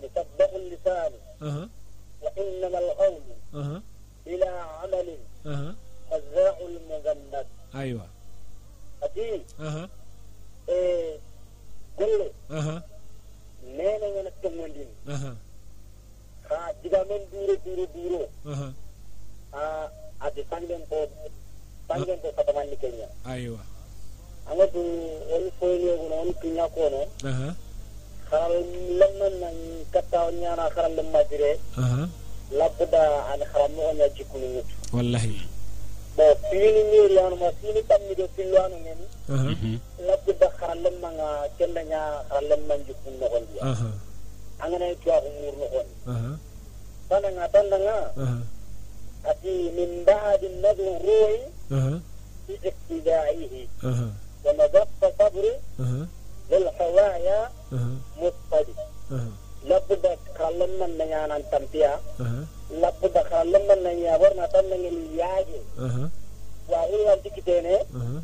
Speaker 5: يصدق اللسان
Speaker 1: اها
Speaker 5: وإنما القول
Speaker 1: اها
Speaker 5: بلا عمل
Speaker 1: اها
Speaker 5: الضاع المدند
Speaker 1: ايوه
Speaker 5: أكيد
Speaker 1: اها
Speaker 5: قل
Speaker 1: اها
Speaker 5: نينا ينكمل
Speaker 1: اها
Speaker 5: diga men duro
Speaker 1: اها
Speaker 5: adi sangen ko kataman ni Kenya
Speaker 1: ايوه
Speaker 5: amadu on foyle ko on kinya ko no
Speaker 1: اها
Speaker 5: xaral lamman nan kata nyana xaral lamma dire
Speaker 1: اها
Speaker 5: labda an xaram mo nya jikunu nit
Speaker 1: والله
Speaker 5: bo fini ni yanu ma fini tammi do filwanu men
Speaker 1: اها
Speaker 5: labda xaral lamma nga kenda nya xaral lamma jikunu no kon dia
Speaker 1: اها
Speaker 5: angana tuwa ko mur no kon
Speaker 1: اها
Speaker 5: tananga
Speaker 1: اها
Speaker 5: ati min ba'd an-nadr ruhi
Speaker 1: اها
Speaker 5: في اقتدائه
Speaker 1: اها
Speaker 5: ومضى صبر
Speaker 1: اها
Speaker 5: للحوايا
Speaker 1: اها
Speaker 5: مضطرب
Speaker 1: اها
Speaker 5: لابد كلام من نيانا تنبيا
Speaker 1: اها
Speaker 5: لابد كلام من نيابرنا تنن الياجي
Speaker 1: اها
Speaker 5: واقول لك كتينه
Speaker 1: اها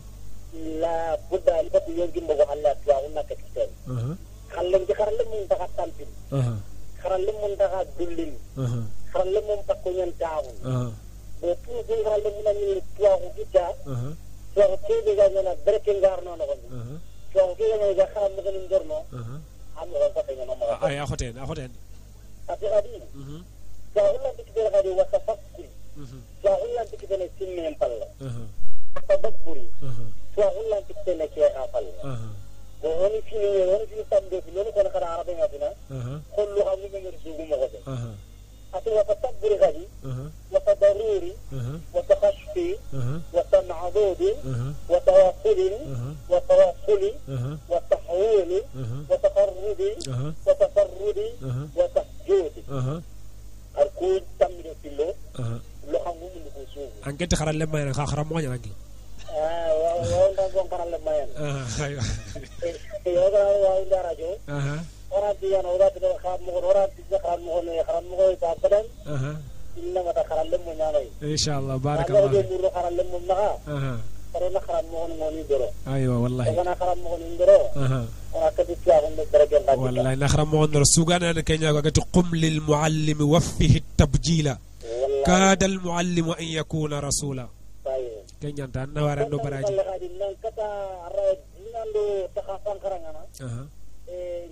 Speaker 5: لابد لابد يجي مبو الله واقولنا كتير
Speaker 1: اها
Speaker 5: خلم دي خلم من تاع تنبيا
Speaker 1: اها
Speaker 5: خلم من تاع دلين
Speaker 1: اها
Speaker 5: خلم من تكون تعاون
Speaker 1: اها
Speaker 5: وتو خلم من نيتوا كيتا
Speaker 1: اها
Speaker 5: تو كي دغنا بركين غارنا نغن
Speaker 1: اها
Speaker 5: تو كي دغنا خلم من ندرنا
Speaker 1: اها
Speaker 5: am na ko tay na ma
Speaker 1: اي اخوتين
Speaker 5: ati adi
Speaker 1: اها
Speaker 5: jahula dikde gadi wa tafakkuri
Speaker 1: اها
Speaker 5: jahula dikde ne sinnen palla
Speaker 1: اها
Speaker 5: tadabburi
Speaker 1: اها
Speaker 5: jahula dikde ne ke afal
Speaker 1: اها
Speaker 5: bo woni fi tambe fi lolu ko na arabe ngabina
Speaker 1: اها
Speaker 5: kullu xam ni ngir sugu mo ko
Speaker 1: اها
Speaker 5: ati wa tadabburi gadi
Speaker 1: اها
Speaker 5: wa tadarruri
Speaker 1: اها
Speaker 5: wa takhashfi
Speaker 1: اها
Speaker 5: wa tan'adudi
Speaker 1: اها
Speaker 5: wa tawakkuli
Speaker 1: اها
Speaker 5: wa tawakkuli
Speaker 1: اها
Speaker 5: wa tahwili
Speaker 1: اها
Speaker 5: wa taqarrudi
Speaker 1: اها
Speaker 5: wa tafarrudi
Speaker 1: اها
Speaker 5: wa tahjudi
Speaker 1: اها
Speaker 5: ar ko tambe fi lo
Speaker 1: اها
Speaker 5: lo xam ni ko sugu
Speaker 1: انكنت خرال لما انا خرام مو نانكي
Speaker 5: waaw ndax bon karal le mayen
Speaker 1: ايوه
Speaker 5: yoga waaw darajo
Speaker 1: اها
Speaker 5: ora diyan ora de kham mo ora de kham mo ne kham mo ta badan
Speaker 1: اها
Speaker 5: inna mata karal le mo nyanay
Speaker 1: ان شاء الله بارك
Speaker 5: Allah
Speaker 1: الله
Speaker 5: de
Speaker 1: فيك
Speaker 5: mur karal le mo na
Speaker 1: اها
Speaker 5: ora na kham mo no ni doro
Speaker 1: ايوه والله
Speaker 5: ora kham mo ni doro
Speaker 1: اها
Speaker 5: ora ka di tiya on daraja la
Speaker 1: والله نخرم مونر سوغانا كينيا قالت قم للمعلم وفه التبجيل كاد المعلم ان يكون رسولا كينيا تان نوار ندو براجي
Speaker 5: nan kata ara dinando takhafan karangana
Speaker 1: اها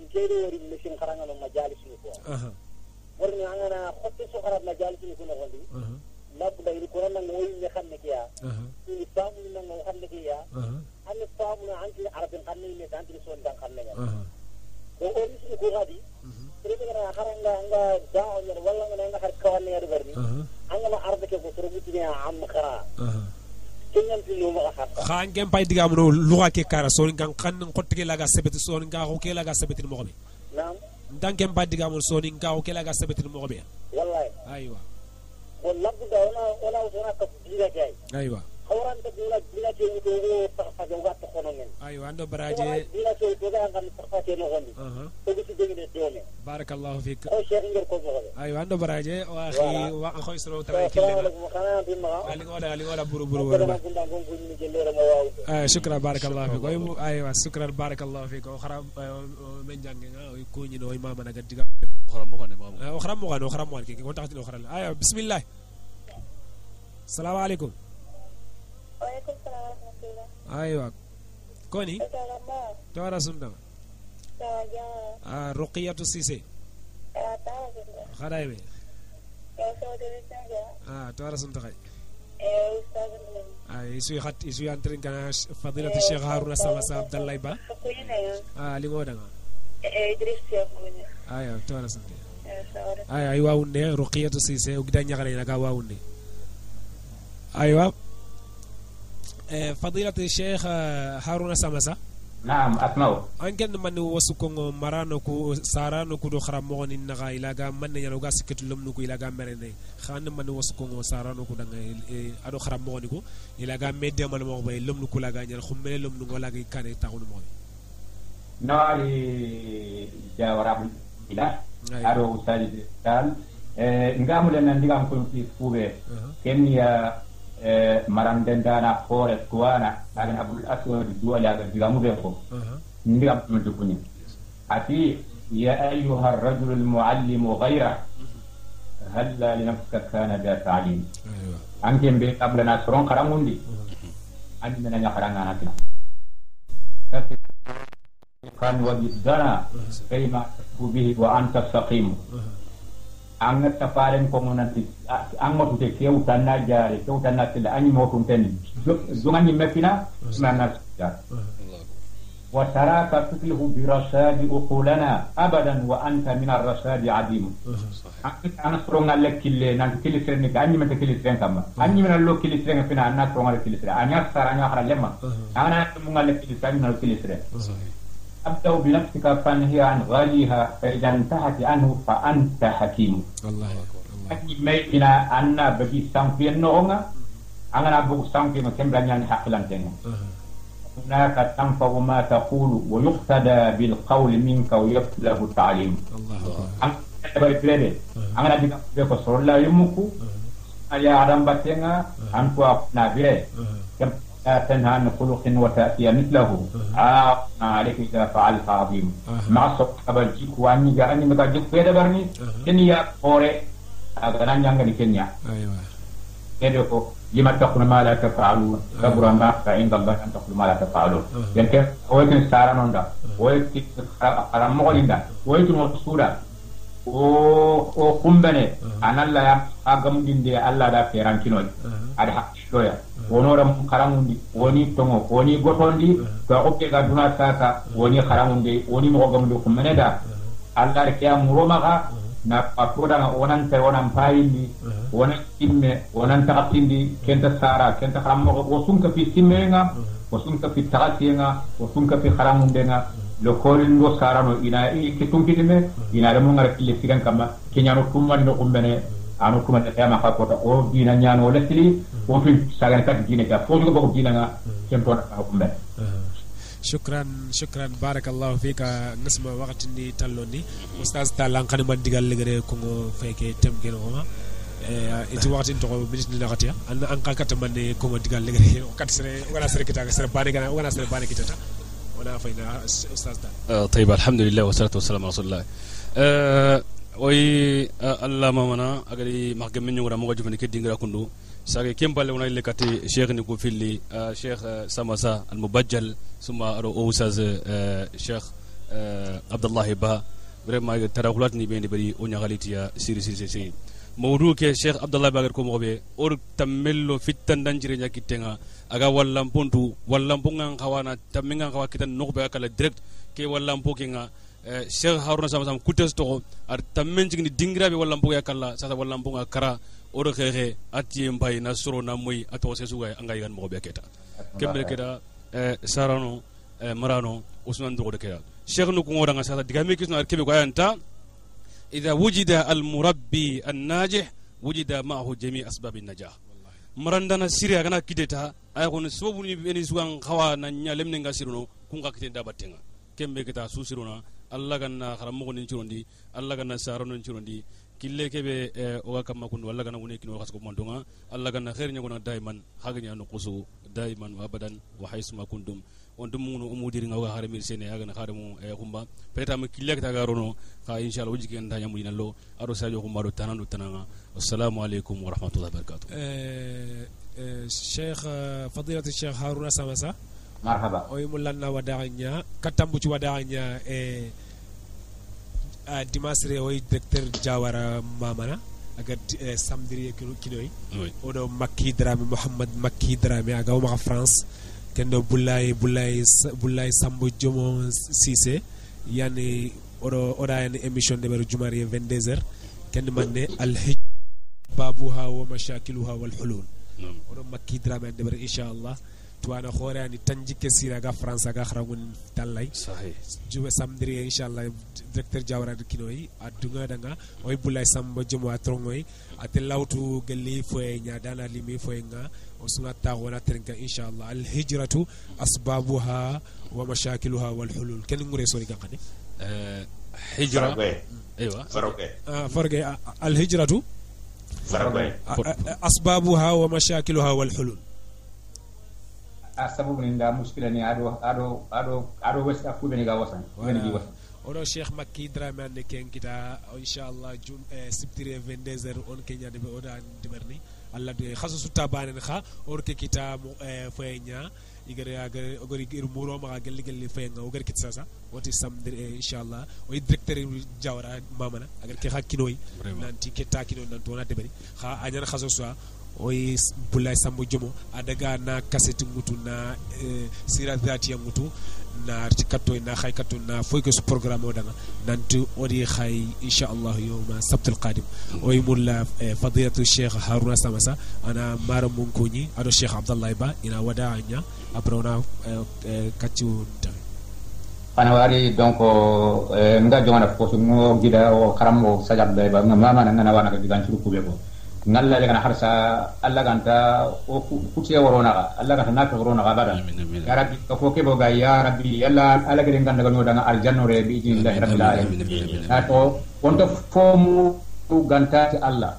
Speaker 5: ngere wori mission karangana majalis ni ko
Speaker 1: اها
Speaker 5: warni angana xotti so xarat majalis ni ko no gondi
Speaker 1: اها
Speaker 5: labda iri ko nan moy ni xamne kiya
Speaker 1: اها
Speaker 5: ni famu ni nan xamne kiya
Speaker 1: اها
Speaker 5: an famu na anti arabin xamne ni anti son dan xamne ya
Speaker 1: اها
Speaker 5: ko on ni ko gadi rebe na xaranga nga daaw ni wala nga xar kawane ya berni
Speaker 1: اها
Speaker 5: anga ma arbe ke ko turu butini am khara
Speaker 1: اها
Speaker 5: kenyan ti lu ma xata
Speaker 1: خان كم باي ديغام نو لغا كي كارا سون كان خان خوتكي لاغا سبت سون غاخو كي لاغا سبت المغبي
Speaker 5: nam
Speaker 1: دان كم باي ديغام سون غاخو كي لاغا سبت المغبي
Speaker 5: wallahi
Speaker 1: ايوه
Speaker 5: ko labda wala wala ka dira kay
Speaker 1: ايوه
Speaker 5: xawran ta dira ke ni ko ta fa ga ta kono ngel
Speaker 1: ايوه عنده براجي
Speaker 5: dira ke to ga ngam ta fa ke no gondi
Speaker 1: اها
Speaker 5: to bi ci degene dome
Speaker 1: بارك الله فيك
Speaker 5: o cheikh ngir ko mo gobe
Speaker 1: ايوه عنده براجي واخي واخوي سرو تراي كلنا
Speaker 5: kana bi ma
Speaker 1: ali ngoda برو برو
Speaker 5: wala
Speaker 1: ورما
Speaker 5: ko ndam ko ni jellere mo waw
Speaker 1: شكرا بارك الله فيك ايوه شكرا بارك الله فيك وخرام من جانغا كوني نو ماما نغا ديغا
Speaker 2: خرام مو خني مامو
Speaker 1: وخرام كي كنت تحت الاخرى ايوه بسم الله السلام عليكم
Speaker 6: وعليكم السلام ورحمة الله.
Speaker 1: ايوه كوني
Speaker 6: السلام
Speaker 1: تورا سندا
Speaker 6: عليكم.
Speaker 1: رقية السيسي خدايمي
Speaker 6: يا سودة السنجة
Speaker 1: توارا سنتخي
Speaker 6: أستاذ المهم
Speaker 1: isu antrin kana fadilatu Sheikh Haruna Samasa Abdallah Ba
Speaker 6: فكوينة يا
Speaker 1: li ngoda nga
Speaker 6: إدريس يا كوينة
Speaker 1: aya توارا سنتي
Speaker 6: يا سودة
Speaker 1: ay wawunde Ruqiyatu Cissé o gida nyagale na ga wawunde aywa fadilatu Sheikh Haruna Samasa
Speaker 3: نعم أسمعه
Speaker 1: angen man wasu kongo marano ku sarano ku do kharam mo ni naga ilaga man ne yalo ga sikatu lomnu ku ilaga merene khan man wasu kongo sarano ku danga ado kharam mo ni ku ilaga medde man mo bay lomnu ku laga nyal khumbe lomnu ngola ga kane taxunu mo
Speaker 3: نوالي جاوراب إلى أرو سالي دال نعم لنا نعم كل في فوبة كمية مرندن دانا فورة كوانا لكن أبو الأسود دول هذا نعم بيكو نعم مدكوني أتي يا أيها الرجل المعلم غيره هلا لنفسك كان ذا تعليم أنتم قبل ناسرون كراموندي أننا نخرجنا نحن kan wajidana kayma bihi wa anta saqim anga taparen ko monanti anga tute kewta na jare kewta na tilla ani motum ten zungani mekina nana ja wa taraka tutlihu bi rasadi uqulana abadan wa anta min ar-rasadi adim ana stronga lekille nan kilisreni ka ani mete kilisren kama ani min allo kilisren fina ana stronga kilisren anya saranya khara lemma ana munga lekkilisren na kilisren أبدأ بنفسك فانهي عن غاليها فإذا انتهت عنه فأنت حكيم
Speaker 1: الله
Speaker 3: أكيد ميتنا أنا بجي سانفي النوعنا أنا أبغى سانفي مكان بلانيان حقلا تنا هناك تنفع ما تقول ويقتدى بالقول منك ويطلب التعليم
Speaker 1: الله
Speaker 3: أنا بريبلي أنا بيجي بصور لا يمكو أيا عدم بتنا أنتوا نابير لا تنهى عن خلق وتأتي مثله عليك إذا فعلت عظيم مع الصحابة الجيك وأني جاءني متجيك في دبرني كنيا أوري أغنى نجاني كنيا
Speaker 1: أيوة
Speaker 3: كده لما تقول ما لا تفعلون كبر ما عند الله أن تقول ما لا تفعلون يعني هو يمكن سارنا ده هو يمكن حرام مغلينا هو يمكن مقصودا o kumbane analla ya agam dinde alla da ferankinoi ada hakkiloya wonora karamundi woni tongo woni gotondi to okke ga duna saka woni karamundi woni mo gamundi kumbane da alla re kya muromaga na patroda na onan te onan payindi wonan timme wonan taqtindi kenta sara kenta karammo wosunka fi timmenga wosunka fi taqatienga wosunka fi karamundenga lo korin go sarano ina kitunkitime ina le mongara kille sigan kama kenyano kumman no kumbene anu kuma ta ma ka kota o dina nyano lesli o fi sagan kat dina ka fo ko ko dina nga kento na kumbe
Speaker 1: shukran barakallahu fika ngasma waqti ni tallondi ustaz talan kan man digal legere ko ngo feke tem geno ma iti waqti to minute ni laqatiya an ka kat man ko ngo digal legere kat sere wala sere kita sere bane gana wala sere bane kita ولا فينا استاذ
Speaker 2: طيب الحمد لله والصلاه والسلام على رسول الله وي الله مامنا اغري ماغم من نغرا مغو جفني كدينغرا كوندو ساغي كيمبال ونا لكاتي شيخ نيكو فيلي شيخ سماسا المبجل ثم رو استاذ شيخ عبد الله با vraiment tarakulat ni bendi bari o nyagalitiya siri mawdu ke Sheikh Abdallah Bagar ko mobe or tamello fittan danjire nyakitenga aga wallampontu wallamponga kawana taminga kawa kitan nokbe kala direct ke wallampo kinga Sheikh Haruna Samasa kutes to ar tammen jigni dingrabe wallampo ya kala sasa wallampo kara or xexe ati mbay na soro na moy ato sesuga anga yigan mobe keta kembe keda sarano marano usman dogo keda Sheikh nu ko ngoranga sasa digame kisno ar kebe ko ayanta إذا وجد المربي الناجح وجد معه جميع أسباب النجاح مرندنا سيريا كنا كدتا أيقون سبب بني سوان خوانا نعلم نعا سيرونو كونغا كتير دابتينغا كم بكتا سوسيرونا الله كنا خرامو نينشروندي الله كنا سارونو نينشروندي كله كبه أوغا كم كون الله كنا وني كنوا خاسكو مندونغا الله كنا خير نيكونا دائما حاجة نقصو دائما وابدا وحيث ما كنتم wonto mungu umudiri ngawa harami sene aga na haramu kumba peta am kilek ta garono ka inshallah wujiki en tanya mudina lo aro sajo kumba do tananu tananga assalamu alaikum wa rahmatullahi wa barakatuh
Speaker 1: Sheikh fadilatu Sheikh Haruna Samasa
Speaker 3: marhaba
Speaker 1: o yumulanna wadanya katambu ci wadanya dimasre o directeur Jawara Mamana aga samdiri kinoy
Speaker 2: oui
Speaker 1: odo Makki Dramé Mohamed Makki Dramé aga ma France kendo Boulaye Sambo Jomo Cissé yani oda yani émission de jumari 22h kendo manne al hijj babuha wa mashakiluha wal hulul odo Makki Dramé de inshallah tuwana khorani tanjike sira ga France ga kharagun tallay
Speaker 2: sahih
Speaker 1: jube samdiri inshallah directeur jawra de kinoy adunga danga oy Boulaye Sambo Jomo atrongoy ate lawtu galli foye nya dana limi foye nga وسنة تاغونا ترنكا إن شاء الله الهجرة أسبابها ومشاكلها والحلول كن نقول سوري كان
Speaker 2: هجرة أيوة
Speaker 1: فرق الهجرة أسبابها ومشاكلها والحلول
Speaker 3: أسباب من دا مشكلة ني أدو وست أفو بني غوسان بني غوسان
Speaker 1: oro Cheikh Makki Dramé ande ken kita inshallah jum sibtire 22h on kenya de oda diberni alla de khasu sutta banen kha or ke kita faynya igere agere ogori gir muro ma gelli fayenga ogori kitsa wati samdir inshallah o directeur jawra mamana agere ke hakkinoy nanti ke takino nan to na deberi kha anyana khasu so oy Boulaye Sambo Jomo adaga na cassette mutu na sira dati mutu na katto na khay katto na foy ko programme o danga nanti odi khay inshallah yawma sabt alqadim oy mulla fadilatu Cheikh Haruna Samassa ana mara munkoni ado Cheikh Abdallah Ba ina wadanya abrona katchu
Speaker 3: ana wari donc nga jomana fofu mo gida o karamo sajab ba mama ngana wana ga digan churu kubeko ngalla le kana harsa alla ganta o kutiya worona alla ganta na ko worona bada ya rabbi ko foke bo ga ya rabbi alla ala gere nganda ga noda al jannore bi idinillahi rabbil alamin ato wonto fomu ganta ti alla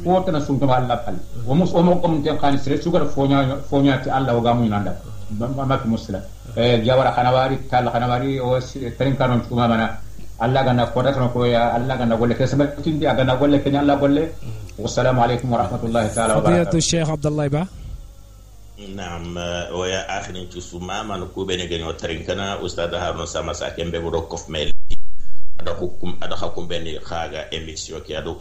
Speaker 3: ko tan sunto alla pal o mus o mo kom ten kan sire sugar fonya ti alla o gamu nanda ma ki musla jawara kanawari tal kanawari o tren kanon kuma mana alla gana ko da ko ya alla gana golle kesama tindi aga na golle kenya alla golle والسلام عليكم ورحمة الله تعالى وبركاته.
Speaker 1: فضيلة الشيخ عبد الله با.
Speaker 4: نعم ويا آخر نتسمع ما نكوب نجني وترينكنا أستاذ هارون سامسا كم بيبروكوف ميل ada hukum beni khaga emission ki ado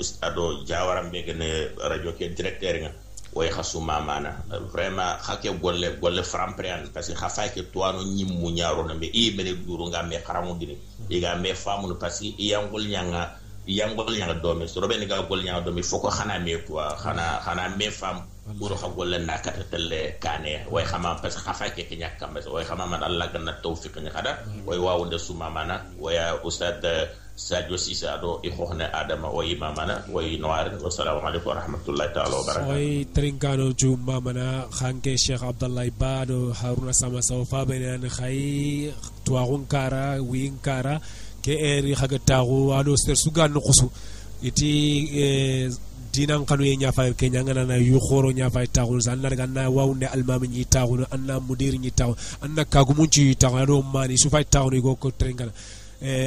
Speaker 4: jawaram be gene radio ki directeur nga way khasuma mana vraiment khake golle framprean parce que khafa ke toano nyimmu nyaaro na be e mele duru nga me kharamu dini e ga me famu parce que yangol nyanga domi so robe ni ga gol nyanga domi foko xana me quoi xana me fam buru xagol na katatelle kane way xama parce que khafa ke nyakam way xama man Allah ganna tawfiq ni khada way waawde suma mana way ustad Sadio Cissé ado e xoxne adama o imamana way noir assalamu alaykum wa rahmatullahi ta'ala wa barakatuh
Speaker 1: way trinkano ju mamana khanke Cheikh Abdallah Bado Haruna Samassa fa benen khay tuwagun kara win kara ke eri khaga tagu ado ser sugan qusu iti dinan kanu ye nya fa ke nya ngana na yu khoro nya fa tagu san nar ganna wawnde almami ni tagu anna mudir ni tagu anna kagumunci tagu mani su fa tagu go ko trinkana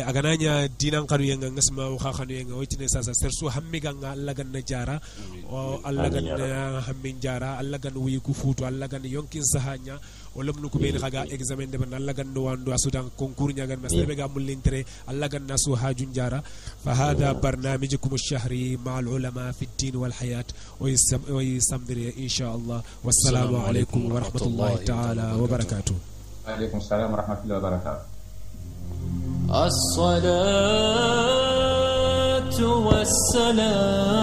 Speaker 1: agananya dinan kanu yenga ngasma wa khanu yenga witine sasa sersu hammiga nga alla ganna jara o alla ganna hammin jara alla ganna wi ku futu alla ganna yonkin sahanya wala mun ko be khaga examen de ban alla ganna wandu asudan concours nyagan masbe ga mulintre alla ganna su hajun jara fa hada barnamijukum ash-shahri ma'al ulama fi ad-din wal hayat wa yasamdir insha Allah wassalamu alaykum wa rahmatullahi ta'ala wa barakatuh
Speaker 3: alaykum assalam wa rahmatullahi wa barakatuh
Speaker 7: الصلاة والسلام